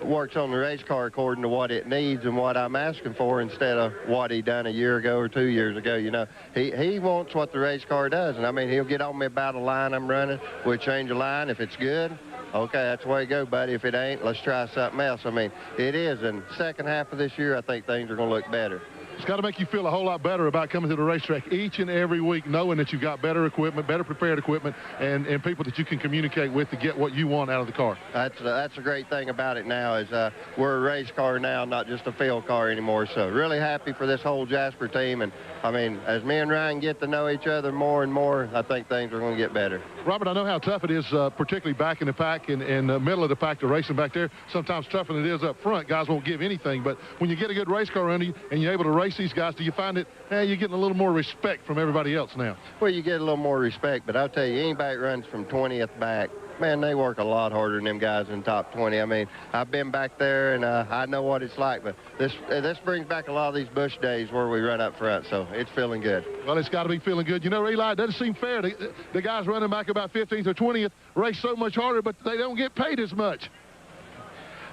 works on the race car according to what it needs and what I'm asking for instead of what he done a year ago or 2 years ago. You know, he wants what the race car does, and I mean, he'll get on me about a line I'm running. We'll change a line if it's good. Okay, that's the way you go, buddy. If it ain't, let's try something else. I mean, it is. And second half of this year, I think things are going to look better. It's got to make you feel a whole lot better about coming to the racetrack each and every week, knowing that you've got better equipment, better prepared equipment, and people that you can communicate with to get what you want out of the car. That's a great thing about it now is we're a race car now, not just a field car anymore. So really happy for this whole Jasper team. And, I mean, as me and Ryan get to know each other more and more, I think things are going to get better. Robert, I know how tough it is, particularly back in the pack and the middle of the pack, to racing back there. Sometimes tougher than it is up front. Guys won't give anything. But when you get a good race car under you and you're able to race these guys, do you find that you're getting a little more respect from everybody else now? Well, you get a little more respect, but I'll tell you, anybody that runs from 20th back, man, they work a lot harder than them guys in top 20. I mean, I've been back there, and I know what it's like, but this brings back a lot of these Busch days where we run up front, so it's feeling good. Well, it's got to be feeling good. You know, Eli, it doesn't seem fair. The guys running back about 15th or 20th race so much harder, but they don't get paid as much.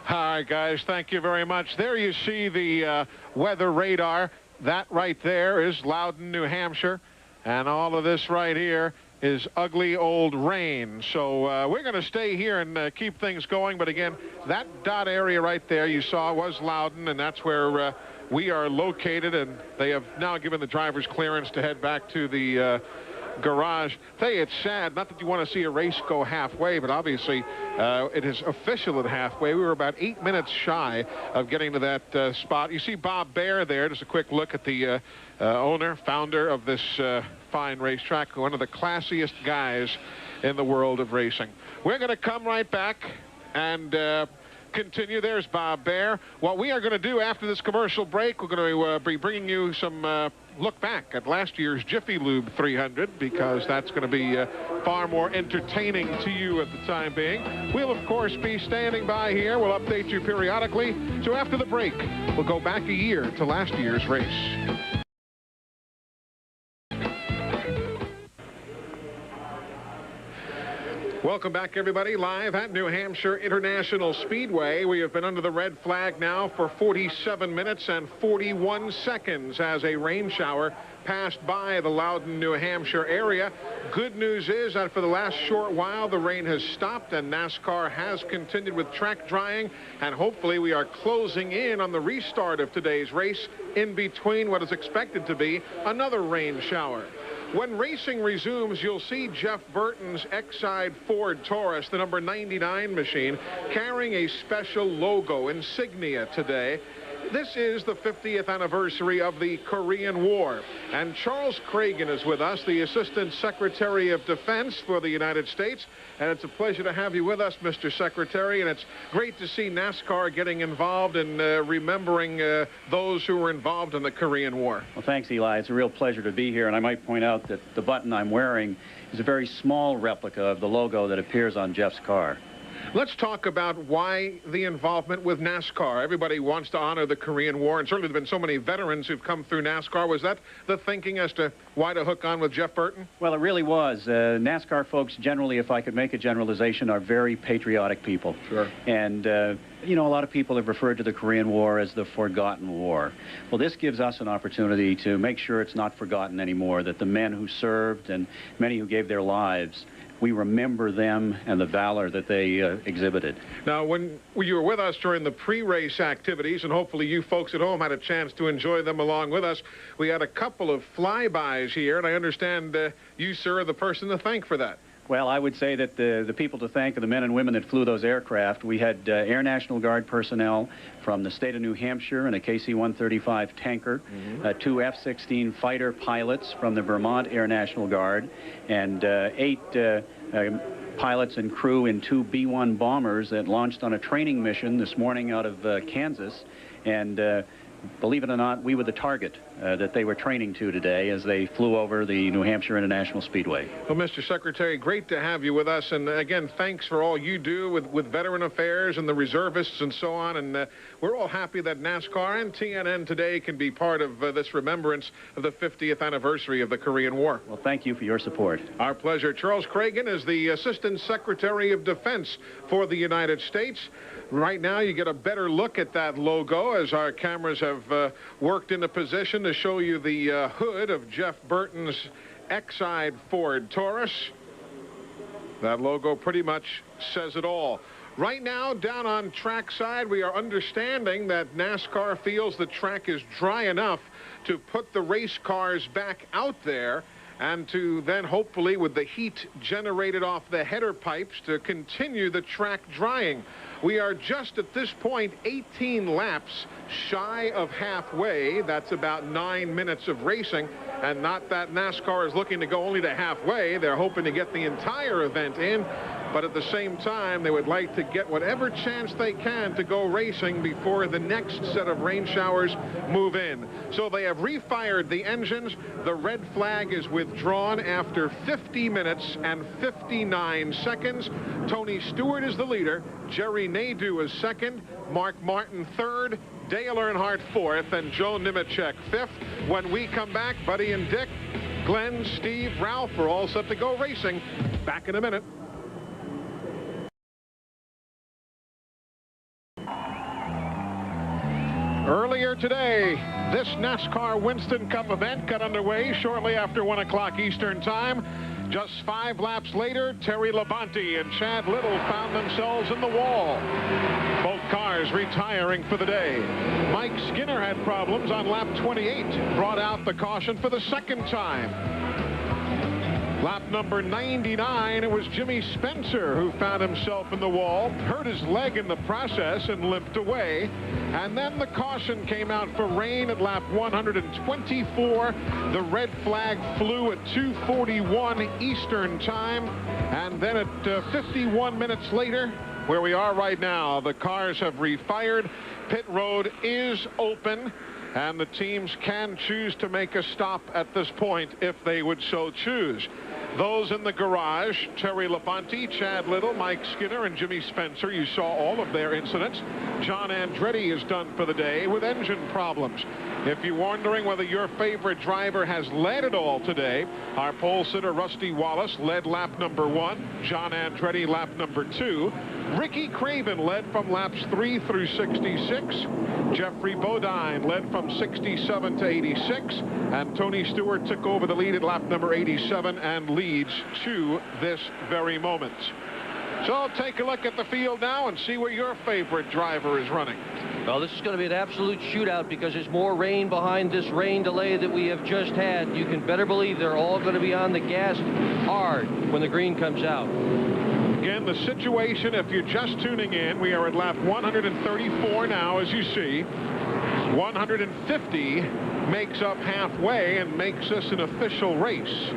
All right, guys, thank you very much. There you see the weather radar. That right there is Loudon, New Hampshire. And all of this right here is ugly old rain. So we're going to stay here and keep things going. But again, that dot area right there you saw was Loudon, and that's where we are located. And they have now given the drivers clearance to head back to the garage. Tell you, it's sad, not that you want to see a race go halfway, but obviously it is official at halfway. We were about 8 minutes shy of getting to that spot. You see Bob Baer there. Just a quick look at the owner, founder of this fine racetrack, one of the classiest guys in the world of racing. We're going to come right back and continue. There's Bob Baer. What we are going to do after this commercial break, we're going to be bringing you some look back at last year's Jiffy Lube 300, because that's going to be far more entertaining to you at the time being. We'll, of course, be standing by here. We'll update you periodically. So after the break, we'll go back a year to last year's race. Welcome back, everybody, live at New Hampshire International Speedway. We have been under the red flag now for 47 minutes and 41 seconds as a rain shower passed by the Loudon, New Hampshire area. Good news is that for the last short while, the rain has stopped and NASCAR has continued with track drying, and hopefully we are closing in on the restart of today's race in between what is expected to be another rain shower. When racing resumes, you'll see Jeff Burton's Exide Ford Taurus, the number 99 machine, carrying a special logo insignia today. This is the 50th anniversary of the Korean War. And Charles Cragen is with us, the Assistant Secretary of Defense for the United States. And it's a pleasure to have you with us, Mr. Secretary. And it's great to see NASCAR getting involved in remembering those who were involved in the Korean War. Well, thanks, Eli. It's a real pleasure to be here. And I might point out that the button I'm wearing is a very small replica of the logo that appears on Jeff's car. Let's talk about why the involvement with NASCAR. Everybody wants to honor the Korean War, and certainly there have been so many veterans who've come through NASCAR. Was that the thinking as to why to hook on with Jeff Burton? Well, it really was. NASCAR folks generally, if I could make a generalization, are very patriotic people. Sure. And, you know, a lot of people have referred to the Korean War as the forgotten war. Well, this gives us an opportunity to make sure it's not forgotten anymore, that the men who served and many who gave their lives, we remember them and the valor that they exhibited. Now, when you were with us during the pre-race activities, and hopefully you folks at home had a chance to enjoy them along with us, we had a couple of flybys here, and I understand you, sir, are the person to thank for that. Well, I would say that the people to thank are the men and women that flew those aircraft. We had Air National Guard personnel from the state of New Hampshire in a KC-135 tanker, 2 F-16 fighter pilots from the Vermont Air National Guard, and 8 pilots and crew in 2 B-1 bombers that launched on a training mission this morning out of Kansas. And believe it or not, we were the target that they were training to today as they flew over the New Hampshire International Speedway. Well, Mr. Secretary, great to have you with us. And again, thanks for all you do with Veteran Affairs and the reservists and so on. And we're all happy that NASCAR and TNN today can be part of this remembrance of the 50th anniversary of the Korean War. Well, thank you for your support. Our pleasure. Charles Cragen is the Assistant Secretary of Defense for the United States. Right now, you get a better look at that logo as our cameras have worked into position to show you the hood of Jeff Burton's Exide Ford Taurus. That logo pretty much says it all. Right now, down on trackside, we are understanding that NASCAR feels the track is dry enough to put the race cars back out there, and to then hopefully, with the heat generated off the header pipes, to continue the track drying. We are just at this point 18 laps shy of halfway. That's about 9 minutes of racing, and not that NASCAR is looking to go only to halfway. They're hoping to get the entire event in, but at the same time, they would like to get whatever chance they can to go racing before the next set of rain showers move in. So they have refired the engines. The red flag is withdrawn after 50 minutes and 59 seconds. Tony Stewart is the leader. Jerry Nadeau is second. Mark Martin third. Dale Earnhardt fourth. And Joe Nemechek fifth. When we come back, Buddy and Dick, Glenn, Steve, Ralph are all set to go racing. Back in a minute. Earlier today, This NASCAR Winston Cup event got underway shortly after 1 o'clock Eastern Time. Just 5 laps later, Terry Labonte and Chad Little found themselves in the wall. Both cars retiring for the day. Mike Skinner had problems on lap 28, brought out the caution for the second time. Lap number 99, it was Jimmy Spencer who found himself in the wall, hurt his leg in the process and limped away. And then the caution came out for rain at lap 124. The red flag flew at 2:41 Eastern Time. And then at 51 minutes later, where we are right now, the cars have refired. Pit road is open, and the teams can choose to make a stop at this point if they would so choose. Those in the garage, Terry Labonte, Chad Little, Mike Skinner, and Jimmy Spencer, you saw all of their incidents. John Andretti is done for the day with engine problems. If you're wondering whether your favorite driver has led it all today, our pole sitter Rusty Wallace led lap number 1, John Andretti lap number 2. Ricky Craven led from laps 3 through 66. Jeffrey Bodine led from 67 to 86. And Tony Stewart took over the lead at lap number 87 and leads to this very moment. So take a look at the field now and see where your favorite driver is running. Well, this is going to be an absolute shootout because there's more rain behind this rain delay that we have just had. You can better believe they're all going to be on the gas hard when the green comes out. Again, the situation, if you're just tuning in, we are at lap 134 now, as you see. 150 makes up halfway and makes this an official race.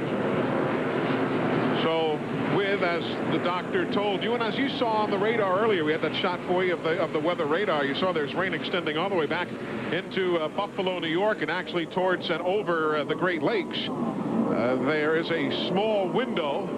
So with, as the doctor told you, and as you saw on the radar earlier, we had that shot for you of the weather radar. You saw there's rain extending all the way back into Buffalo, New York, and actually towards and over the Great Lakes. There is a small window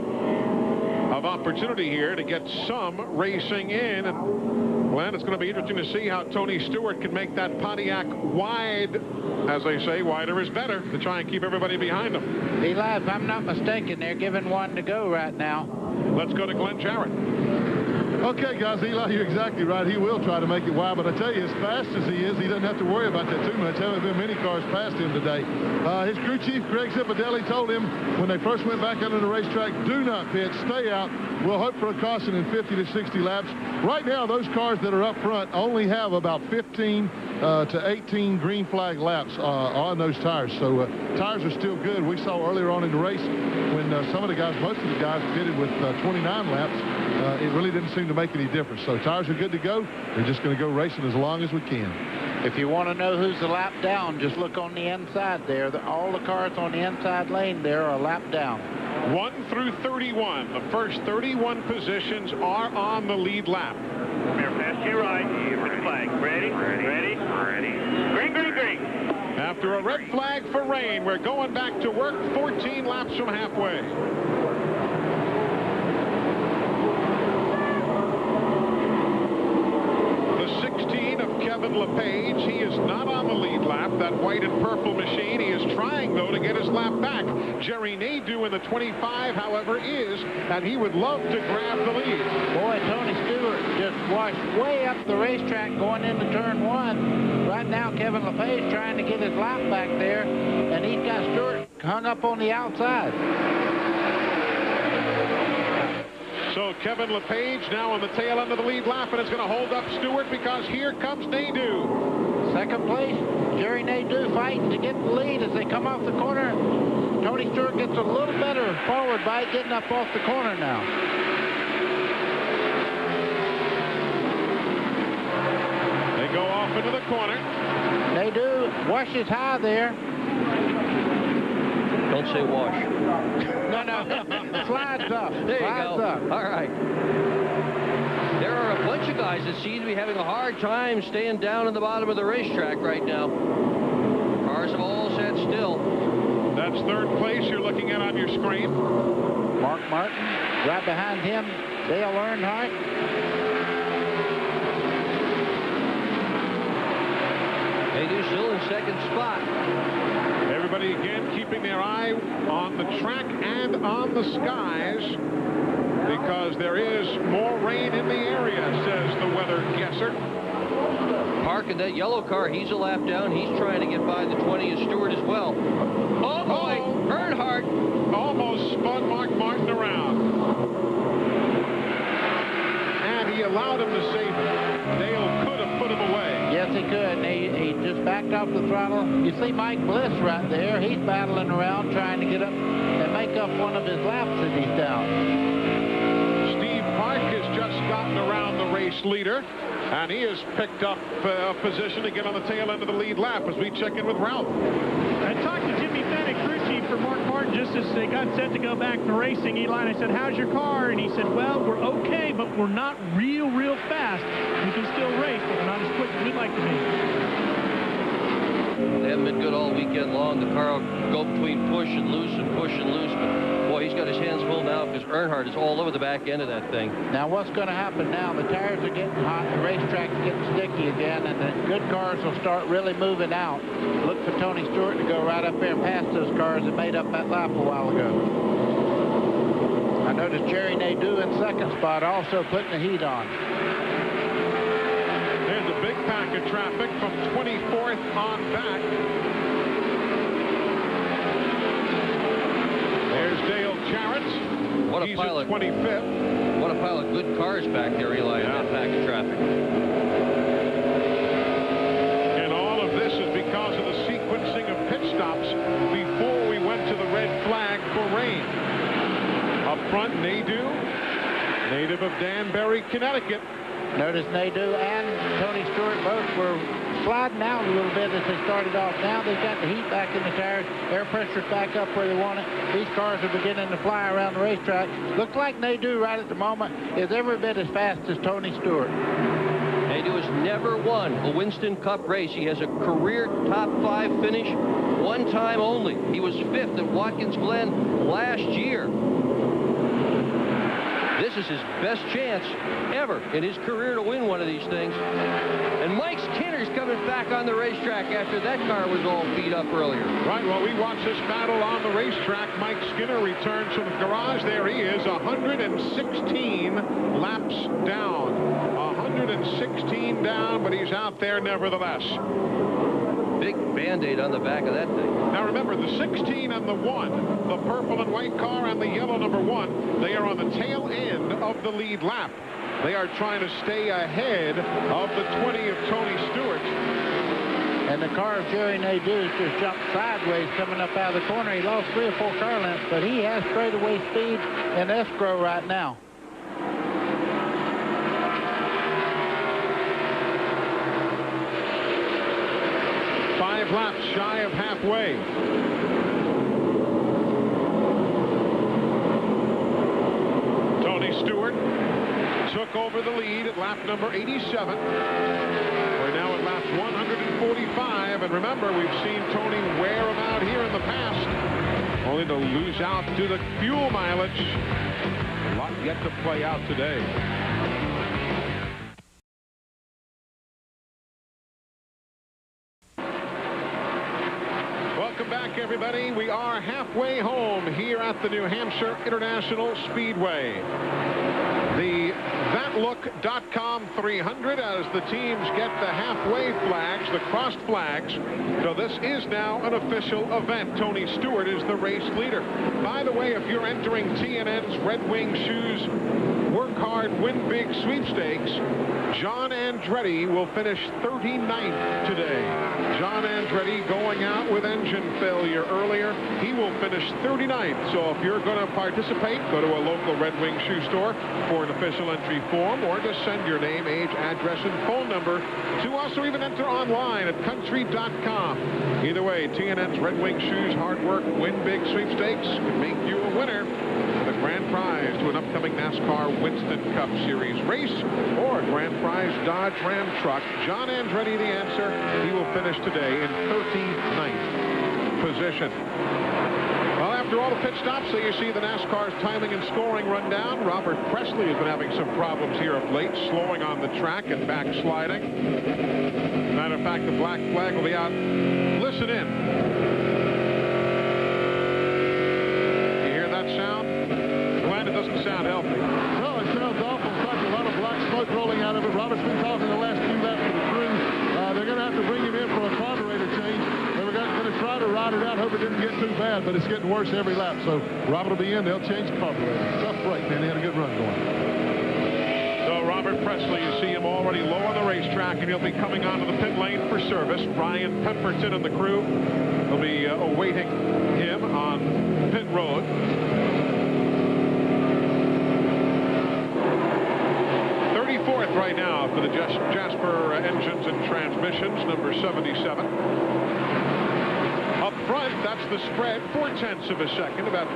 of opportunity here to get some racing in. And, well, it's going to be interesting to see how Tony Stewart can make that Pontiac wide. As they say, wider is better, to try and keep everybody behind them. Eli, if I'm not mistaken, they're giving one to go right now. Let's go to Glenn Jarrett. Okay, guys, Eli, you're exactly right. He will try to make it wide, but I tell you, as fast as he is, he doesn't have to worry about that too much. Haven't been many cars past him today. His crew chief, Greg Zipadelli, told him when they first went back onto the racetrack, do not pit, stay out. We'll hope for a caution in 50 to 60 laps. Right now, those cars that are up front only have about 15 to 18 green flag laps on those tires. So tires are still good. We saw earlier on in the race when some of the guys, most of the guys pitted with 29 laps. It really didn't seem to make any difference. So tires are good to go. We're just going to go racing as long as we can. If you want to know who's a lap down, just look on the inside there. All the cars on the inside lane there are a lap down. 1 through 31. The first 31 positions are on the lead lap. We're past you right. Red flag. Ready? Ready? Ready. Green, green, green. After a red flag for rain, we're going back to work 14 laps from halfway. The 16 of Kevin LePage. He is not on the lead lap. That white and purple machine. He is trying, though, to get his lap back. Jerry Nadeau in the 25, however, is, and he would love to grab the lead. Boy, Tony Stewart just washed way up the racetrack going into turn 1. Right now, Kevin LePage trying to get his lap back there, and he's got Stewart hung up on the outside. So Kevin LePage now on the tail end of the lead lap, and it's going to hold up Stewart because here comes Nadeau. Second place, Jerry Nadeau fighting to get the lead as they come off the corner. Tony Stewart gets a little better forward by getting up off the corner now. They go off into the corner. Nadeau washes high there. Don't say wash. No. Slides up. There you Slides go. up. All right. There are a bunch of guys that seem to be having a hard time staying down in the bottom of the racetrack right now. Cars have all sat still. That's third place you're looking at on your screen. Mark Martin, right behind him, Dale Earnhardt. Nadeau still in second spot. Everybody again keeping their eye on the track and on the skies because there is more rain in the area, says the weather guesser. Park in that yellow car, he's a lap down. He's trying to get by the 20 of Stewart as well. Oh, boy, Earnhardt almost spun Mark Martin around. And he allowed him to save it. Dale could have put him away. Yes, he could. He just backed off the throttle. You see Mike Bliss right there. He's battling around trying to get up and make up one of his laps that he's down. Steve Park has just gotten around the race leader, and he has picked up a position to get on the tail end of the lead lap as we check in with Ralph. I talked to Jimmy Fennick, crew chief for Mark Martin, just as they got set to go back to racing. Eli, and I said, how's your car? And he said, well, we're okay, but we're not real fast. We can still race, but we're not as quick as we'd like to be. They haven't been good all weekend long. The car will go between push and loose and push and loose. But, boy, he's got his hands full now because Earnhardt is all over the back end of that thing. Now, what's going to happen now? The tires are getting hot. The racetrack's getting sticky again, and the good cars will start really moving out. Look for Tony Stewart to go right up there and pass those cars that made up that lap a while ago. I noticed Jerry Nadeau in second spot also putting the heat on. There's a big pack of traffic from 24th on back. There's Dale Jarrett. What a He's pilot. at 25th. What a pile of good cars back there, Eli, in that pack of traffic. And all of this is because of the sequencing of pit stops before we went to the red flag for rain. Up front, Nadeau, native of Danbury, Connecticut. Notice Nadeau and Tony Stewart both were sliding out a little bit as they started off. Now they've got the heat back in the tires. Air pressure's back up where they want it. These cars are beginning to fly around the racetrack. Looks like Nadeau right at the moment is every bit as fast as Tony Stewart. Nadeau has never won a Winston Cup race. He has a career top 5 finish one time only. He was 5th at Watkins Glen last year. This is his best chance ever in his career to win one of these things. And Mike Skinner's coming back on the racetrack after that car was all beat up earlier. Right, well, we watch this battle on the racetrack. Mike Skinner returns from the garage. There he is, 116 laps down. 116 down, but he's out there nevertheless. Big Band-Aid on the back of that thing. Now remember, the 16 and the 1, the purple and white car and the yellow number 1, they are on the tail end of the lead lap. They are trying to stay ahead of the 20 of Tony Stewart. And the car of Jerry Nadeau just jumped sideways coming up out of the corner. He lost 3 or 4 car lengths, but he has straightaway speed in escrow right now. Laps shy of halfway. Tony Stewart took over the lead at lap number 87. We're now at lap 145, and remember, we've seen Tony wear him out here in the past, only to lose out to the fuel mileage. A lot yet to play out today. Welcome back, everybody. We are halfway home here at the New Hampshire International Speedway. The ThatLook.com 300 as the teams get the halfway flags, the crossed flags. So this is now an official event. Tony Stewart is the race leader. By the way, if you're entering TNN's Red Wing Shoes Work Hard, Win Big sweepstakes, John Andretti will finish 39th today. John Andretti going out with engine failure earlier. He will finish 39th. So if you're going to participate, go to a local Red Wing shoe store for an official entry form, or just send your name, age, address, and phone number to us, or even enter online at country.com. Either way, TNN's Red Wing Shoes Hard Work Win Big sweepstakes could make you a winner. The grand prize to an upcoming NASCAR Winston Cup Series race or a grand prize Dodge Ram truck. John Andretti, the answer. He will finish today in 39th position. Well, after all the pit stops, so you see the NASCAR's timing and scoring rundown. Robert Presley has been having some problems here of late, slowing on the track and backsliding. Matter of fact, the black flag will be out. Listen in. You hear that sound? Glenn, it doesn't sound healthy. No, it sounds awful. It's like a lot of black smoke rolling out of it. Robert's been talking the last few laps of the ride it out. Hope it didn't get too bad, but it's getting worse every lap. So Robert will be in. They'll change the carburetor. Tough break, man. He had a good run going. So Robert Presley, you see him already low on the racetrack, and he'll be coming onto the pit lane for service. Brian Pemberton and the crew will be awaiting him on pit road. 34th right now for the Jasper engines and transmissions, number 77. Up front, that's the spread, 0.4 of a second, about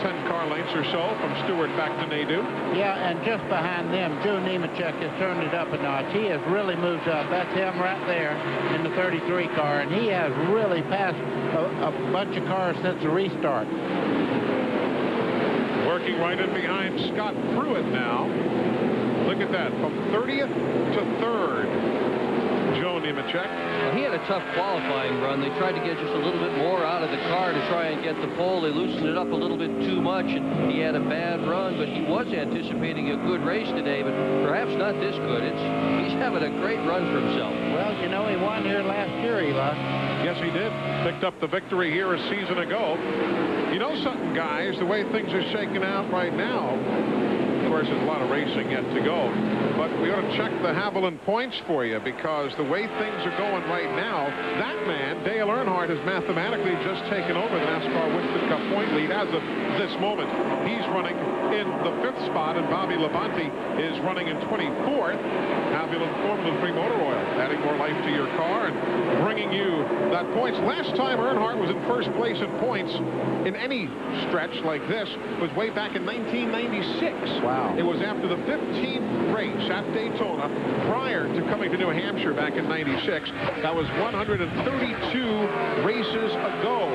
10 car lengths or so from Stewart back to Nadeau. Yeah, and just behind them, Joe Nemechek has turned it up a notch. He has really moved up. That's him right there in the 33 car, and he has really passed a bunch of cars since the restart. Working right in behind Scott Pruitt now. Look at that, from 30th to 3rd. Joe Nemechek. Well, he had a tough qualifying run. They tried to get just a little bit more out of the car to try and get the pole. They loosened it up a little bit too much, and he had a bad run, but he was anticipating a good race today, but perhaps not this good. He's having a great run for himself. Well, you know, he won here last year, Eli. Yes, he did. Picked up the victory here a season ago. You know something, guys, the way things are shaking out right now, of course, there's a lot of racing yet to go, but we ought to check the Haviland points for you, because the way things are going right now, that man, Dale Earnhardt, has mathematically just taken over the NASCAR Winston Cup point lead as of this moment. He's running in the 5th spot, and Bobby Labonte is running in 24th. Haviland Formula 3 Motor Oil, adding more life to your car and bringing you that points. Last time Earnhardt was in first place in points in any stretch like this was way back in 1996. Wow. It was after the 15th race at Daytona prior to coming to New Hampshire back in 96. That was 132 races ago.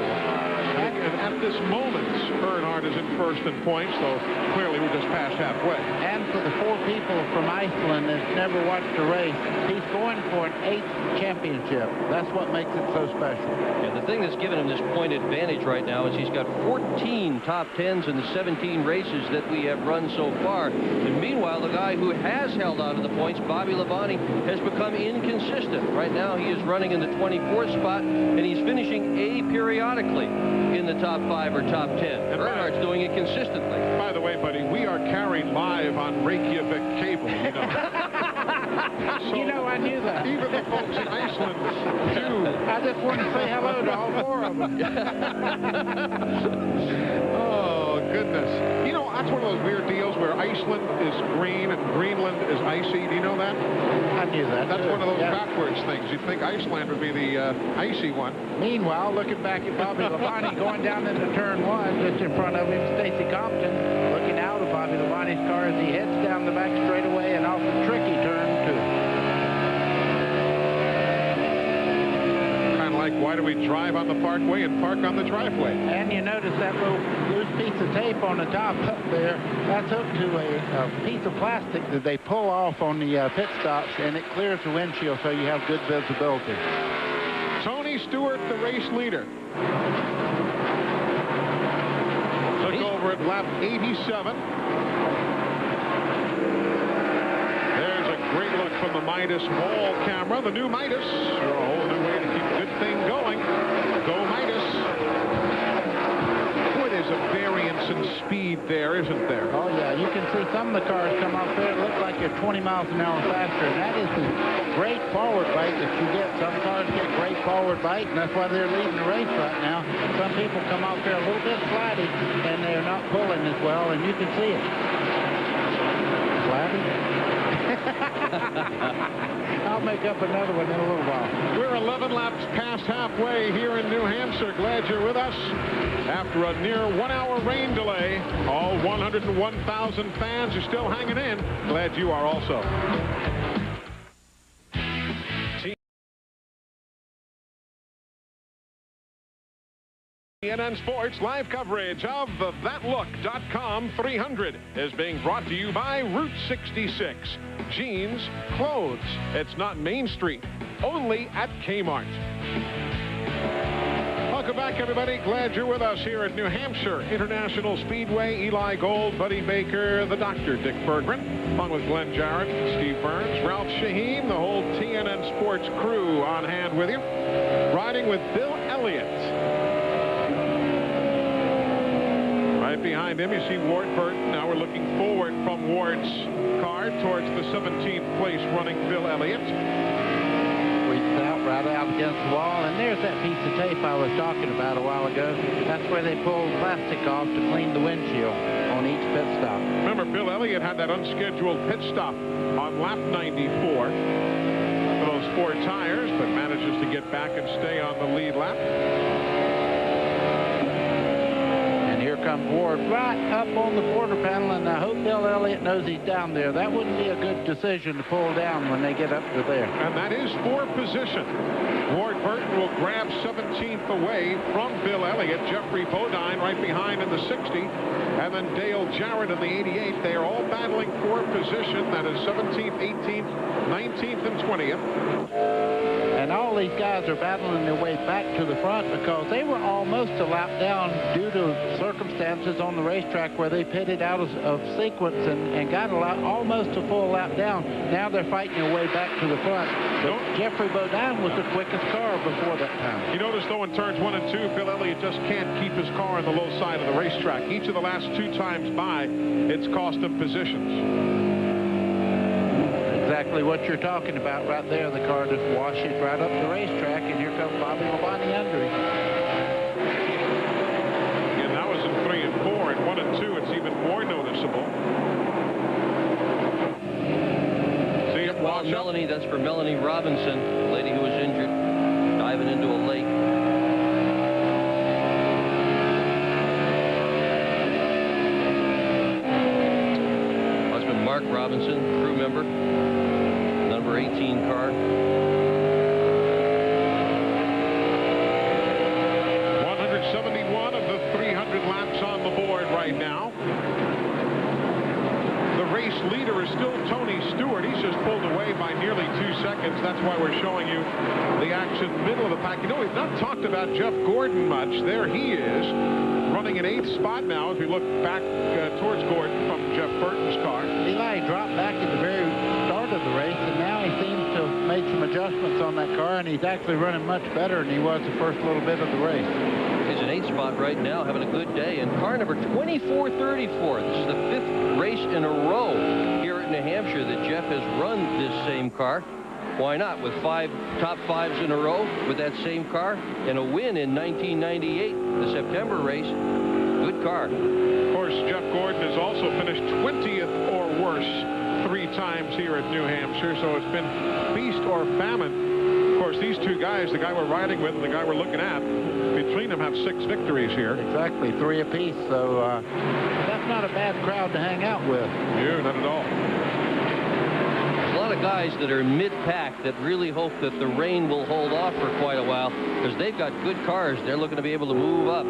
And at this moment, Earnhardt is in first in points, so clearly we're just past halfway. And for the 4 people from Iceland that's never watched a race, he's going for an 8th championship. That's what makes it so special. Yeah, the thing that's given him this point advantage right now is he's got 14 top 10s in the 17 races that we have run so far. And meanwhile, the guy who has held on to the points, Bobby Labonte, has become inconsistent. Right now, he is running in the 24th spot, and he's finishing periodically in the top 5 or top 10. And Earnhardt's doing it consistently. By the way, buddy, we are carried live on Reykjavik cable, you know. So, you know, I knew that. Even the folks in Iceland do. I just want to say hello to all 4 of them. Oh, goodness. You know, that's one of those weird deals where Iceland is green and Greenland is icy. Do you know that? I knew that. That's one of those backwards things. You'd think Iceland would be the icy one. Meanwhile, looking back at Bobby Labonte going down into turn 1, just in front of him, Stacy Compton, looking out of Bobby Labonte's car as he heads down the back straightaway and off the tricky turn 2. Kind of like, why do we drive on the parkway and park on the driveway? And you notice that little loose piece of tape on the top up there, that's hooked to a piece of plastic that they pull off on the pit stops, and it clears the windshield so you have good visibility. Tony Stewart, the race leader. Took over at lap 87. There's a great look from the Midas wall camera. The new Midas. A whole new way to keep a good thing going. Go Midas. Boy, there's a variance in speed there, isn't there? Oh, yeah. You can see some of the cars come off there. It looks like they're 20 miles an hour faster, and that is the great forward bite that you get. Some cars get great forward bite, and that's why they're leading the race right now. Some people come off there a little bit flatty, and they're not pulling as well, and you can see it. Flatty? I'll make up another one in a little while. We're 11 laps past halfway here in New Hampshire. Glad you're with us. After a near 1-hour rain delay, all 101,000 fans are still hanging in. Glad you are also. CNN Sports live coverage of the ThatLook.com 300 is being brought to you by Route 66. Jeans, clothes. It's not Main Street. Only at Kmart. Welcome back, everybody. Glad you're with us here at New Hampshire International Speedway. Eli Gold, Buddy Baker, the Dr. Dick Berggren, along with Glenn Jarrett, Steve Burns, Ralph Shaheen, the whole TNN Sports crew on hand with you. Riding with Bill Elliott. right behind him, you see Ward Burton. Now we're looking forward from Ward's car towards the 17th place running Bill Elliott. Squeezes out right out against the wall, and there's that piece of tape I was talking about a while ago. That's where they pull plastic off to clean the windshield on each pit stop. Remember, Bill Elliott had that unscheduled pit stop on lap 94 for those 4 tires, but manages to get back and stay on the lead lap. Comes Ward right up on the quarter panel, and I hope Bill Elliott knows he's down there. That wouldn't be a good decision to pull down when they get up to there. And that is for position. Ward Burton will grab 17th away from Bill Elliott. Jeffrey Bodine right behind in the 60, and then Dale Jarrett in the 88. They are all battling for position. That is 17th, 18th, 19th, and 20th. And all these guys are battling their way back to the front because they were almost a lap down due to circumstances on the racetrack where they pitted out of sequence and got almost a full lap down. Now they're fighting their way back to the front. But Jeffrey Bodine was the quickest car before that time. You notice, though, in turns 1 and 2, Bill Elliott just can't keep his car on the low side of the racetrack. Each of the last 2 times by, it's cost him positions. Exactly what you're talking about right there. The car just washes right up the racetrack, and here comes Bobby Labonte under him. And that was in 3 and 4. In 1 and 2, it's even more noticeable. See it wash Melanie, that's for Melanie Robinson, the lady who was injured, diving into a lake. Husband Mark Robinson, crew member. Number 18 car. 171 of the 300 laps on the board right now. The race leader is still Tony Stewart. He's just pulled away by nearly 2 seconds. That's why we're showing you the action middle of the pack. You know, we've not talked about Jeff Gordon much. There he is, running in 8th spot now as we look back towards Gordon from Jeff Burton's car. Eli dropped back at the very start of the race, and now he seems to have made some adjustments on that car, and he's actually running much better than he was the first little bit of the race. He's in 8th spot right now, having a good day, and car number 2434. This is the 5th race in a row here at New Hampshire that Jeff has run this same car. Why not? With 5 top 5s in a row with that same car and a win in 1998, the September race. Good car. Of course, Jeff Gordon has also finished 20th or worse 3 times here at New Hampshire, so it's been feast or famine. Of course, these 2 guys, the guy we're riding with and the guy we're looking at, between them have 6 victories here. Exactly, 3 apiece, so that's not a bad crowd to hang out with. No, not at all. There's a lot of guys that are mid-pack that really hope that the rain will hold off for quite a while because they've got good cars. They're looking to be able to move up.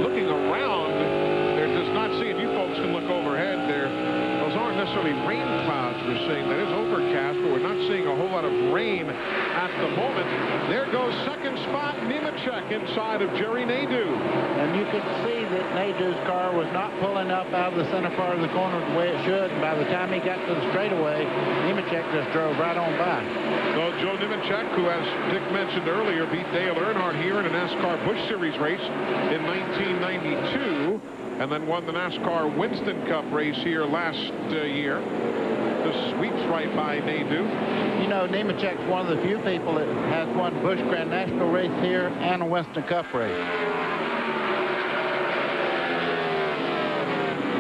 Looking around, there does not seem, you folks can look overhead there, those aren't necessarily rain clouds we're seeing. That is overcast, but we're not seeing a whole lot of rain at the moment. There goes 2nd spot, Nemechek inside of Jerry Nadeau. And you could see that Nadeau's car was not pulling up out of the center part of the corner the way it should. And by the time he got to the straightaway, Nemechek just drove right on by. So Joe Nemechek, who, as Dick mentioned earlier, beat Dale Earnhardt here in a NASCAR Busch Series race in 1992, and then won the NASCAR Winston Cup race here last year. Just sweeps right by Nadeau. You know, Nemechek's one of the few people that has won Busch Grand National race here and a Winston Cup race.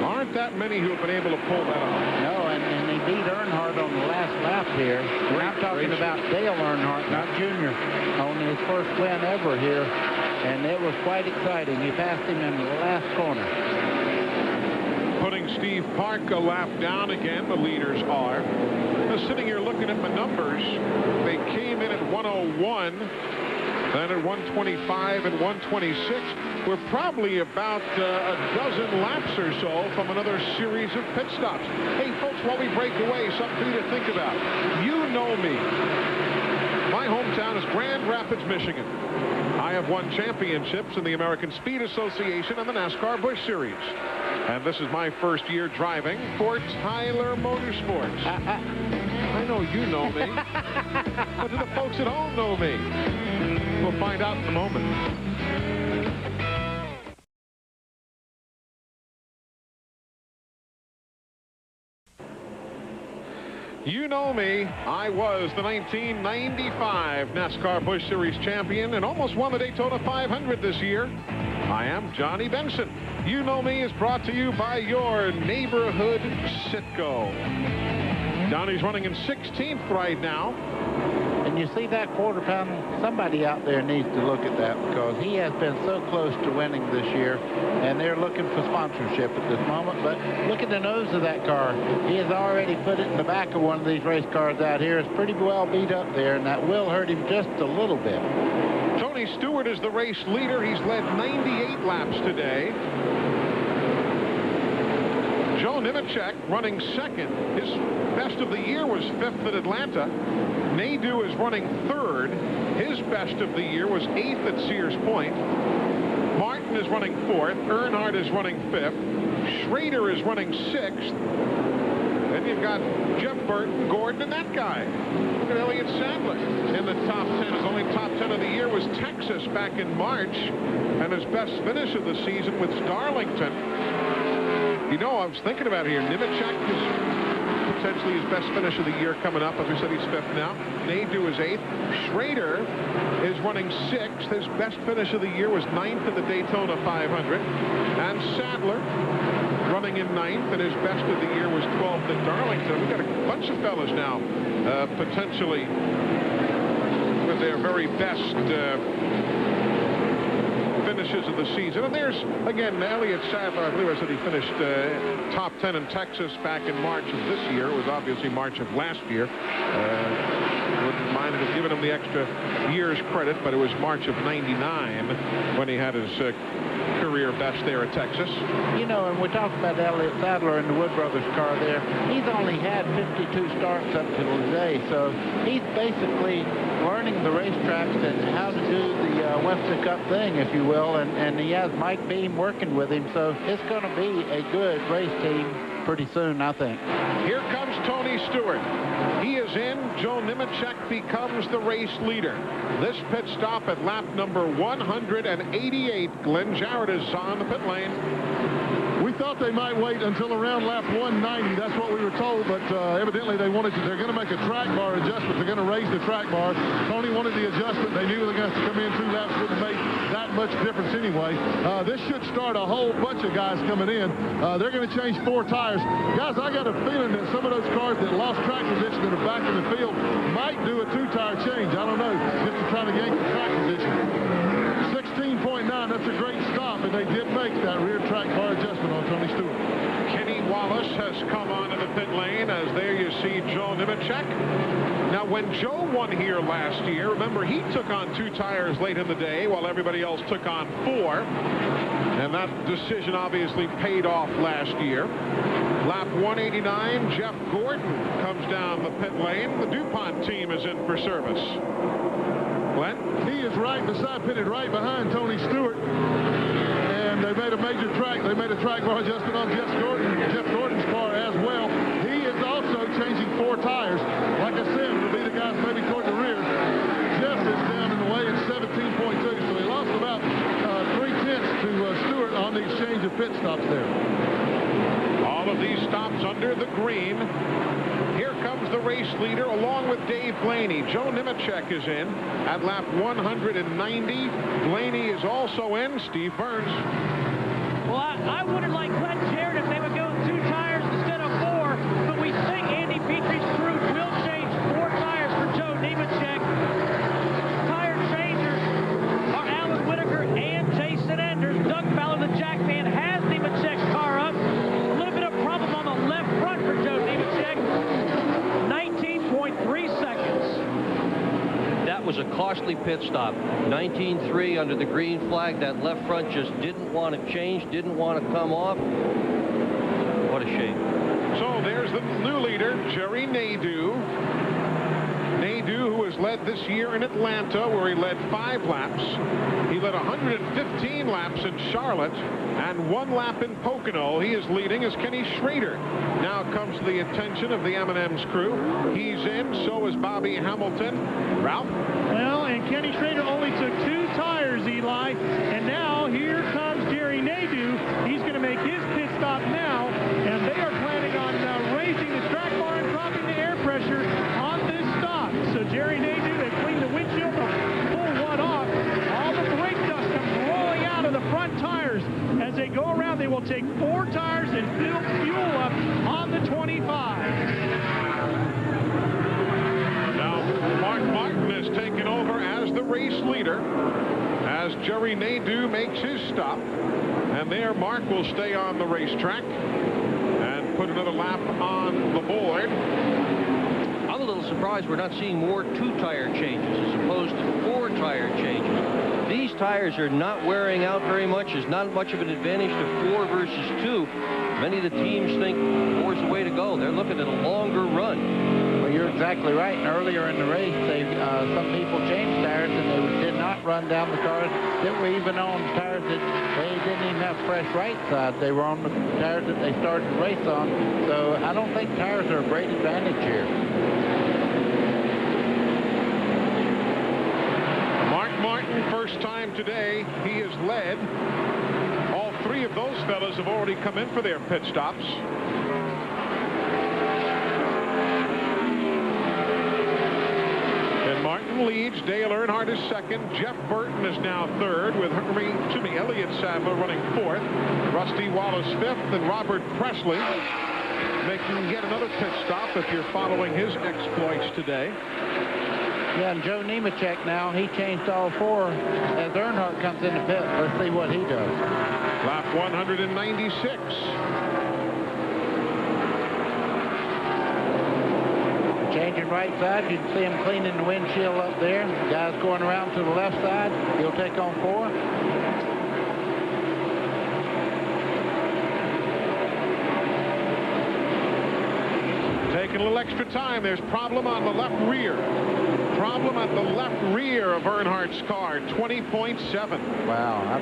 Aren't that many who have been able to pull that off? No, and he beat Earnhardt on the last lap here. And I'm talking about Dale Earnhardt, not Junior, on his first win ever here. And it was quite exciting. He passed him in the last corner. Putting Steve Park a lap down again, the leaders are. Now, sitting here looking at the numbers, they came in at 101, then at 125 and 126. We're probably about a dozen laps or so from another series of pit stops. Hey, folks, while we break away, something for you to think about. You know me. My hometown is Grand Rapids, Michigan. I have won championships in the American Speed Association and the NASCAR Busch Series. And this is my first year driving for Tyler Motorsports. I know you know me, but do the folks at home know me? We'll find out in a moment. You know me. I was the 1995 NASCAR Busch Series champion and almost won the Daytona 500 this year. I am Johnny Benson. You Know Me is brought to you by your neighborhood Citgo. Johnny's running in 16th right now. And you see that quarter pound, somebody out there needs to look at that because he has been so close to winning this year, and they're looking for sponsorship at this moment. But look at the nose of that car. He has already put it in the back of one of these race cars out here. It's pretty well beat up there, and that will hurt him just a little bit. Tony Stewart is the race leader. He's led 98 laps today. Joe Nemechek running second. His best of the year was 5th at Atlanta. Nadeau is running 3rd. His best of the year was 8th at Sears Point. Martin is running 4th. Earnhardt is running 5th. Schrader is running 6th. Then you've got Jeff Burton, Gordon, and that guy. Look at Elliott Sadler in the top 10. His only top 10 of the year was Texas back in March. And his best finish of the season was Darlington. You know, I was thinking about it here. Nemechek is potentially his best finish of the year coming up. As we said, he's 5th now. Nadeau is 8th. Schrader is running 6th. His best finish of the year was 9th at the Daytona 500. And Sadler running in 9th, and his best of the year was 12th at Darlington. We've got a bunch of fellas now potentially with their very best finishes of the season. And there's, again, Elliott Sadler. I believe I said he finished top 10 in Texas back in March of this year. It was obviously March of last year. Wouldn't mind have given him the extra year's credit, but it was March of '99 when he had his career best there at Texas. You know, and we talked about Elliott Sadler in the Wood Brothers car there. He's only had 52 starts up to today, so he's basically learning the racetracks and how to do the Webster Cup thing, if you will, and he has Mike Beam working with him, so it's going to be a good race team pretty soon, I think. Here comes Tony Stewart. He is in. Joe Nemechek becomes the race leader. This pit stop at lap number 188. Glenn Jarrett is on the pit lane. We thought they might wait until around lap 190. That's what we were told, but evidently they wanted to. They're going to make a track bar adjustment. They're going to raise the track bar. Tony wanted the adjustment. They knew they were going to have to come in 2 laps. Wouldn't make that much difference anyway. This should start a whole bunch of guys coming in. They're going to change 4 tires. Guys, I got a feeling that some of those cars that lost track position that are back in the field might do a 2-tire change. I don't know, just to try to gain some track position. 16.9, that's a great stop, and they did make that rear track bar adjustment on Tony Stewart. Kenny Wallace has come onto the pit lane, as there you see Joe Nemechek. Now, when Joe won here last year, remember, he took on 2 tires late in the day while everybody else took on 4. And that decision obviously paid off last year. Lap 189, Jeff Gordon comes down the pit lane. The DuPont team is in for service. Glenn? He is pitted right behind Tony Stewart. And they made a major track. They made a track bar adjustment on Jeff Gordon's car as well. He is also changing 4 tires. Like I said, it'll be the guys maybe toward the rear. Jeff is down in the way at 17.2, so he lost about 3/10 to Stewart on the exchange of pit stops there. All of these stops under the green. Here comes the race leader along with Dave Blaney. Joe Nemechek is in at lap 190. Blaney is also in. Steve Burns. Well, I would have liked Glenn Jarrett if they would go 2 tires instead of 4, but we think Andy Petrie's crew will change 4 tires for Joe Nemechek. Tire changers are Alan Whitaker and Jason Enders. Doug Fowler, the Jackman, has Nemechek's car up. A little bit of problem on the left front for Joe Nemechek. 19.3 seconds. That was a costly pit stop. 19.3 under the green flag. That left front just didn't want to change, didn't want to come off. What a shame. So there's the new leader, Jerry Nadeau. Nadeau, who has led this year in Atlanta, where he led 5 laps. He led 115 laps in Charlotte and 1 lap in Pocono. He is leading as Kenny Schrader now comes to the attention of the M&M's crew. He's in, so is Bobby Hamilton. Ralph? Well, and Kenny Schrader only took 2 tires, Eli, and now here comes Jerry Nadeau. He's going to make his pit stop now, and they are planning on raising the track bar and dropping the air pressure take 4 tires and fill fuel up on the 25. Now, Mark Martin has taken over as the race leader as Jerry Nadeau makes his stop. And there, Mark will stay on the racetrack and put another lap on the board. I'm a little surprised we're not seeing more 2-tire changes as opposed to 4-tire changes. These tires are not wearing out very much. There's not much of an advantage to 4 versus 2. Many of the teams think 4's the way to go. They're looking at a longer run. Well, you're exactly right. And earlier in the race, some people changed tires and they did not run down the cars that were even on tires that they didn't even have fresh right side. They were on the tires that they started the race on. So I don't think tires are a great advantage here. Mark Martin, first time today, he has led. All 3 of those fellas have already come in for their pit stops. And Martin leads. Dale Earnhardt is second. Jeff Burton is now third with Elliott Sadler running fourth. Rusty Wallace fifth, and Robert Presley making yet another pit stop if you're following his exploits today. Yeah, and Joe Nemechek now, he changed all 4 as Earnhardt comes in the pit. Let's see what he does. Lap 196. Changing right side, you can see him cleaning the windshield up there. The guy's going around to the left side. He'll take on 4. Taking a little extra time. There's problem on the left rear. Problem at the left rear of Earnhardt's car, 20.7. Wow,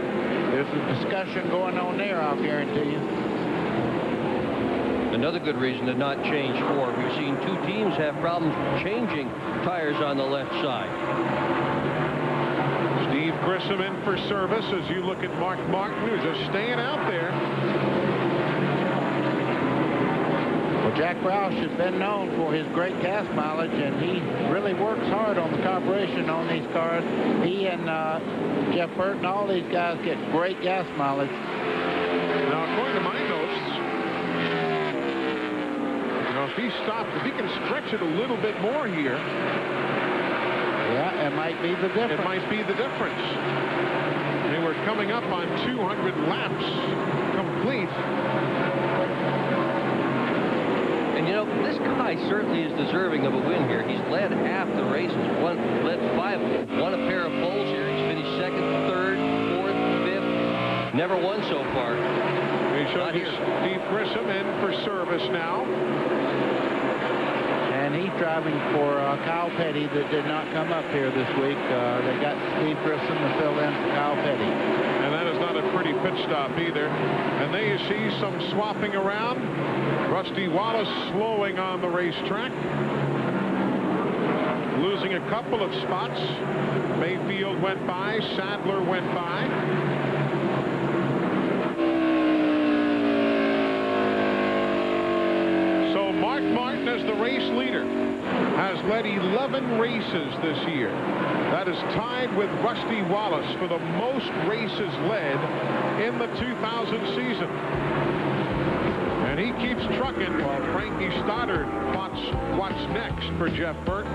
there's a discussion going on there, I'll guarantee you. Another good reason to not change 4. We've seen 2 teams have problems changing tires on the left side. Steve Grissom in for service as you look at Mark Martin, who's just staying out there. Well, Jack Roush has been known for his great gas mileage, and he really works hard on the carburation on these cars. He and Jeff Burton, all these guys get great gas mileage. Now, according to my notes, if he stopped, if he can stretch it a little bit more here. Yeah, it might be the difference. It might be the difference. They were coming up on 200 laps complete. And you know, this guy certainly is deserving of a win here. He's led half the races, led 5 of them, won a pair of poles here. He's finished second, third, fourth, fifth. Never won so far. We show Steve Grissom in for service now. And he's driving for Kyle Petty that did not come up here this week. They got Steve Grissom to fill in for Kyle Petty. And that is not a pretty pit stop either. And there you see some swapping around. Rusty Wallace slowing on the racetrack. Losing a couple of spots. Mayfield went by. Sadler went by. Mark Martin, as the race leader, has led 11 races this year. That is tied with Rusty Wallace for the most races led in the 2000 season. And he keeps trucking while Frankie Stoddard what's next for Jeff Burton.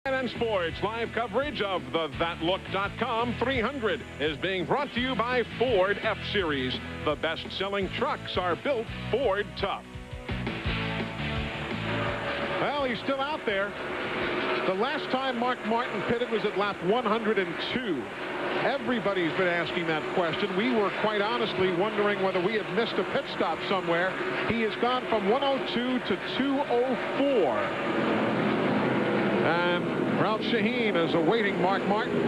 TNN Sports live coverage of the ThatLook.com 300 is being brought to you by Ford F-Series. The best-selling trucks are built Ford tough. Well, he's still out there. The last time Mark Martin pitted was at lap 102. Everybody's been asking that question. We were quite honestly wondering whether we had missed a pit stop somewhere. He has gone from 102 to 204. And Ralph Shaheen is awaiting Mark Martin.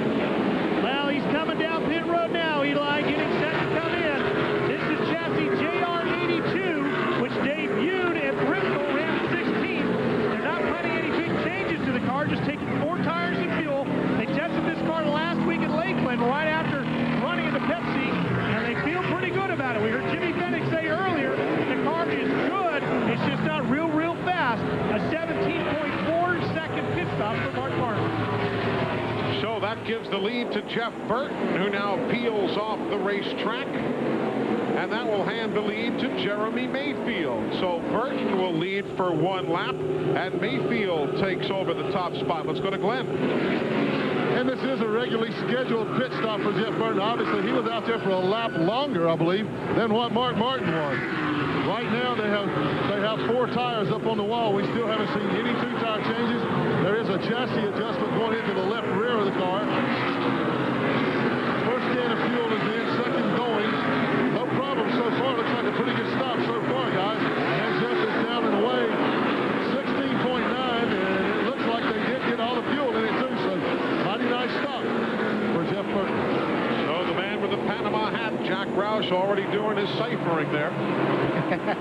Well, he's coming down pit road now, Eli, getting set to come in. This is chassis JR82, which debuted at Bristol, ran 16th. They're not planning any big changes to the car, just taking 4 tires and fuel. They tested this car last week at Lakeland right after running in the Pepsi, and they feel pretty good about it. We heard Jimmy Fennick say earlier the car is good, it's just not real fast. A 17.4 second pit stop for Mark Martin. That gives the lead to Jeff Burton, who now peels off the racetrack. And that will hand the lead to Jeremy Mayfield. So Burton will lead for 1 lap, and Mayfield takes over the top spot. Let's go to Glenn. And this is a regularly scheduled pit stop for Jeff Burton. Obviously, he was out there for a lap longer, I believe, than what Mark Martin was. Right now, they have 4 tires up on the wall. We still haven't seen any 2-tire changes. There is a chassis adjustment going into the left rear of the car. First can of fuel is in, second going. No problem so far. Looks like a pretty good stop so far, guys. And Jeff is down and away, 16.9, and it looks like they did get all the fuel in it too. So mighty nice stop for Jeff Burton. So the man with the Panama hat, Jack Roush, already doing his ciphering there.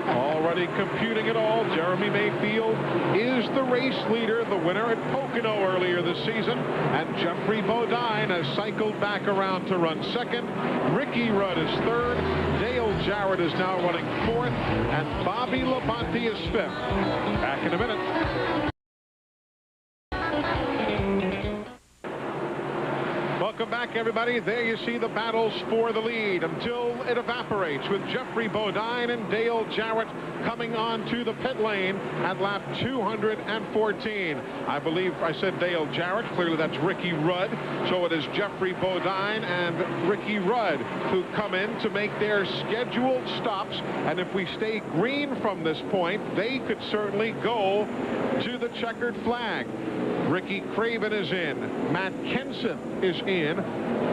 Already computing it all. Jeremy Mayfield is the race leader, the winner at Pocono earlier this season. And Jeffrey Bodine has cycled back around to run second. Ricky Rudd is third. Dale Jarrett is now running fourth. And Bobby Labonte is fifth. Back in a minute. Welcome back, everybody. There you see the battles for the lead until it evaporates, with Jeffrey Bodine and Dale Jarrett coming on to the pit lane at lap 214. I believe I said Dale Jarrett. Clearly that's Ricky Rudd. So it is Jeffrey Bodine and Ricky Rudd who come in to make their scheduled stops. And if we stay green from this point, they could certainly go to the checkered flag. Ricky Craven is in. Matt Kenson is in.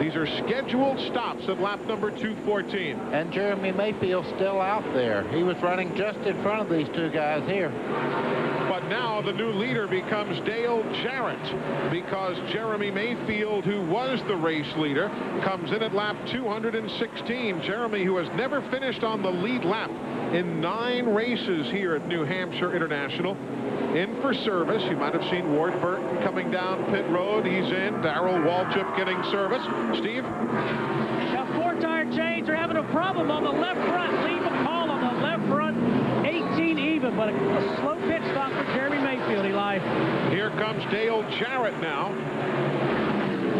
These are scheduled stops at lap number 214. And Jeremy Mayfield still out there. He was running just in front of these 2 guys here. But now the new leader becomes Dale Jarrett, because Jeremy Mayfield, who was the race leader, comes in at lap 216. Jeremy, who has never finished on the lead lap in 9 races here at New Hampshire International, in for service. You might have seen Ward Burton coming down pit road. He's in. Darrell Waltrip getting service. Steve? Now 4-tire change. They're having a problem on the left front. Leave a call on the left front. 18 even, but a slow pit stop for Jeremy Mayfield, Eli. Here comes Dale Jarrett now.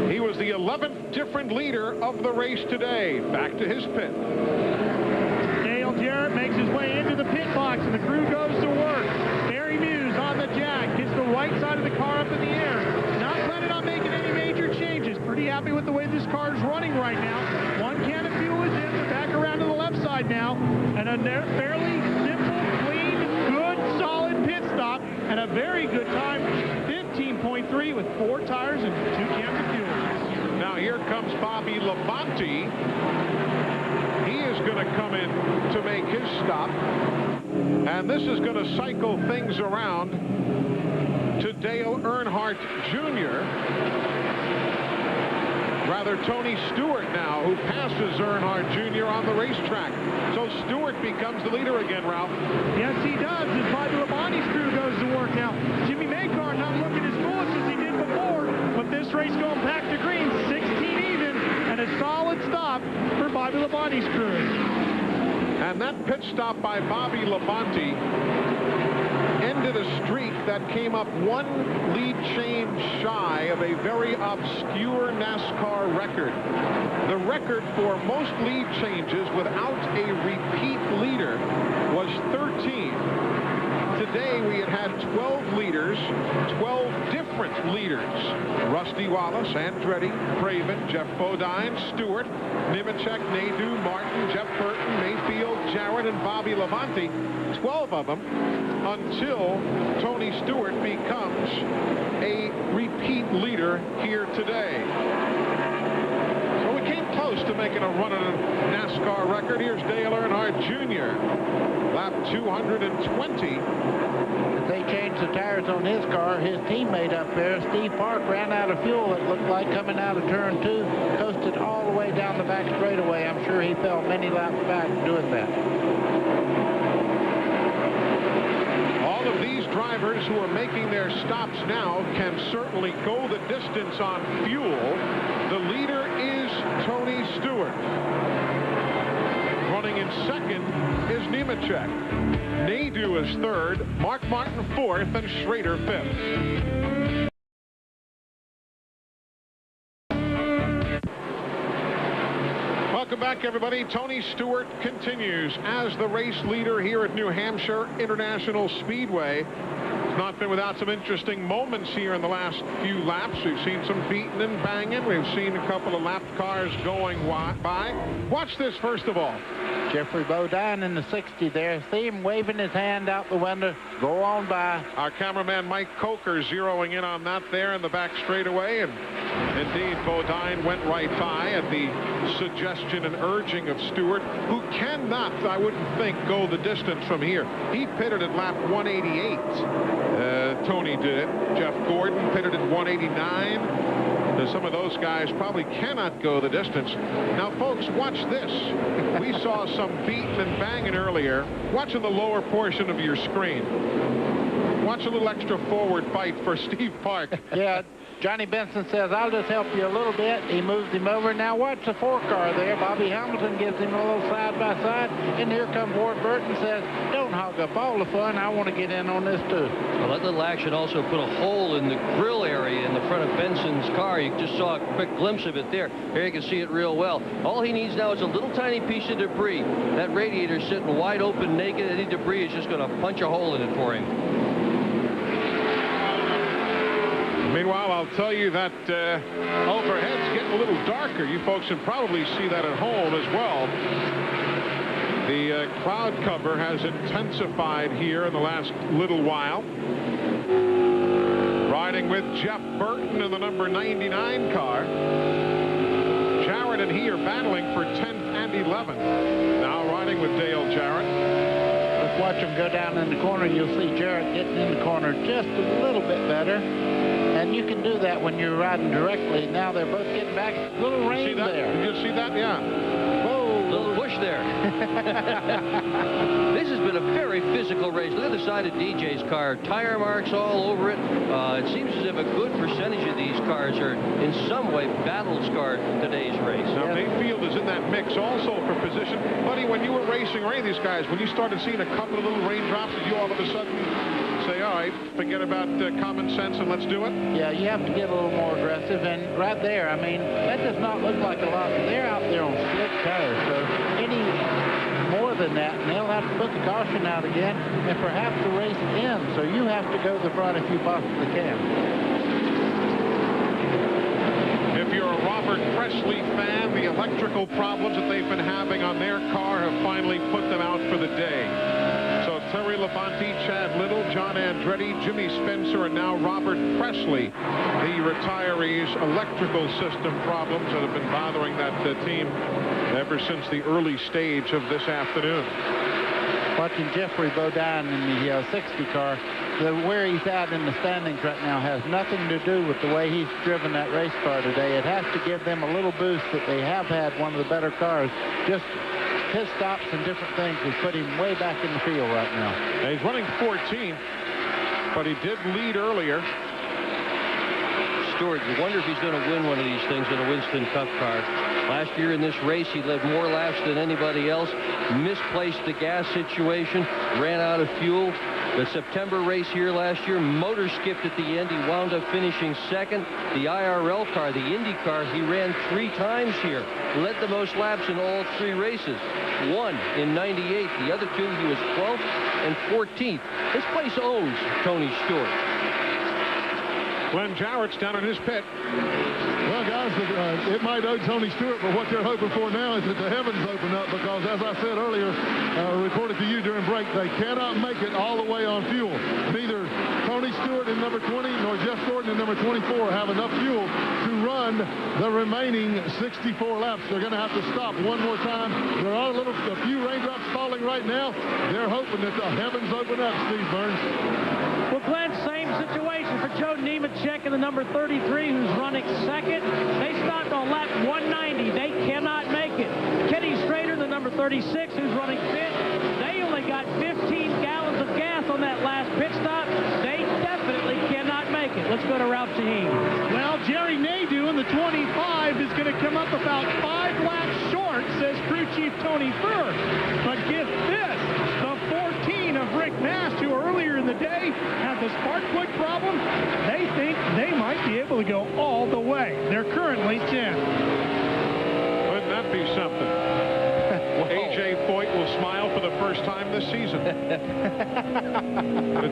He was the 11th different leader of the race today. Back to his pit. Dale Jarrett makes his way into the pit box, and the crew goes to work. Barry Muse on the jack, gets the right side of the car up in the air. Not planning on making any major changes. Pretty happy with the way this car is running right now. 1 can of fuel is in. They're back around to the left side now. And a fairly simple, clean, good, solid pit stop. And a very good time, 15.3 with 4 tires and 2 cans of fuel. Now here comes Bobby Labonte. He is going to come in to make his stop. And this is going to cycle things around to Dale Earnhardt Jr. Rather, Tony Stewart now, who passes Earnhardt Jr. on the racetrack. So Stewart becomes the leader again, Ralph. Yes, he does. As Bobby Labonte's crew goes to work now. Jimmy Maycar not looking as foolish as he did before, but this race going back to green, 16 even, and a solid stop for Bobby Labonte's crew. And that pit stop by Bobby Labonte ended a streak that came up 1 lead change shy of a very obscure NASCAR record. The record for most lead changes without a repeat leader was 13. Today we had 12 leaders, 12 different leaders. Rusty Wallace, Andretti, Craven, Jeff Bodine, Stewart, Nemechek, Nadeau, Martin, Jeff Burton, Mayfield, Jarrett, and Bobby Labonte. 12 of them until Tony Stewart becomes a repeat leader here today. So we came close to making a run at a NASCAR record. Here's Dale Earnhardt Jr. Lap 220. As they changed the tires on his car, his teammate up there, Steve Park, ran out of fuel, it looked like, coming out of turn 2, coasted all the way down the back straightaway. I'm sure he fell many laps back doing that. All of these drivers who are making their stops now can certainly go the distance on fuel. The leader is Tony Stewart. Running in second is Nemechek. Nadeau is third, Mark Martin fourth, and Schrader fifth. Welcome back, everybody. Tony Stewart continues as the race leader here at New Hampshire International Speedway. It's not been without some interesting moments here in the last few laps. We've seen some beating and banging. We've seen a couple of lap cars going by. Watch this first of all. Jeffrey Bodine in the 60 there. See him waving his hand out the window. Go on by. Our cameraman Mike Coker zeroing in on that there in the back straightaway. And indeed, Bodine went right by at the suggestion and urging of Stewart, who cannot, I wouldn't think, go the distance from here. He pitted at lap 188. Tony did it. Jeff Gordon pitted at 189. Some of those guys probably cannot go the distance. Now, folks, watch this. We saw some beating and banging earlier. Watch in the lower portion of your screen. Watch a little extra forward bite for Steve Park. Yeah, Johnny Benson says, I'll just help you a little bit. He moves him over. Now watch the 4-car there. Bobby Hamilton gives him a little side-by-side. And here comes Ward Burton, says, don't hog up all the fun. I want to get in on this, too. Well, that little action also put a hole in the grill area in the front of Benson's car. You just saw a quick glimpse of it there. Here you can see it real well. All he needs now is a little tiny piece of debris. That radiator sitting wide open, naked. Any debris is just going to punch a hole in it for him. Meanwhile, I'll tell you that overhead's getting a little darker. You folks can probably see that at home as well. The cloud cover has intensified here in the last little while. Riding with Jeff Burton in the number 99 car. Jarrett and he are battling for 10th and 11th. Now riding with Dale Jarrett. Let's watch him go down in the corner. You'll see Jarrett getting in the corner just a little bit better. And you can do that when you're riding directly. Now they're both getting back. Little rain there. Did you see that? Yeah. Whoa. Little push there. This has been a very physical race. Look at the side of DJ's car. Tire marks all over it. It seems as if a good percentage of these cars are in some way battle-scarred today's race. Now, Mayfield is in that mix also for position. Buddy, when you were racing or any of these guys, when you started seeing a couple of little raindrops, did you all of a sudden say, all right, forget about common sense and let's do it? Yeah, you have to get a little more aggressive. And right there, I mean, that does not look like a lot. They're out there on slick tires, so any more than that, and they'll have to put the caution out again, and perhaps the race ends. So you have to go to the front if you possibly can. If you're a Robert Presley fan, the electrical problems that they've been having on their car have finally put them out for the day. So Terry Labonte, Chad Little, John Andretti, Jimmy Spencer, and now Robert Presley, the retirees' electrical system problems that have been bothering that team ever since the early stage of this afternoon. Watching Jeffrey Bodine in the 60 car, where he's at in the standings right now has nothing to do with the way he's driven that race car today. It has to give them a little boost that they have had one of the better cars. Just pit stops and different things has put him way back in the field right now. Now he's running 14th, but he did lead earlier. Stewart, you wonder if he's going to win one of these things in a Winston Cup car. Last year in this race, he led more laps than anybody else, misplaced the gas situation, ran out of fuel. The September race here last year, motor skipped at the end. He wound up finishing second. The IRL car, the Indy car, he ran 3 times here. Led the most laps in all 3 races. 1 in 98. The other 2, he was 12th and 14th. This place owns Tony Stewart. Glenn Jarrett's down in his pit. Well, guys, it might owe Tony Stewart, but what they're hoping for now is that the heavens open up because, as I said earlier, reported to you during break, they cannot make it all the way on fuel. Neither Tony Stewart in number 20 nor Jeff Gordon in number 24 have enough fuel to run the remaining 64 laps. They're going to have to stop one more time. There are a few raindrops falling right now. They're hoping that the heavens open up, Steve Burns. Well, Glenn, same situation for Joe Nemechek in the number 33, who's running second. They stopped on lap 190. They cannot make it. Kenny Strader, the number 36, who's running fifth. They only got 15 gallons of gas on that last pit stop. They definitely cannot make it. Let's go to Ralph Shaheen. Well, Jerry Nadeau in the 25 is going to come up about 5 laps short, says crew chief Tony Furr. But get this, the 14 of Rick Mast, who earlier in the day had the spark plug problem, they think they might be able to go all the way. They're currently 10. Wouldn't that be something? first time this season. A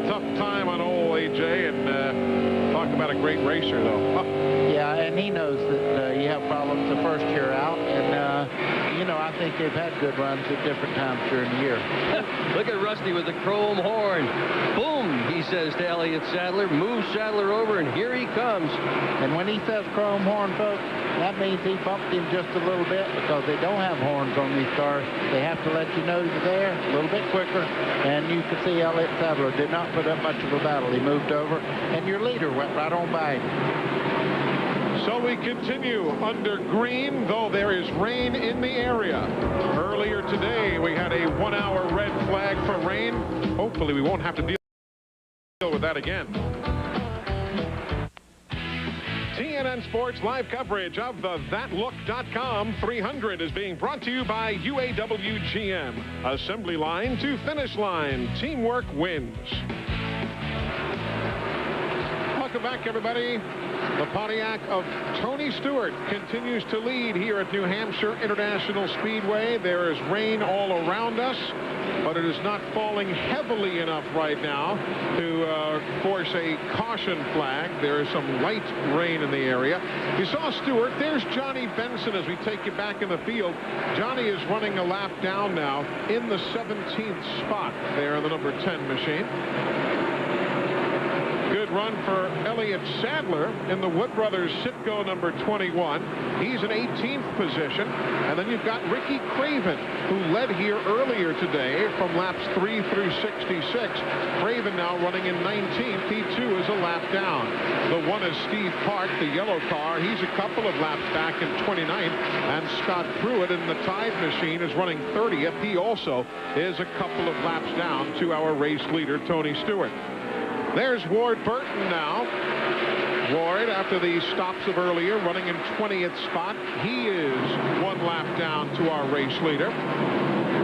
tough time on old AJ, and talk about a great racer, though. Yeah, and he knows that you have problems the first year out, and you know, I think they've had good runs at different times during the year. Look at Rusty with the chrome horn. Boom, he says to Elliott Sadler. Moves Sadler over, and here he comes. And when he says chrome horn, folks, that means he bumped him just a little bit, because they don't have horns on these cars. They have to let you know you're there a little bit quicker. And you can see Elliott Sadler did not put up much of a battle. He moved over, and your leader went right on by him. So we continue under green, though there is rain in the area. Earlier today, we had a 1-hour red flag for rain. Hopefully, we won't have to deal with that again. TNN Sports live coverage of the ThatLook.com 300 is being brought to you by UAW GM. Assembly line to finish line. Teamwork wins. Welcome back, everybody. The Pontiac of Tony Stewart continues to lead here at New Hampshire International Speedway. There is rain all around us, but it is not falling heavily enough right now to force a caution flag. There is some light rain in the area. You saw Stewart. There's Johnny Benson as we take you back in the field. Johnny is running a lap down now in the 17th spot there in the number 10 machine. Good run for Elliott Sadler in the Wood Brothers Citgo number 21. He's in 18th position. And then you've got Ricky Craven, who led here earlier today from laps 3 through 66. Craven now running in 19th. He too is a lap down. The one is Steve Park, the yellow car. He's a couple of laps back in 29th. And Scott Pruitt in the Tide machine is running 30th. He also is a couple of laps down to our race leader, Tony Stewart. There's Ward Burton now. Ward, after the stops of earlier, running in 20th spot. He is 1 lap down to our race leader.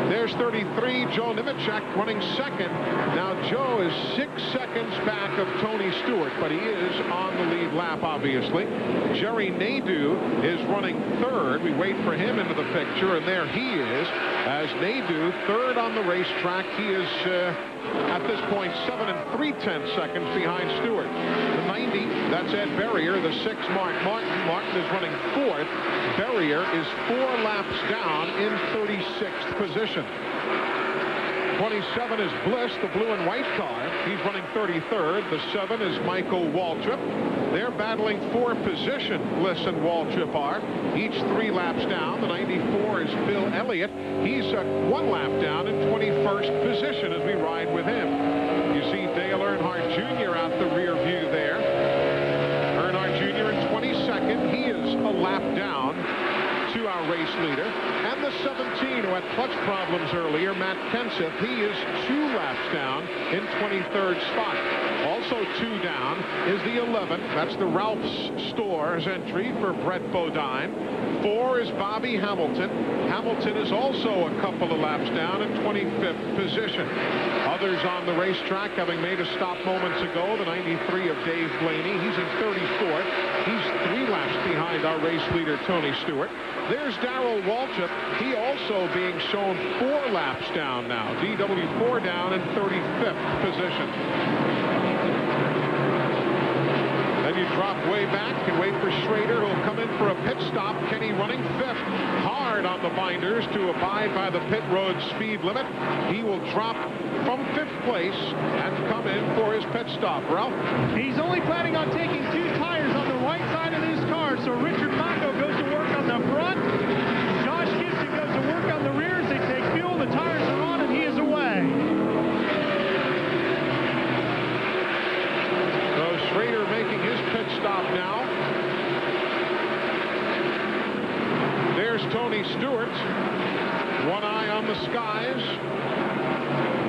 There's 33, Joe Nemechek, running second. Now, Joe is 6 seconds back of Tony Stewart, but he is on the lead lap, obviously. Jerry Nadeau is running third. We wait for him into the picture, and there he is. As Nadeau, third on the racetrack, he is at this point 7 3/10 seconds behind Stewart. The 90, that's Ed Berrier. The 6, Mark Martin. Martin is running fourth. Berrier is 4 laps down in 36th position. 27 is Bliss, the blue and white car. He's running 33rd. The 7 is Michael Waltrip. They're battling for position, Bliss and Waltrip are. Each 3 laps down. The 94 is Phil Elliott. He's 1 lap down in 21st position as we ride with him. You see Dale Earnhardt Jr. out the rear view there. Earnhardt Jr. in 22nd. He is a lap down to our race leader. And the 17, who had clutch problems earlier, Matt Kenseth, he is 2 laps down in 23rd spot. Also 2 down is the 11. That's the Ralph's Stores entry for Brett Bodine. 4 is Bobby Hamilton. Hamilton is also a couple of laps down in 25th position. Others on the racetrack having made a stop moments ago. The 93 of Dave Blaney. He's in 34th. He's 3 laps behind our race leader, Tony Stewart. There's Darrell Waltrip. He also being shown 4 laps down now. DW4 down in 35th position. Then you drop way back and wait for Schrader, who'll come in for a pit stop. Kenny running 5th. Hard on the binders to abide by the pit road speed limit. He will drop from 5th place and come in for his pit stop. Ralph? He's only planning on taking 2 tires on the right side of his car, so Richard Mako goes to work on the front. Josh Gibson goes to work on the rears. They take fuel, the tires are on, and he is away. So Schrader making his pit stop now. There's Tony Stewart. 1 eye on the skies.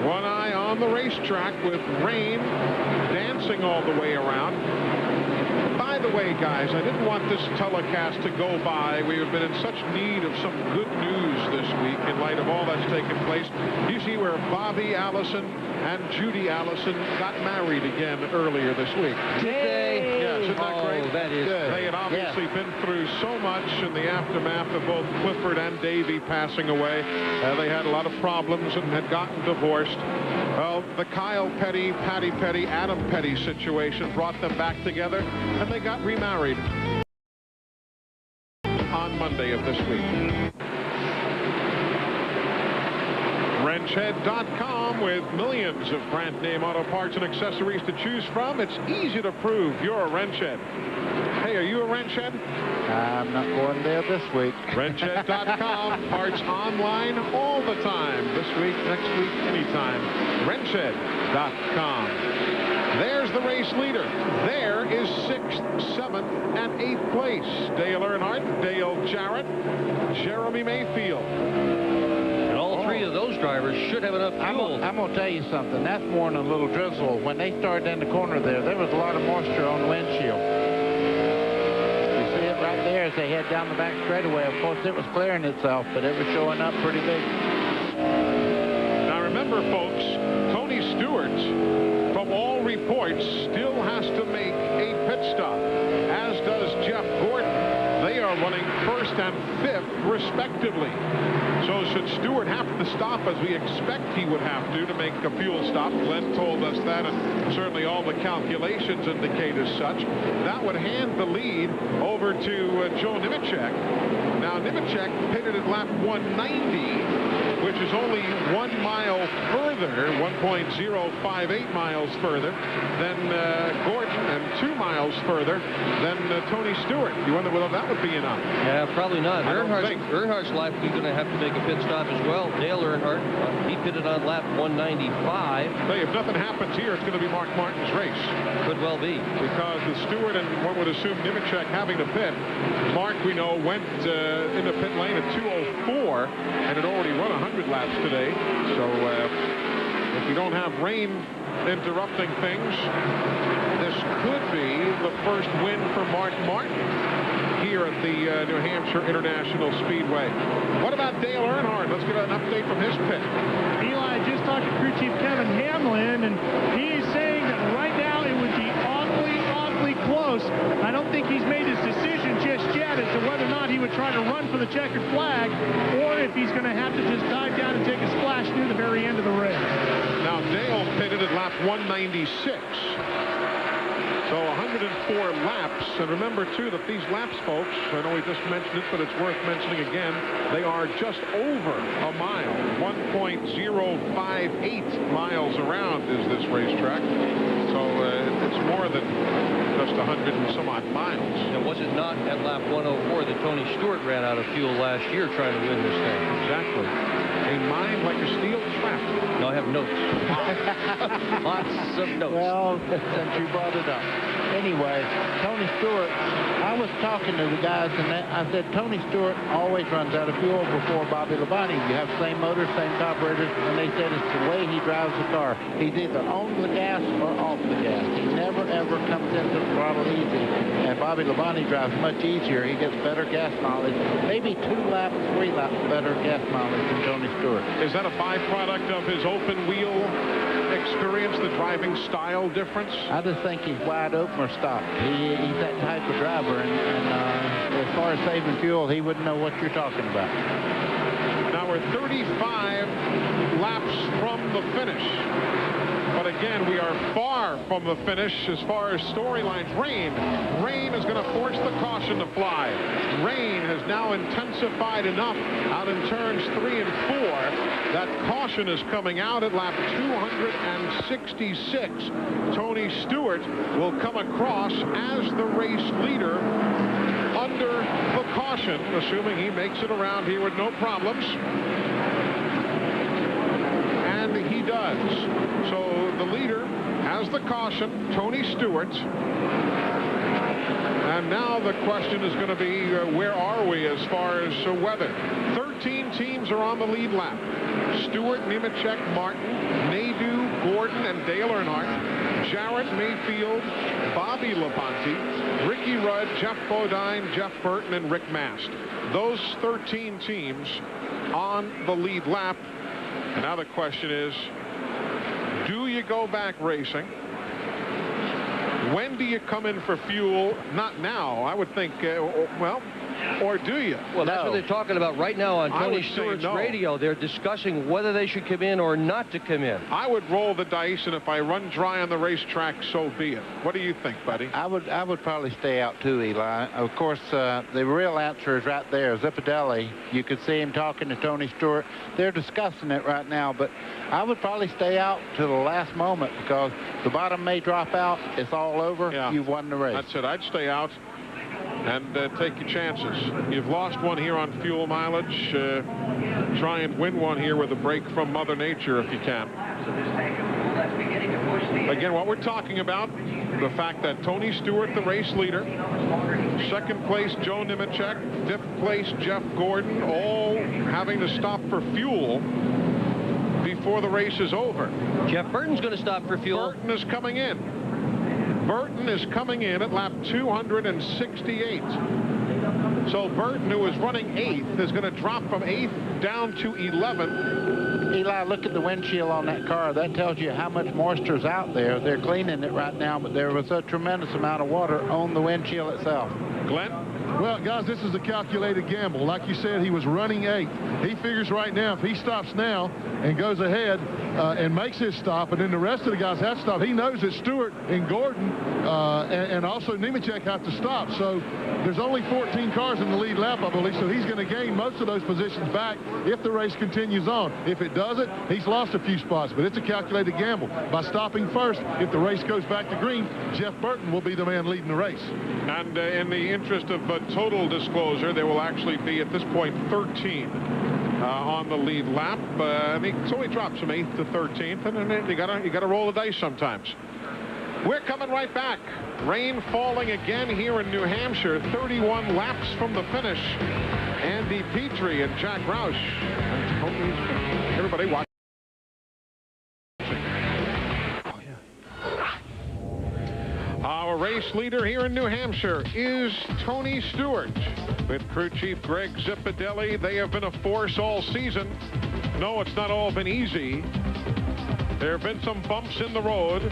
1 eye on the racetrack with rain dancing all the way around. By the way, guys, I didn't want this telecast to go by. We have been in such need of some good news this week in light of all that's taken place. You see where Bobby Allison and Judy Allison got married again earlier this week. Yay! Yes, Isn't that great? Oh, that is good. They had obviously been through so much in the aftermath of both Clifford and Davey passing away. They had a lot of problems and had gotten divorced. Well, the Kyle Petty, Patty Petty, Adam Petty situation brought them back together, and they got remarried on Monday of this week. Wrenchhead.com with millions of brand name auto parts and accessories to choose from. It's easy to prove you're a Wrenchhead. Hey, are you a Wrenchhead? I'm not going there this week. Wrenchhead.com. Parts online all the time. This week, next week, anytime. Wrenchhead.com. There's the race leader. There is 6th, 7th, and 8th place. Dale Earnhardt, Dale Jarrett, Jeremy Mayfield. And all three of those drivers should have enough fuel. I'm going to tell you something. That's more than a little drizzle. When they started in the corner there was a lot of moisture on the windshield. You see it right there as they head down the back straightaway. Of course, it was clearing itself, but it was showing up pretty big. Now remember, folks, Tony Stewart, from all reports, still has to make a pit stop, as does Jeff Gordon. They are running 1st and 5th, respectively. So should Stewart have to stop, as we expect he would have to make a fuel stop, Glenn told us that, and certainly all the calculations indicate as such, that would hand the lead over to Joe Nemechek. Now, Nemechek pitted at lap 190, which is only 1 mile further, 1.058 miles further than Gordon, and 2 miles further than Tony Stewart. You wonder whether that would be enough. Yeah, probably not. Earnhardt's likely going to have to make a pit stop as well. Dale Earnhardt, he pitted on lap 195. Hey, if nothing happens here, it's going to be Mark Martin's race. Could well be. Because with Stewart and one would assume Nemechek having to pit, Mark, we know, went in the pit lane at 2:04 and had already run 100 laps today. So if we don't have rain interrupting things, this could be the first win for Mark Martin here at the New Hampshire International Speedway. What about Dale Earnhardt? Let's get an update from his pit. Eli, just talked to crew chief Kevin Hamlin, and he's saying that right now it would be awfully close. I don't think he's made his decision just yet as to whether or not he would try to run for the checkered flag, or if he's going to have to just dive down and take a splash near the very end of the race. Now, Dale pitted at lap 196. So 104 laps, and remember, too, that these laps, folks, I know we just mentioned it, but it's worth mentioning again, they are just over a mile. 1.058 miles around is this racetrack. So it's more than just 100 and some odd miles. And was it not at lap 104 that Tony Stewart ran out of fuel last year trying to win this thing? Exactly. A mind like a steel trap. No, I have notes. Lots of notes. Well, since you brought it up. Anyway, Tony Stewart, I was talking to the guys, and I said, Tony Stewart always runs out of fuel before Bobby Labonte. You have same motor, same carburetors, and they said it's the way he drives the car. He's either on the gas or off the gas. He never, ever comes into the throttle easy. And Bobby Labonte drives much easier. He gets better gas mileage, maybe 2 laps, 3 laps better gas mileage than Tony Stewart. Is that a byproduct of his open wheel experience, the driving style difference? I just think he's wide open or stopped. He's that type of driver, and as far as saving fuel, he wouldn't know what you're talking about. Now we're 35 laps from the finish. But again, we are far from the finish as far as storylines. Rain is going to force the caution to fly. Rain has now intensified enough out in turns 3 and 4 that caution is coming out at lap 266. Tony Stewart will come across as the race leader under the caution, assuming he makes it around here with no problems. And he does. So the leader has the caution, Tony Stewart. And now the question is going to be, where are we as far as weather? 13 teams are on the lead lap. Stewart, Nemechek, Martin, Nadeau, Gordon, and Dale Earnhardt. Jarrett, Mayfield, Bobby Labonte, Ricky Rudd, Jeff Bodine, Jeff Burton, and Rick Mast. Those 13 teams on the lead lap. And now the question is, do you go back racing? when do you come in for fuel? Not now. I would think, well, or do you? Well, that's what they're talking about right now on Tony Stewart's radio. They're discussing whether they should come in or not to come in. I would roll the dice, and if I run dry on the racetrack, so be it. What do you think, buddy? I would probably stay out too, Eli. Of course, the real answer is right there. Zipadelli, you could see him talking to Tony Stewart. They're discussing it right now, but I would probably stay out to the last moment because the bottom may drop out. It's all over. Yeah. You've won the race. That's it. I'd stay out and take your chances. You've lost one here on fuel mileage. Try and win one here with a break from Mother Nature if you can. Again, what we're talking about, the fact that Tony Stewart, the race leader, second place Joe Nemechek, fifth place Jeff Gordon, all having to stop for fuel before the race is over. Jeff Burton's going to stop for fuel. Burton is coming in. Burton is coming in at lap 268. So Burton, who is running 8th, is going to drop from 8th down to 11th. Eli, look at the windshield on that car. That tells you how much moisture is out there. They're cleaning it right now, but there was a tremendous amount of water on the windshield itself. Glenn? Well, guys, this is a calculated gamble. Like you said, he was running 8th. He figures right now, if he stops now and goes ahead and makes his stop, and then the rest of the guys have to stop, he knows that Stewart and Gordon and also Nemechek have to stop. So there's only 14 cars in the lead lap, I believe, so he's going to gain most of those positions back if the race continues on. If it doesn't, he's lost a few spots, but it's a calculated gamble. By stopping first, if the race goes back to green, Jeff Burton will be the man leading the race. And in the interest of total disclosure, there will actually be, at this point, 13 on the lead lap. So he drops from 8th to 13th, and then you gotta roll the dice sometimes. We're coming right back. Rain falling again here in New Hampshire, 31 laps from the finish. Andy Petrie and Jack Roush and everybody watching. Our race leader here in New Hampshire is Tony Stewart. With crew chief Greg Zipadelli, they have been a force all season. No, it's not all been easy. There have been some bumps in the road,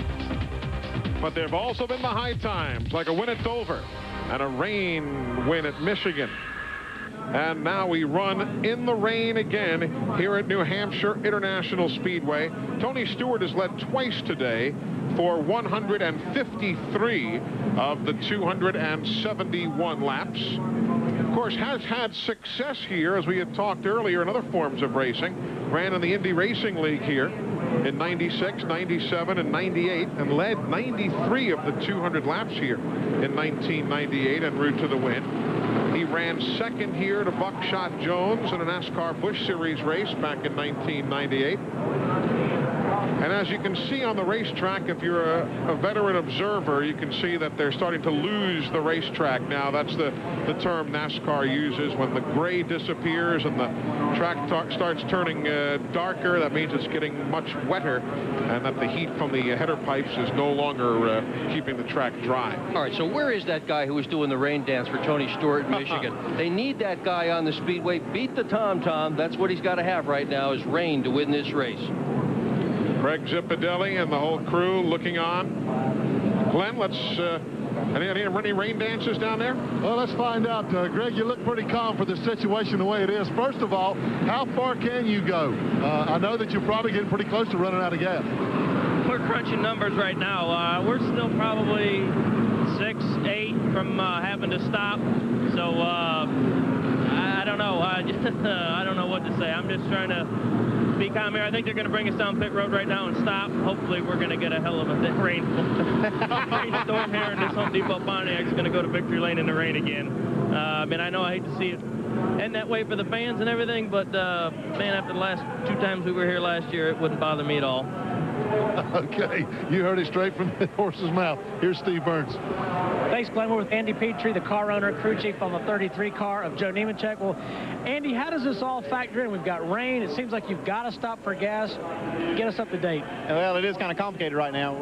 but there have also been the high times, like a win at Dover and a rain win at Michigan. And now we run in the rain again here at New Hampshire International Speedway. Tony Stewart has led twice today for 153 of the 271 laps. Of course, has had success here, as we had talked earlier, in other forms of racing. Ran in the Indy Racing League here in 96, 97, and 98, and led 93 of the 200 laps here in 1998 en route to the win. He ran second here to Buckshot Jones in a NASCAR Busch Series race back in 1998. And as you can see on the racetrack, if you're a veteran observer, you can see that they're starting to lose the racetrack now. That's the term NASCAR uses. When the gray disappears and the track starts turning darker, that means it's getting much wetter, and that the heat from the header pipes is no longer keeping the track dry. All right, so where is that guy who was doing the rain dance for Tony Stewart in Michigan? They need that guy on the speedway. Beat the tom-tom. That's what he's got to have right now, is rain to win this race. Greg Zipadelli and the whole crew looking on. Glenn, let's any rain dances down there? Well, let's find out. Greg, you look pretty calm for the situation the way it is. First of all, how far can you go? I know that you're probably getting pretty close to running out of gas. We're crunching numbers right now. We're still probably 6, 8 from having to stop. So I don't know. I don't know what to say. I'm just trying to be calm here. I think they're going to bring us down pit road right now and stop. Hopefully, we're going to get a hell of a rainstorm here, and this Home Depot Pontiac is going to go to victory lane in the rain again. I mean, I know I hate to see it end that way for the fans and everything, but man, after the last 2 times we were here last year, it wouldn't bother me at all. Okay, you heard it straight from the horse's mouth. Here's Steve Burns. Thanks, Glenn. We're with Andy Petrie, the car owner, crew chief on the 33 car of Joe Nemechek. Well, Andy, how does this all factor in? We've got rain. It seems like you've got to stop for gas. Get us up to date. Well, it is kind of complicated right now.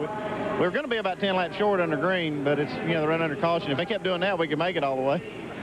We're going to be about 10 laps short under green, but it's, you know, the run under caution. If they kept doing that, we could make it all the way.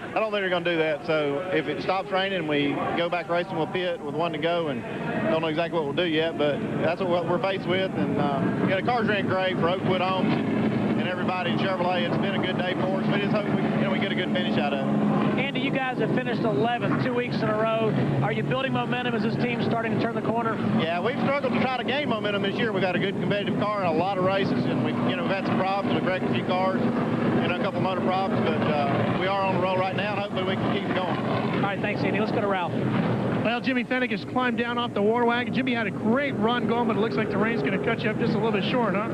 I don't think they're going to do that. So if it stops raining, we go back racing, we'll pit with 1 to go, and don't know exactly what we'll do yet, but that's what we're faced with. And the cars ran great for Oakwood Homes and everybody everybody in Chevrolet. It's been a good day for us. We just hope we get a good finish out of it. Andy, you guys have finished 11th 2 weeks in a row. Are you building momentum as this team's starting to turn the corner? Yeah, we've struggled to try to gain momentum this year. We've got a good competitive car and a lot of races, and we've had some problems. We've wrecked a few cars, a couple motor problems, but we are on the roll right now, and hopefully we can keep going. All right, thanks, Andy. Let's go to Ralph. Well, Jimmy Fennick has climbed down off the war wagon. Jimmy had a great run going, but it looks like the rain's going to cut you up just a little bit short, huh?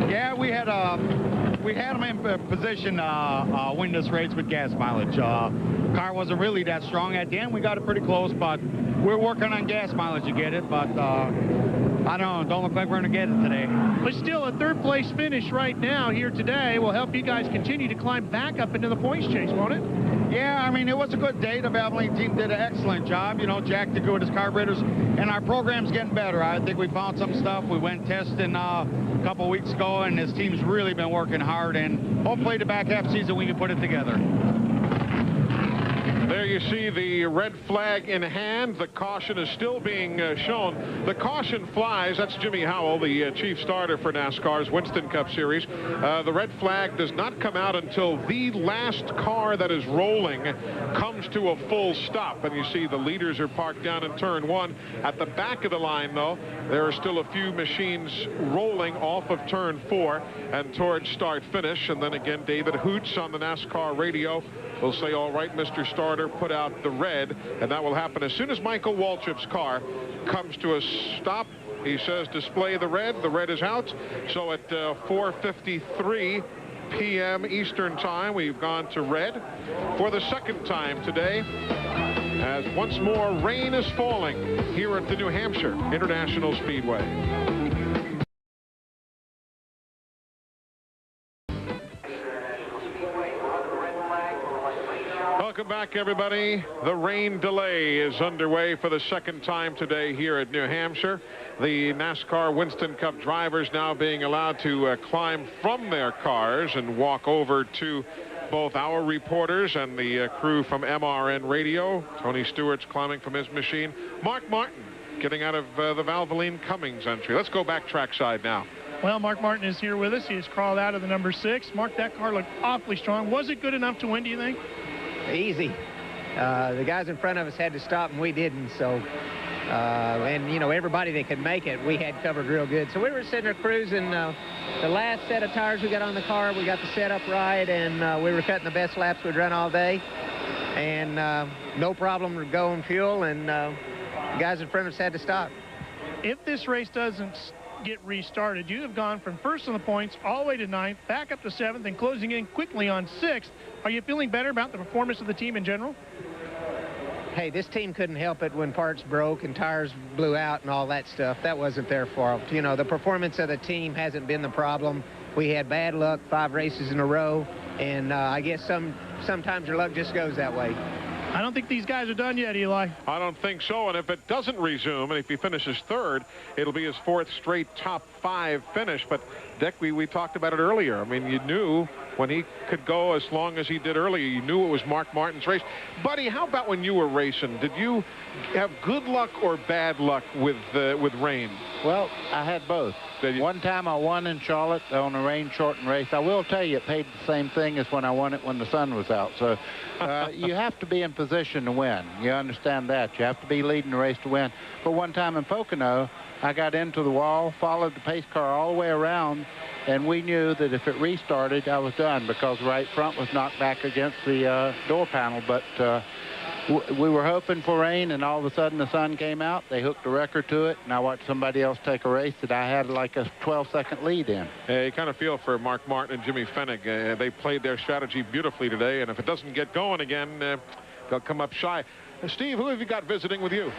Yeah, we had him in position win this race with gas mileage. Car wasn't really that strong. At the end, we got it pretty close, but we're working on gas mileage to get it. But I don't look like we're going to get it today. But still, a third-place finish right now here today will help you guys continue to climb back up into the points chase, won't it? Yeah, I mean, it was a good day. The Valvoline team did an excellent job. Jack did good with his carburetors, and our program's getting better. I think we found some stuff. We went testing a couple weeks ago, and this team's really been working hard, and hopefully the back half season we can put it together. There you see the red flag in hand. The caution is still being shown. The caution flies. That's Jimmy Howell, the chief starter for NASCAR's Winston Cup Series. The red flag does not come out until the last car that is rolling comes to a full stop. And you see the leaders are parked down in turn 1. At the back of the line, though, there are still a few machines rolling off of turn 4 and towards start-finish. And then again, David Hoots on the NASCAR radio will say, all right, Mr. Starter, put out the red, and that will happen as soon as Michael Waltrip's car comes to a stop. He says, display the red. The red is out. So at 4:53 p.m. Eastern Time, we've gone to red for the second time today, as once more rain is falling here at the New Hampshire International Speedway. Welcome back, everybody. The rain delay is underway for the second time today here at New Hampshire. The NASCAR Winston Cup drivers now being allowed to climb from their cars and walk over to both our reporters and the crew from MRN Radio. Tony Stewart's climbing from his machine. Mark Martin getting out of the Valvoline Cummings entry. Let's go back trackside now. Well, Mark Martin is here with us. He has crawled out of the number 6. Mark, that car looked awfully strong. Was it good enough to win, do you think? Easy. The guys in front of us had to stop, and we didn't. So, and everybody that could make it, we had covered real good. So we were sitting there cruising. The last set of tires we got on the car, we got the setup right, and we were cutting the best laps we'd run all day, and no problem going fuel. And the guys in front of us had to stop. If this race doesn't get restarted, you have gone from first on the points all the way to 9th, back up to 7th, and closing in quickly on 6th. Are you feeling better about the performance of the team in general? Hey, this team couldn't help it when parts broke and tires blew out and all that stuff. That wasn't their fault. The performance of the team hasn't been the problem. We had bad luck 5 races in a row, and I guess sometimes your luck just goes that way. I don't think these guys are done yet, Eli. I don't think so, and if it doesn't resume, and if he finishes 3rd, it'll be his 4th straight top 5 finish. But, Dick, we talked about it earlier. I mean, you knew when he could go as long as he did earlier, you knew it was Mark Martin's race. Buddy, how about when you were racing? Did you have good luck or bad luck with rain? Well, I had both. One time I won in Charlotte on a rain-shortened race. I will tell you, it paid the same thing as when I won it when the sun was out. So you have to be in position to win. You understand that. You have to be leading the race to win. But one time in Pocono, I got into the wall, followed the pace car all the way around, and we knew that if it restarted, I was done because right front was knocked back against the door panel. But we were hoping for rain, and all of a sudden the sun came out. They hooked a record to it, and I watched somebody else take a race that I had like a 12-second lead in. You kind of feel for Mark Martin and Jimmy Fennick. They played their strategy beautifully today, and if it doesn't get going again, they'll come up shy. Steve, who have you got visiting with you?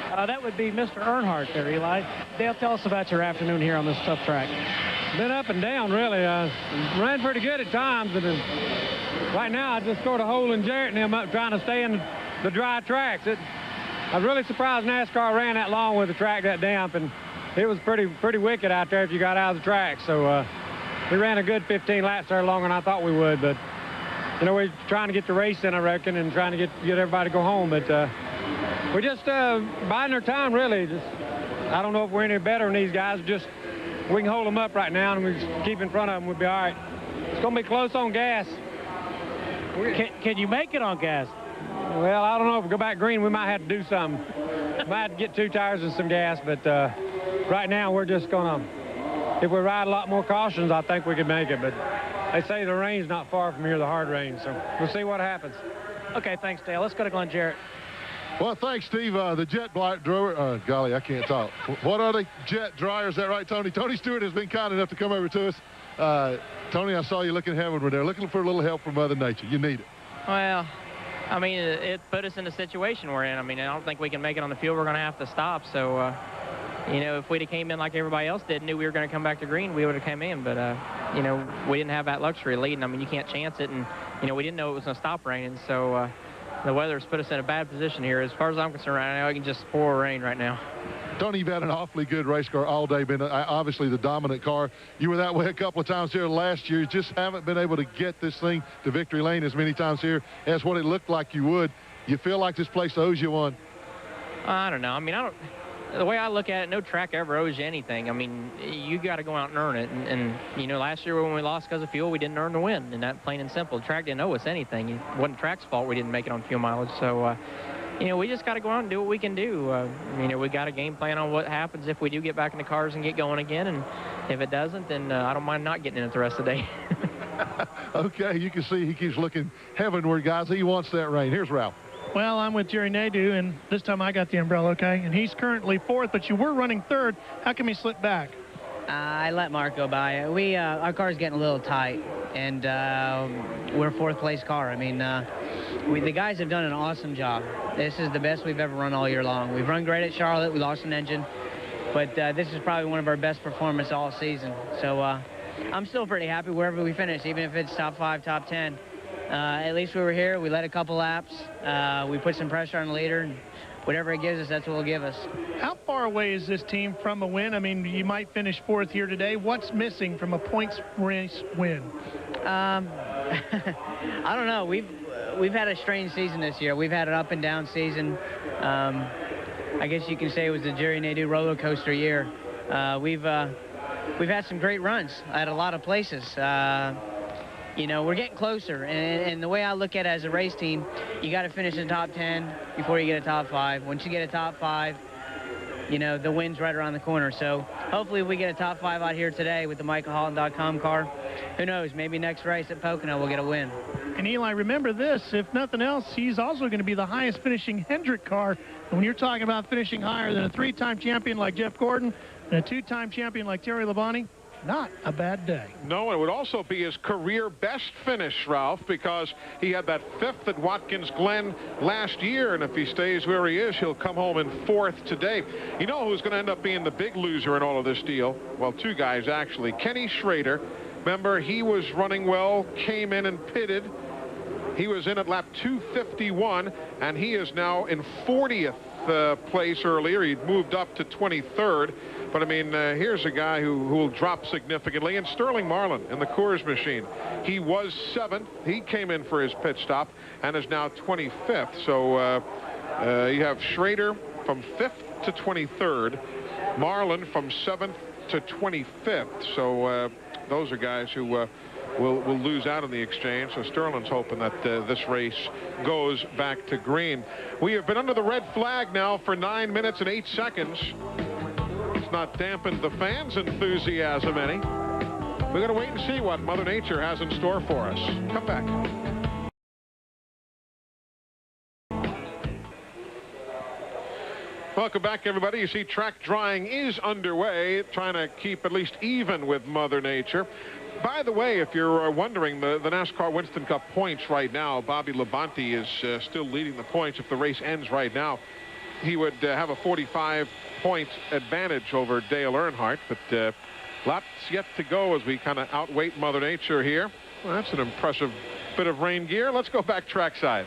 That would be Mr. Earnhardt there, Eli. Dale, tell us about your afternoon here on this tough track. Been up and down, really. Ran pretty good at times, and right now I just sort of holding Jarrett and him up trying to stay in the dry tracks. I was really surprised NASCAR ran that long with the track that damp, and it was pretty wicked out there if you got out of the track. So we ran a good 15 laps there longer than I thought we would, but we're trying to get the race in, I reckon, and trying to get everybody to go home. But we're just biding our time, really. I don't know if we're any better than these guys. Just we can hold them up right now, and we just keep in front of them. We'll be all right. It's going to be close on gas. Can you make it on gas? Well, I don't know. If we go back green, we might have to do something. Might have to get 2 tires and some gas, but right now we're just going to, if we ride a lot more cautions, I think we could make it. But they say the rain's not far from here, the hard rain, so we'll see what happens. Okay, thanks, Dale. Let's go to Glenn Jarrett. Well, thanks, Steve. The jet dryer, golly, I can't talk. What are they? Jet dryers, is that right, Tony? Tony Stewart has been kind enough to come over to us. Tony, I saw you looking heavenward there, looking for a little help from Mother Nature. You need it. Well, I mean, it put us in the situation we're in. I mean, I don't think we can make it on the field. We're going to have to stop. So, you know, if we'd have came in like everybody else did, knew we were going to come back to green, we would have come in. But, you know, we didn't have that luxury of leading. I mean, you can't chance it. And, you know, we didn't know it was going to stop raining. So the weather's put us in a bad position here. As far as I'm concerned right now, I can just pour rain right now. Tony, you've had an awfully good race car all day, been obviously the dominant car. You were that way a couple of times here last year. You just haven't been able to get this thing to victory lane as many times here as what it looked like you would. You feel like this place owes you one? I don't know. I mean, the way I look at it, no track ever owes you anything. I mean, you got to go out and earn it. And, you know, last year when we lost because of fuel, we didn't earn the win. And that plain and simple. The track didn't owe us anything. It wasn't track's fault we didn't make it on fuel mileage. So, you know, we just got to go out and do what we can do. You know, we got a game plan on what happens if we do get back in the cars and get going again. And if it doesn't, then I don't mind not getting in it the rest of the day. Okay, you can see he keeps looking heavenward, guys. He wants that rain. Here's Ralph. Well, I'm with Jerry Nadeau, and this time I got the umbrella, okay? And he's currently 4th, but you were running 3rd. How come he slipped back? I let Mark go by. Our car's getting a little tight, and we're 4th place car. I mean, the guys have done an awesome job. This is the best we've ever run all year long. We've run great at Charlotte. We lost an engine, but this is probably one of our best performances all season. So I'm still pretty happy wherever we finish, even if it's top 5, top 10. At least we were here. We led a couple laps. We put some pressure on the leader. And whatever it gives us, that's what it'll give us. How far away is this team from a win? I mean, you might finish 4th here today. What's missing from a points race win? I don't know. We've had a strange season this year. We've had an up and down season. I guess you can say it was the Jerry Nadeau roller coaster year. We've had some great runs at a lot of places. You know, we're getting closer, and the way I look at it as a race team, you got to finish in the top 10 before you get a top 5. Once you get a top 5, you know, the win's right around the corner. So hopefully we get a top 5 out here today with the MichaelHolland.com car. Who knows, maybe next race at Pocono we'll get a win. And Eli, remember this, if nothing else, he's also going to be the highest finishing Hendrick car. And when you're talking about finishing higher than a 3-time champion like Jeff Gordon and a 2-time champion like Terry Labonte, not a bad day. No, it would also be his career best finish, Ralph, because he had that 5th at Watkins Glen last year, and if he stays where he is, he'll come home in 4th today. You know who's going to end up being the big loser in all of this deal? Well, 2 guys, actually. Kenny Schrader, remember, he was running well, came in and pitted. He was in at lap 251, and he is now in 40th place earlier. He'd moved up to 23rd. But, I mean, here's a guy who will drop significantly. And Sterling Marlin in the Coors machine. He was 7th. He came in for his pit stop and is now 25th. So you have Schrader from 5th to 23rd. Marlin from 7th to 25th. So those are guys who will lose out in the exchange. So Sterling's hoping that this race goes back to green. We have been under the red flag now for 9 minutes and 8 seconds. Not dampened the fans' enthusiasm any. We're going to wait and see what Mother Nature has in store for us. Come back. Welcome back, everybody. You see, track drying is underway, trying to keep at least even with Mother Nature. By the way, if you're wondering, the NASCAR Winston Cup points right now, Bobby Labonte is still leading the points. If the race ends right now, he would have a 45-point advantage over Dale Earnhardt, but lots yet to go as we kind of outweight Mother Nature here. Well, that's an impressive bit of rain gear. Let's go back trackside.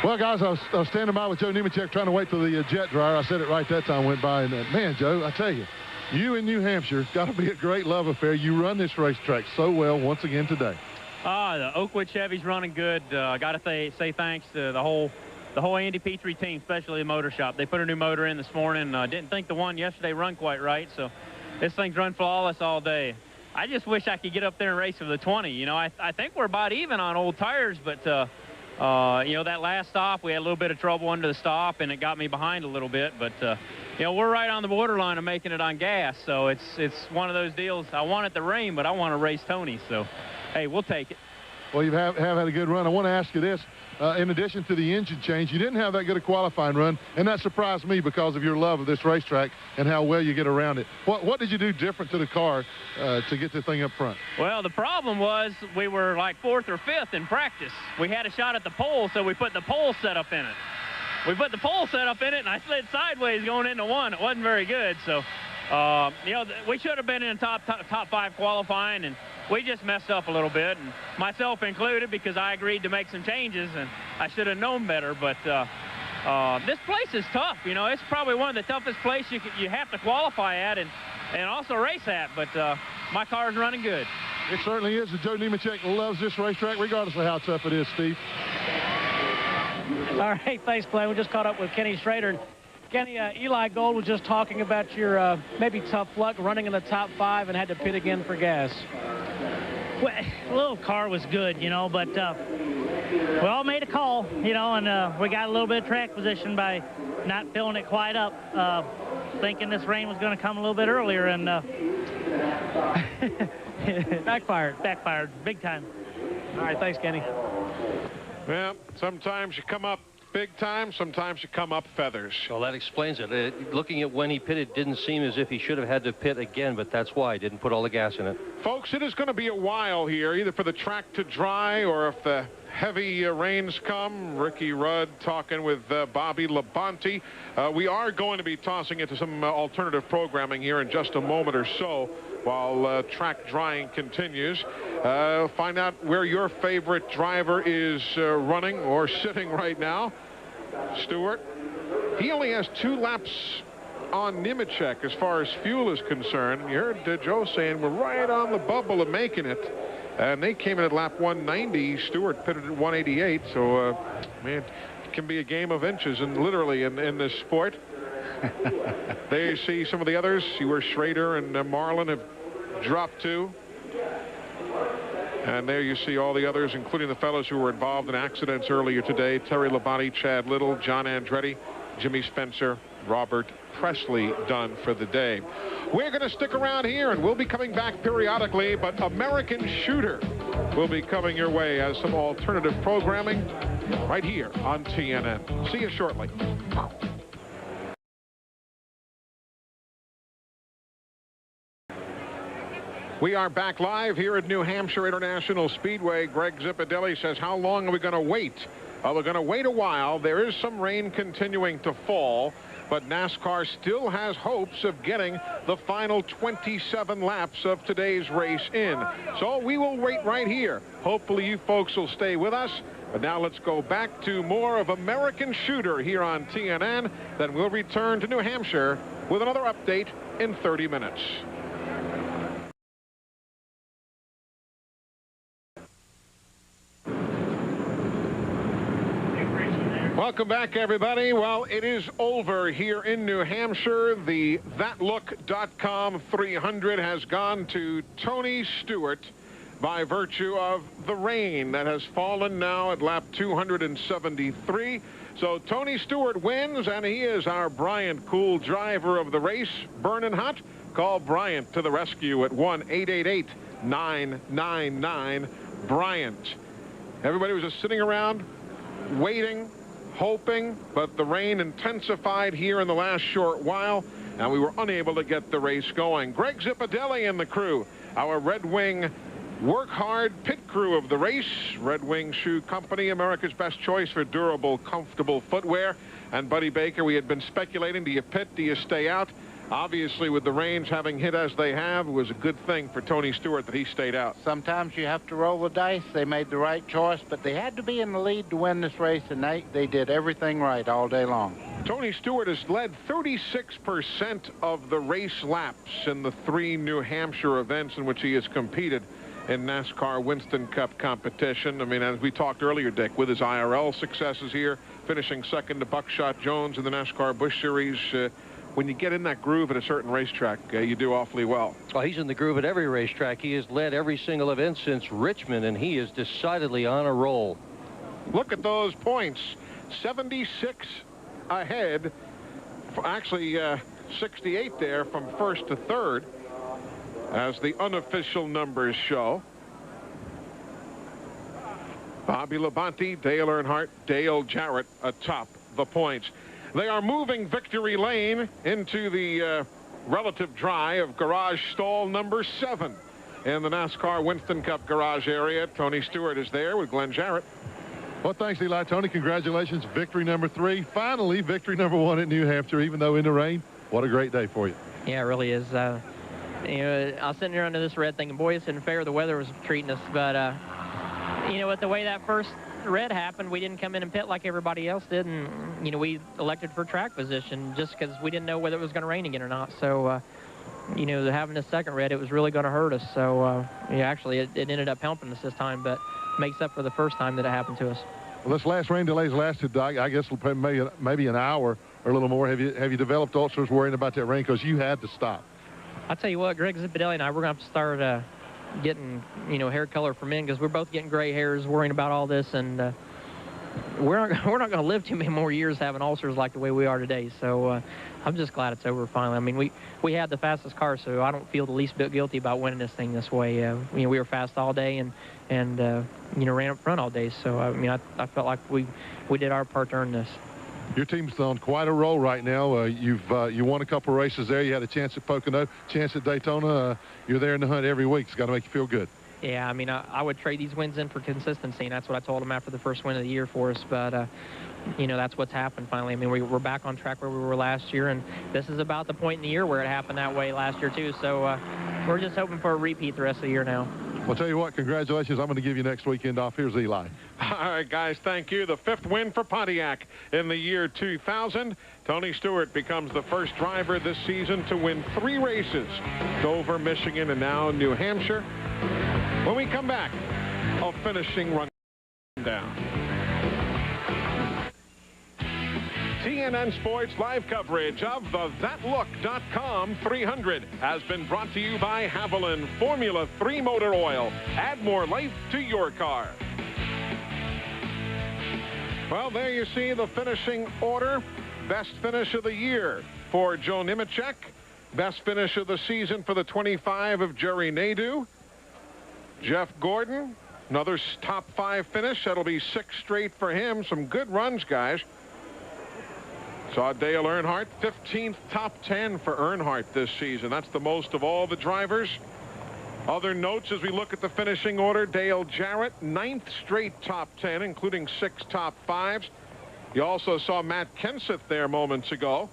Well, guys, I was standing by with Joe Nemechek trying to wait till the jet dryer. I said it right that time, went by, and man, Joe, I tell you, you in New Hampshire, got to be a great love affair. You run this racetrack so well once again today. The Oakwood Chevy's running good. I got to say thanks to the whole Andy Petrie team, especially the motor shop. They put a new motor in this morning. Didn't think the one yesterday run quite right, so this thing's run flawless all day. I just wish I could get up there and race with the 20. You know, I think we're about even on old tires, but, you know, that last stop, we had a little bit of trouble under the stop, and it got me behind a little bit. But, you know, we're right on the borderline of making it on gas, so it's one of those deals. I want it to rain, but I want to race Tony, so, hey, we'll take it. Well, you have had a good run. I want to ask you this. In addition to the engine change, you didn't have that good a qualifying run, and that surprised me because of your love of this racetrack and how well you get around it. What did you do different to the car to get the thing up front? Well, the problem was we were like 4th or 5th in practice. We had a shot at the pole, so we put the pole setup in it. We put the pole setup in it, and I slid sideways going into 1. It wasn't very good, so, you know, we should have been in top 5 qualifying, and we just messed up a little bit, and myself included, because I agreed to make some changes, and I should have known better. But this place is tough. You know, it's probably one of the toughest places you have to qualify at and also race at. But my car's running good. It certainly is. Joe Nemechek loves this racetrack, regardless of how tough it is, Steve. All right, thanks, Clay. We just caught up with Kenny Schrader. Kenny, Eli Gold was just talking about your maybe tough luck running in the top 5 and had to pit again for gas. Well, the little car was good, you know, but we all made a call, you know, and we got a little bit of track position by not filling it quite up, thinking this rain was going to come a little bit earlier, and backfired big time. All right, thanks, Kenny. Well, sometimes you come up big time, sometimes you come up feathers. Well, that explains it. Looking at when he pitted, it didn't seem as if he should have had to pit again, but that's why he didn't put all the gas in it. Folks, it is going to be a while here, either for the track to dry or if the heavy rains come. Ricky Rudd talking with Bobby Labonte. We are going to be tossing into some alternative programming here in just a moment or so while track drying continues. Find out where your favorite driver is running or sitting right now. Stewart, he only has 2 laps on Nemechek as far as fuel is concerned. You heard Joe saying we're right on the bubble of making it. And they came in at lap 190. Stewart pitted at 188. So, man, it can be a game of inches, and literally in this sport. There you see some of the others. See where Schrader and Marlin have dropped to. And there you see all the others, including the fellows who were involved in accidents earlier today. Terry Labonte, Chad Little, John Andretti, Jimmy Spencer, Robert Presley done for the day. We're going to stick around here, and we'll be coming back periodically, but American Shooter will be coming your way as some alternative programming right here on TNN. See you shortly. We are back live here at New Hampshire International Speedway. Greg Zipadelli says, how long are we going to wait? We're going to wait a while. There is some rain continuing to fall, but NASCAR still has hopes of getting the final 27 laps of today's race in. So we will wait right here. Hopefully you folks will stay with us. But now let's go back to more of American Shooter here on TNN. Then we'll return to New Hampshire with another update in 30 minutes. Welcome back, everybody. Well, it is over here in New Hampshire. The ThatLook.com 300 has gone to Tony Stewart by virtue of the rain that has fallen now at lap 273. So Tony Stewart wins, and he is our Bryant Cool driver of the race. Burning hot? Call Bryant to the rescue at 1-888-999-BRYANT. Everybody was just sitting around waiting, hoping, but the rain intensified here in the last short while, and we were unable to get the race going. Greg Zipadelli and the crew, our Red Wing work hard pit crew of the race. Red Wing Shoe Company, America's best choice for durable, comfortable footwear. And Buddy Baker, we had been speculating, do you pit, do you stay out? Obviously, with the rains having hit as they have, it was a good thing for Tony Stewart that he stayed out. Sometimes you have to roll the dice. They made the right choice, but they had to be in the lead to win this race, and they did everything right all day long. Tony Stewart has led 36% of the race laps in the 3 New Hampshire events in which he has competed in NASCAR Winston Cup competition. I mean, as we talked earlier, Dick, with his IRL successes here, finishing second to Buckshot Jones in the NASCAR Busch Series, when you get in that groove at a certain racetrack, you do awfully well. Well, he's in the groove at every racetrack. He has led every single event since Richmond, and he is decidedly on a roll. Look at those points. 76 ahead. Actually, 68 there from first to third, as the unofficial numbers show. Bobby Labonte, Dale Earnhardt, Dale Jarrett atop the points. They are moving victory lane into the relative dry of garage stall number 7 in the NASCAR Winston Cup garage area. Tony Stewart is there with Glenn Jarrett. Well, thanks, Eli. Tony, congratulations. Victory number 3. Finally, victory number 1 at New Hampshire, even though in the rain. What a great day for you. Yeah, it really is. You know, I was sitting there under this red thinking, boy, it's isn't fair. The weather was treating us. But, you know, with the way that first red happened, we didn't come in and pit like everybody else did. And, you know, we elected for track position just because we didn't know whether it was going to rain again or not. So, you know, having the second red, it was really going to hurt us. So, yeah, actually, it ended up helping us this time, but makes up for the first time that it happened to us. Well, this last rain delays lasted, I guess, maybe an hour or a little more. Have you developed ulcers worrying about that rain because you had to stop? I'll tell you what, Greg Zipadelli and I, we're going to have to start getting, you know, hair color for men, because we're both getting gray hairs, worrying about all this, and we're not going to live too many more years having ulcers like the way we are today. So I'm just glad it's over finally. I mean, we had the fastest car, so I don't feel the least bit guilty about winning this thing this way. You know, we were fast all day and you know, ran up front all day. So I mean, I felt like we did our part to earn this. Your team's on quite a roll right now. You won a couple races there. You had a chance at Pocono, chance at Daytona. You're there in the hunt every week. It's got to make you feel good. Yeah, I mean, I would trade these wins in for consistency, and that's what I told them after the first win of the year for us. But, you know, that's what's happened finally. I mean, we're back on track where we were last year, and this is about the point in the year where it happened that way last year, too. So we're just hoping for a repeat the rest of the year now. Well, tell you what, congratulations. I'm going to give you next weekend off. Here's Eli. All right, guys, thank you. The 5th win for Pontiac in the year 2000. Tony Stewart becomes the first driver this season to win 3 races. Dover, Michigan, and now New Hampshire. When we come back, a finishing rundown. TNN Sports live coverage of the ThatLook.com 300 has been brought to you by Haviland Formula 3 Motor Oil. Add more life to your car. Well, there you see the finishing order. Best finish of the year for Joe Nemechek. Best finish of the season for the 25 of Jerry Nadeau. Jeff Gordon, another top 5 finish. That'll be 6 straight for him. Some good runs, guys. Saw Dale Earnhardt, 15th top 10 for Earnhardt this season. That's the most of all the drivers. Other notes as we look at the finishing order: Dale Jarrett, 9th straight top 10, including 6 top 5s. You also saw Matt Kenseth there moments ago,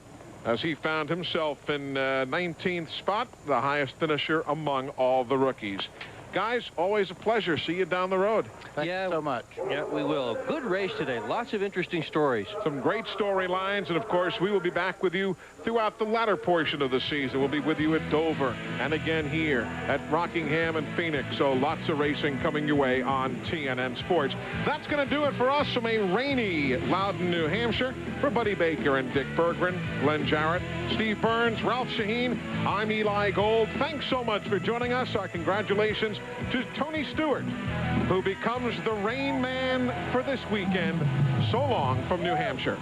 as he found himself in 19th spot, the highest finisher among all the rookies. Guys, always a pleasure. See you down the road. Thank you so much. Yeah, we will. Good race today. Lots of interesting stories. Some great storylines, and of course, we will be back with you throughout the latter portion of the season. We'll be with you at Dover and again here at Rockingham and Phoenix. So lots of racing coming your way on TNN Sports. That's going to do it for us from a rainy Loudon, New Hampshire. For Buddy Baker and Dick Berggren, Glenn Jarrett, Steve Burns, Ralph Shaheen, I'm Eli Gold. Thanks so much for joining us. Our congratulations to Tony Stewart, who becomes the rain man for this weekend. So long from New Hampshire.